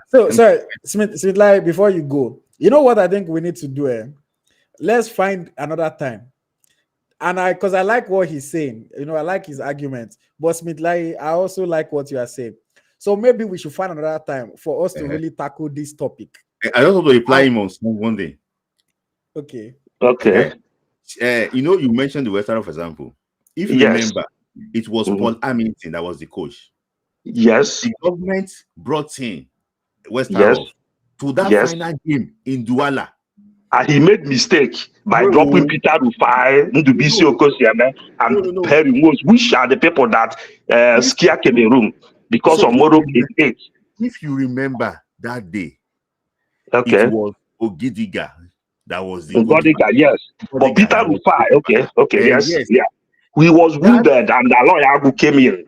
So, sorry, Smith Layi, before you go, you know what I think we need to do? Let's find another time. And because I like what he's saying, I like his argument. But Smith Layi, I also like what you are saying. So maybe we should find another time for us to really tackle this topic. I just want to reply him on one day. Okay. You mentioned the Western, for example. If you remember, it was Paul Hamilton that was the coach. Yes. The government brought in Westerhoff to that final game in Douala. And he made mistake by dropping Peter Rufai, Ndubisi Okosieme, and Perry Moose, which are the people that scare Cameroon because of Morocco 8. If you remember that day, it was Ogidiga that was the Ogidiga, yes. But Peter Rufai, yes. He was wounded, and the lawyer who came in,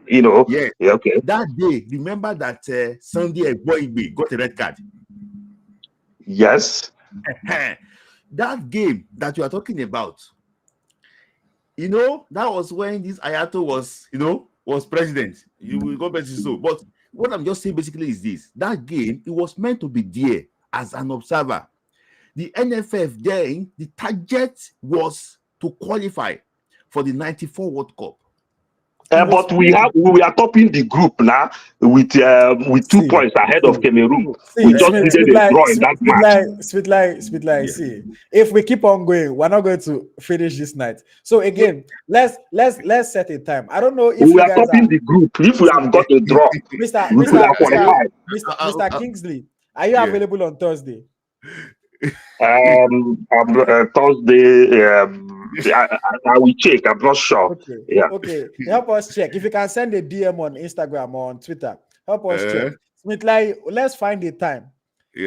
That day, remember that Sunday Boybe got a red card. Yes. That game that you are talking about, that was when this Ayato was president. You will go back to so. But what I'm just saying basically is this: that game, it was meant to be there as an observer. The NFF then, the target was to qualify for the 94 World Cup. But we are topping the group now with 2 points ahead of Cameroon. We just needed a draw in that match. Sweet Layi. See, if we keep on going, we're not going to finish this night. So again, let's set a time. I don't know if we are topping the group. If we have got a draw, Mr. Kingsley, are you available on Thursday? Thursday. I will check. I'm not sure. Okay. Help us check. If you can send a DM on Instagram or on Twitter, help us check. Smith Layi, let's find a time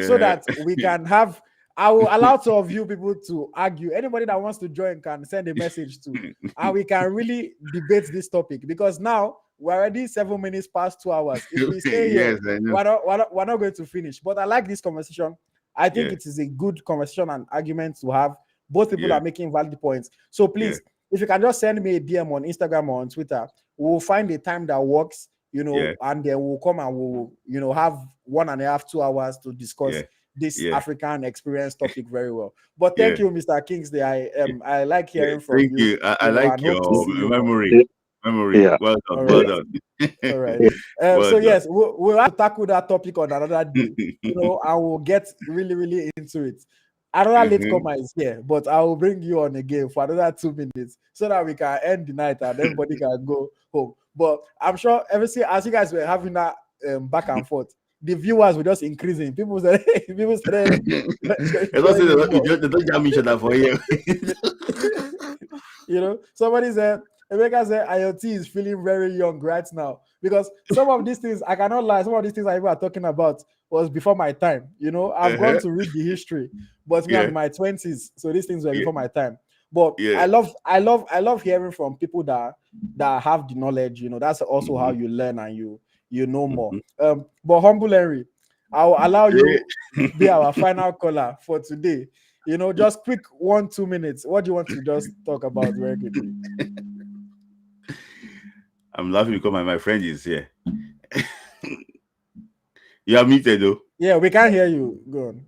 so that we can have. I will allow some of you people to argue. Anybody that wants to join can send a message to, and we can really debate this topic because now we're already 7 minutes past 2 hours. If we stay here, we're not going to finish. But I like this conversation. I think it is a good conversation and argument to have. Both people are making valid points. So please, if you can just send me a DM on Instagram or on Twitter, we'll find a time that works, and then we'll come and we'll, have 1.5, 2 hours to discuss this African experience topic very well. But thank you, Mr. Kingsley. I like hearing from you. Thank you. I like your memory. Well done. Well done. All right. So yes, we'll have to tackle that topic on another day. And we'll get really, really into it. Another latecomer is here, but I will bring you on again for another 2 minutes so that we can end the night and everybody can go home. But I'm sure as you guys were having that back and forth, the viewers were just increasing. People said, they don't jam each other for you. Somebody said, Emeka said, AyoT is feeling very young right now because some of these things, I cannot lie, some of these things I even talking about was before my time. I've gone to read the history, but me I'm in my 20s, so these things were before my time. But I love hearing from people that have the knowledge. That's also how you learn and you know more. But Humble Henry, I'll allow you to be our final caller for today. just quick 1-2 minutes. What do you want to just talk about very quickly? I'm laughing because my friend is here. You are muted though. Yeah, we can't hear you. Go on.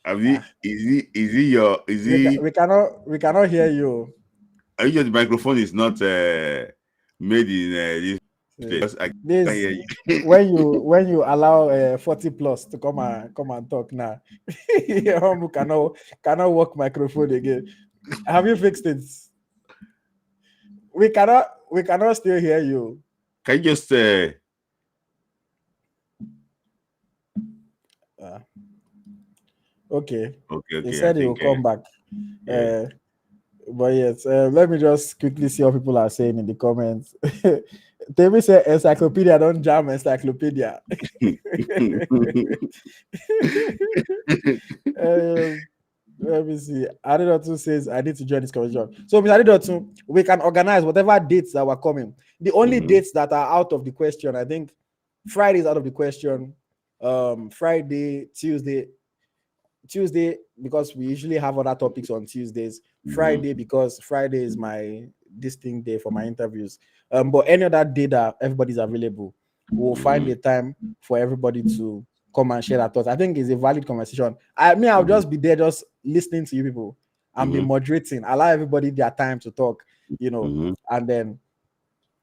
We cannot hear you. Are you the microphone is not made in this place? I can't hear you. when you allow 40 plus to come and talk now, cannot work microphone again. Have you fixed it? We cannot still hear you. Can you just Okay. Okay. He said he will come back. Yeah. But yes, let me just quickly see what people are saying in the comments. Temi said encyclopedia, don't jam encyclopedia. Let me see. Ademola says I need to join this conversation. So, Mr. Ademola, we can organize whatever dates that were coming. The only dates that are out of the question, I think Friday is out of the question. Friday, Tuesday, because we usually have other topics on Tuesdays. Friday, because Friday is my distinct day for my interviews. But any other day that everybody's available, we'll find a time for everybody to come and share their thoughts. I think it's a valid conversation. I'll just be there, just listening to you people and be moderating. Allow everybody their time to talk, and then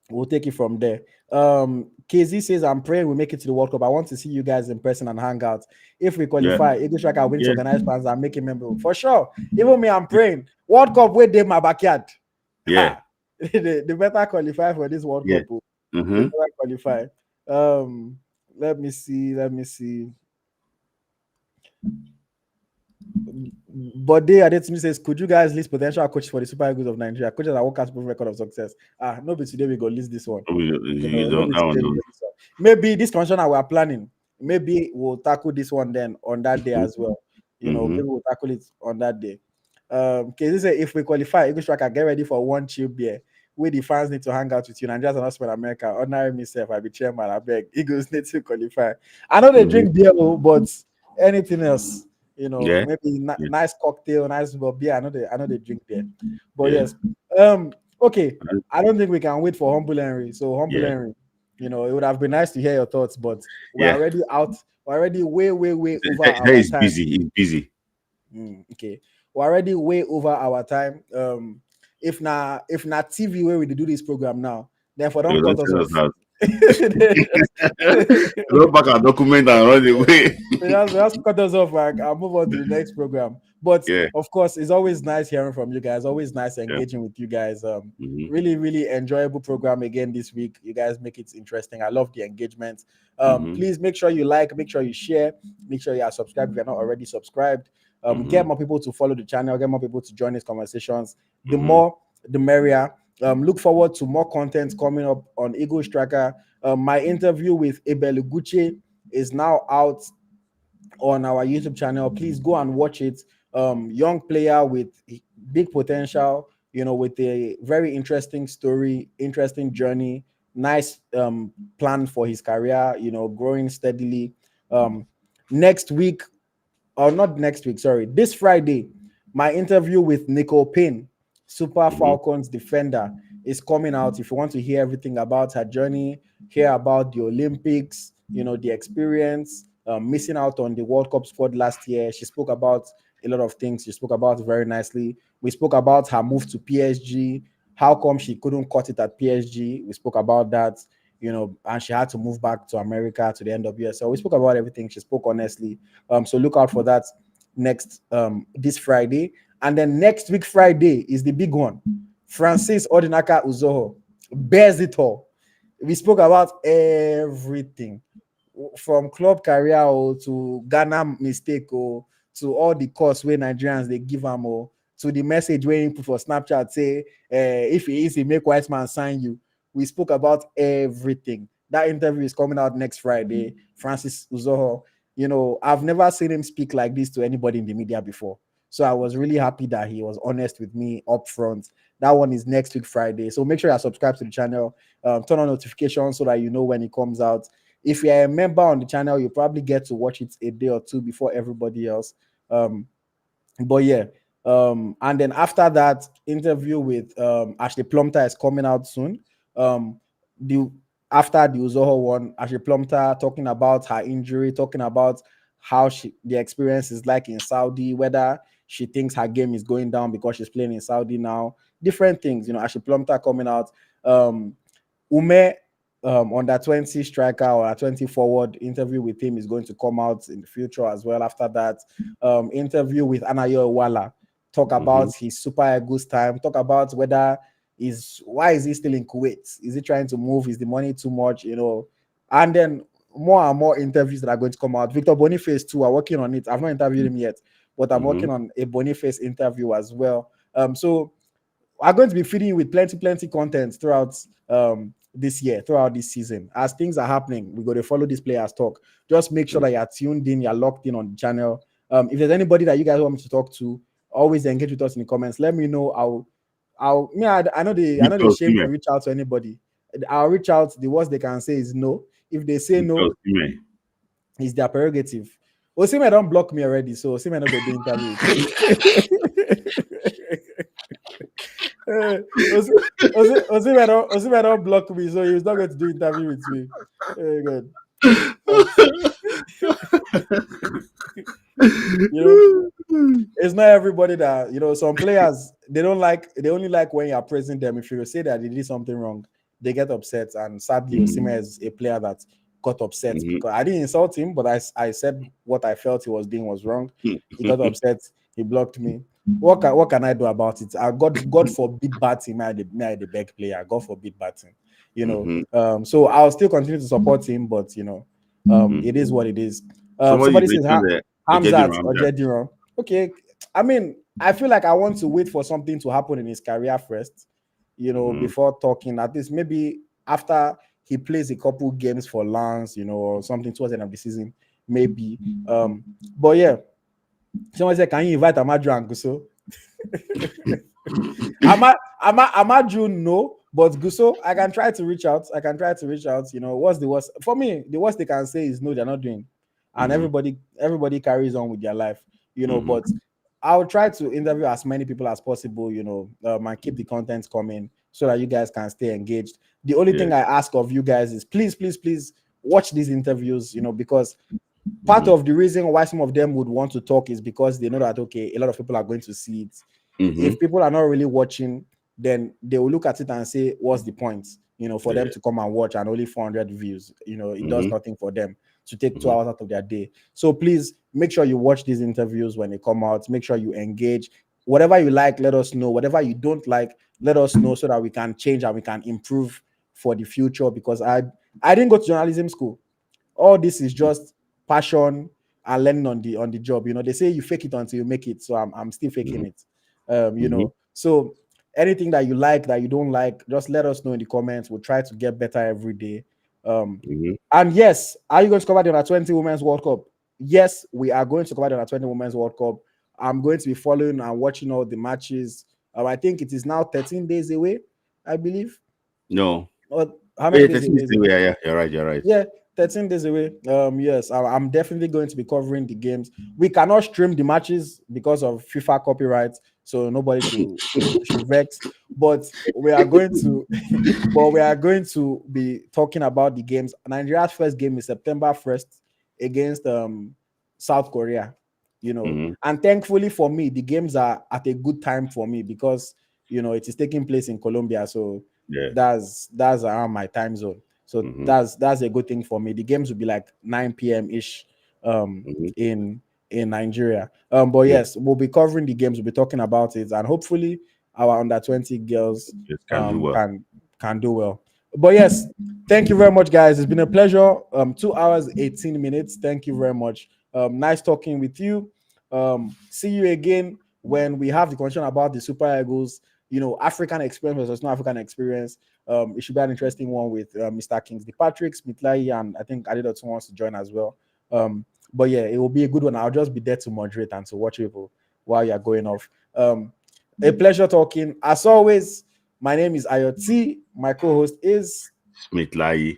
we'll take it from there. KZ says, I'm praying we make it to the World Cup. I want to see you guys in person and hang out. If we qualify, Eagle Striker win to organize plans and make a member. For sure. Even me, I'm praying. World Cup, wait in my backyard. Yeah. the better qualify for this World Cup. The better qualify. Let me see. But Adetumi says, could you guys list potential coaches for the Super Eagles of Nigeria? Coaches that work at proof record of success. Nobody today we go list this one. Maybe this conversation we are planning. Maybe we'll tackle this one then on that day as well. Maybe we'll tackle it on that day. Okay, this is if we qualify, Eagle Striker, get ready for one chill beer. We the fans need to hang out with you. Nigerians are not spend America. Ordinary myself, I be chairman. I beg. Eagles need to qualify. I know they drink beer, but anything else. Maybe nice cocktail, nice beer. I know they drink there. But yes. Okay. I don't think we can wait for Humble Henry. So Humble Henry, it would have been nice to hear your thoughts, but we're already out. We're already way over our time. He's busy. Okay. We're already way over our time. If not TV where we do this program now, therefore don't cut us off. Go back and document and run away. Just cut us off. I'll move on to the next program. But of course, it's always nice hearing from you guys. Always nice engaging with you guys. Really, really enjoyable program again this week. You guys make it interesting. I love the engagement. Please make sure you like, make sure you share, make sure you are subscribed if you're not already subscribed. Get more people to follow the channel, get more people to join these conversations. The more, the merrier. Look forward to more content coming up on Eagle Striker. My interview with Uche is now out on our YouTube channel. Please go and watch it. Young player with big potential, with a very interesting story, interesting journey, nice plan for his career, growing steadily. Next week, or not next week, sorry, this Friday, my interview with Nicole Payne, Super Falcons defender, is coming out. If you want to hear everything about her journey, hear about the Olympics, the experience, missing out on the World Cup squad last year. She spoke about a lot of things. She spoke about it very nicely. We spoke about her move to PSG, how come she couldn't cut it at PSG. We spoke about that, and she had to move back to America to the NWSL. So we spoke about everything. She spoke honestly. So look out for that next this Friday. And then next week, Friday, is the big one. Francis Odinaka Uzoho bears it all. We spoke about everything from club career to Ghana mistake to all the costs where Nigerians they give them to the message where you put for Snapchat say if it is, make white man sign you. We spoke about everything. That interview is coming out next Friday. Francis Uzoho, I've never seen him speak like this to anybody in the media before. So I was really happy that he was honest with me up front. That one is next week Friday. So make sure you subscribe to the channel, turn on notifications so that you know when it comes out. If you're a member on the channel, you probably get to watch it a day or two before everybody else. But yeah, and then after that, interview with Ashley Plumter is coming out soon. The After the Uzoho one, Ashley Plumter talking about her injury, talking about how the experience is like in Saudi, whether she thinks her game is going down because she's playing in Saudi now, different things. Ashley Plumter coming out. Ume, under 20 striker or a 20 forward, interview with him is going to come out in the future as well. After that, interview with Anayo Wala, talk about his Super Eagles time, talk about why is he still in Kuwait? Is he trying to move? Is the money too much? And then more and more interviews that are going to come out. Victor Boniface too are working on it. I've not interviewed him yet, but I'm working on a Boniface interview as well. So I'm going to be feeding you with plenty content throughout this year, throughout this season. As things are happening, we got to follow these players talk. Just make sure that you're tuned in, you're locked in on the channel. If there's anybody that you guys want me to talk to, always engage with us in the comments. Let me know. I know they shame to reach out to anybody. I'll reach out. The worst they can say is no. If they say no, it's their prerogative. Osimhen don't block me already, so Osimhen not going to do interview. Osimhen don't block me, so he's not going to do interview with me. Very good. It's not everybody that some players they only like when you're praising them. If you say that they did something wrong, they get upset. And sadly, Osimhen is a player that got upset because I didn't insult him, but I said what I felt he was doing was wrong. He got upset. He blocked me. What can I do about it? God forbid batting. Me, I the big player. God forbid batting. So I'll still continue to support him, but it is what it is. Somebody says Hamzat or Jediron. Okay, I mean, I feel like I want to wait for something to happen in his career first, before talking. At least maybe after he plays a couple games for Lens, or something towards the end of the season, maybe. But yeah. Someone said, "Can you invite Amadou and Gusso?" Amadou, no, but Gusso, I can try to reach out. What's the worst? For me, the worst they can say is no, they're not doing, and everybody carries on with their life, But I'll try to interview as many people as possible, and keep the content coming so that you guys can stay engaged. The only thing I ask of you guys is please watch these interviews, because part of the reason why some of them would want to talk is because they know that a lot of people are going to see it. If people are not really watching, then they will look at it and say, what's the point? For them to come and watch and only 400 views, it does nothing for them to take 2 hours out of their day. So please make sure you watch these interviews when they come out. Make sure you engage. Whatever you like, let us know. Whatever you don't like, let us know so that we can change and we can improve for the future. Because I didn't go to journalism school. All this is just passion and learning on the job. They say you fake it until you make it. So I'm still faking it. So anything that you like, that you don't like, just let us know in the comments. We'll try to get better every day. And yes, are you going to cover the Under-20 Women's World Cup? Yes, we are going to cover the Under-20 Women's World Cup. I'm going to be following and watching all the matches. I think it is now 13 days away, I believe. No. Or how many days away? Yeah, you're right. Yeah, 13 days away. Yes, I'm definitely going to be covering the games. We cannot stream the matches because of FIFA copyright, so nobody should vex. But we are going to be talking about the games. Nigeria's first game is September 1st against South Korea. And thankfully for me, the games are at a good time for me because it is taking place in Colombia, so that's around my time zone. So that's a good thing for me. The games will be like 9 p.m. ish in Nigeria. But yes, we'll be covering the games, we'll be talking about it, and hopefully our under-20 girls can do well. But yes, thank you very much, guys. It's been a pleasure. 2 hours, 18 minutes. Thank you very much. Nice talking with you. See you again when we have the conversation about the Super Eagles, African experience versus no African experience. It should be an interesting one with Mr. Kingsley Patrick, Smith Layi, and I think Ademola wants to join as well. But yeah, it will be a good one. I'll just be there to moderate and to watch people. while you're going off. A pleasure talking. As always, my name is AyoT. My co-host is Smith Layi.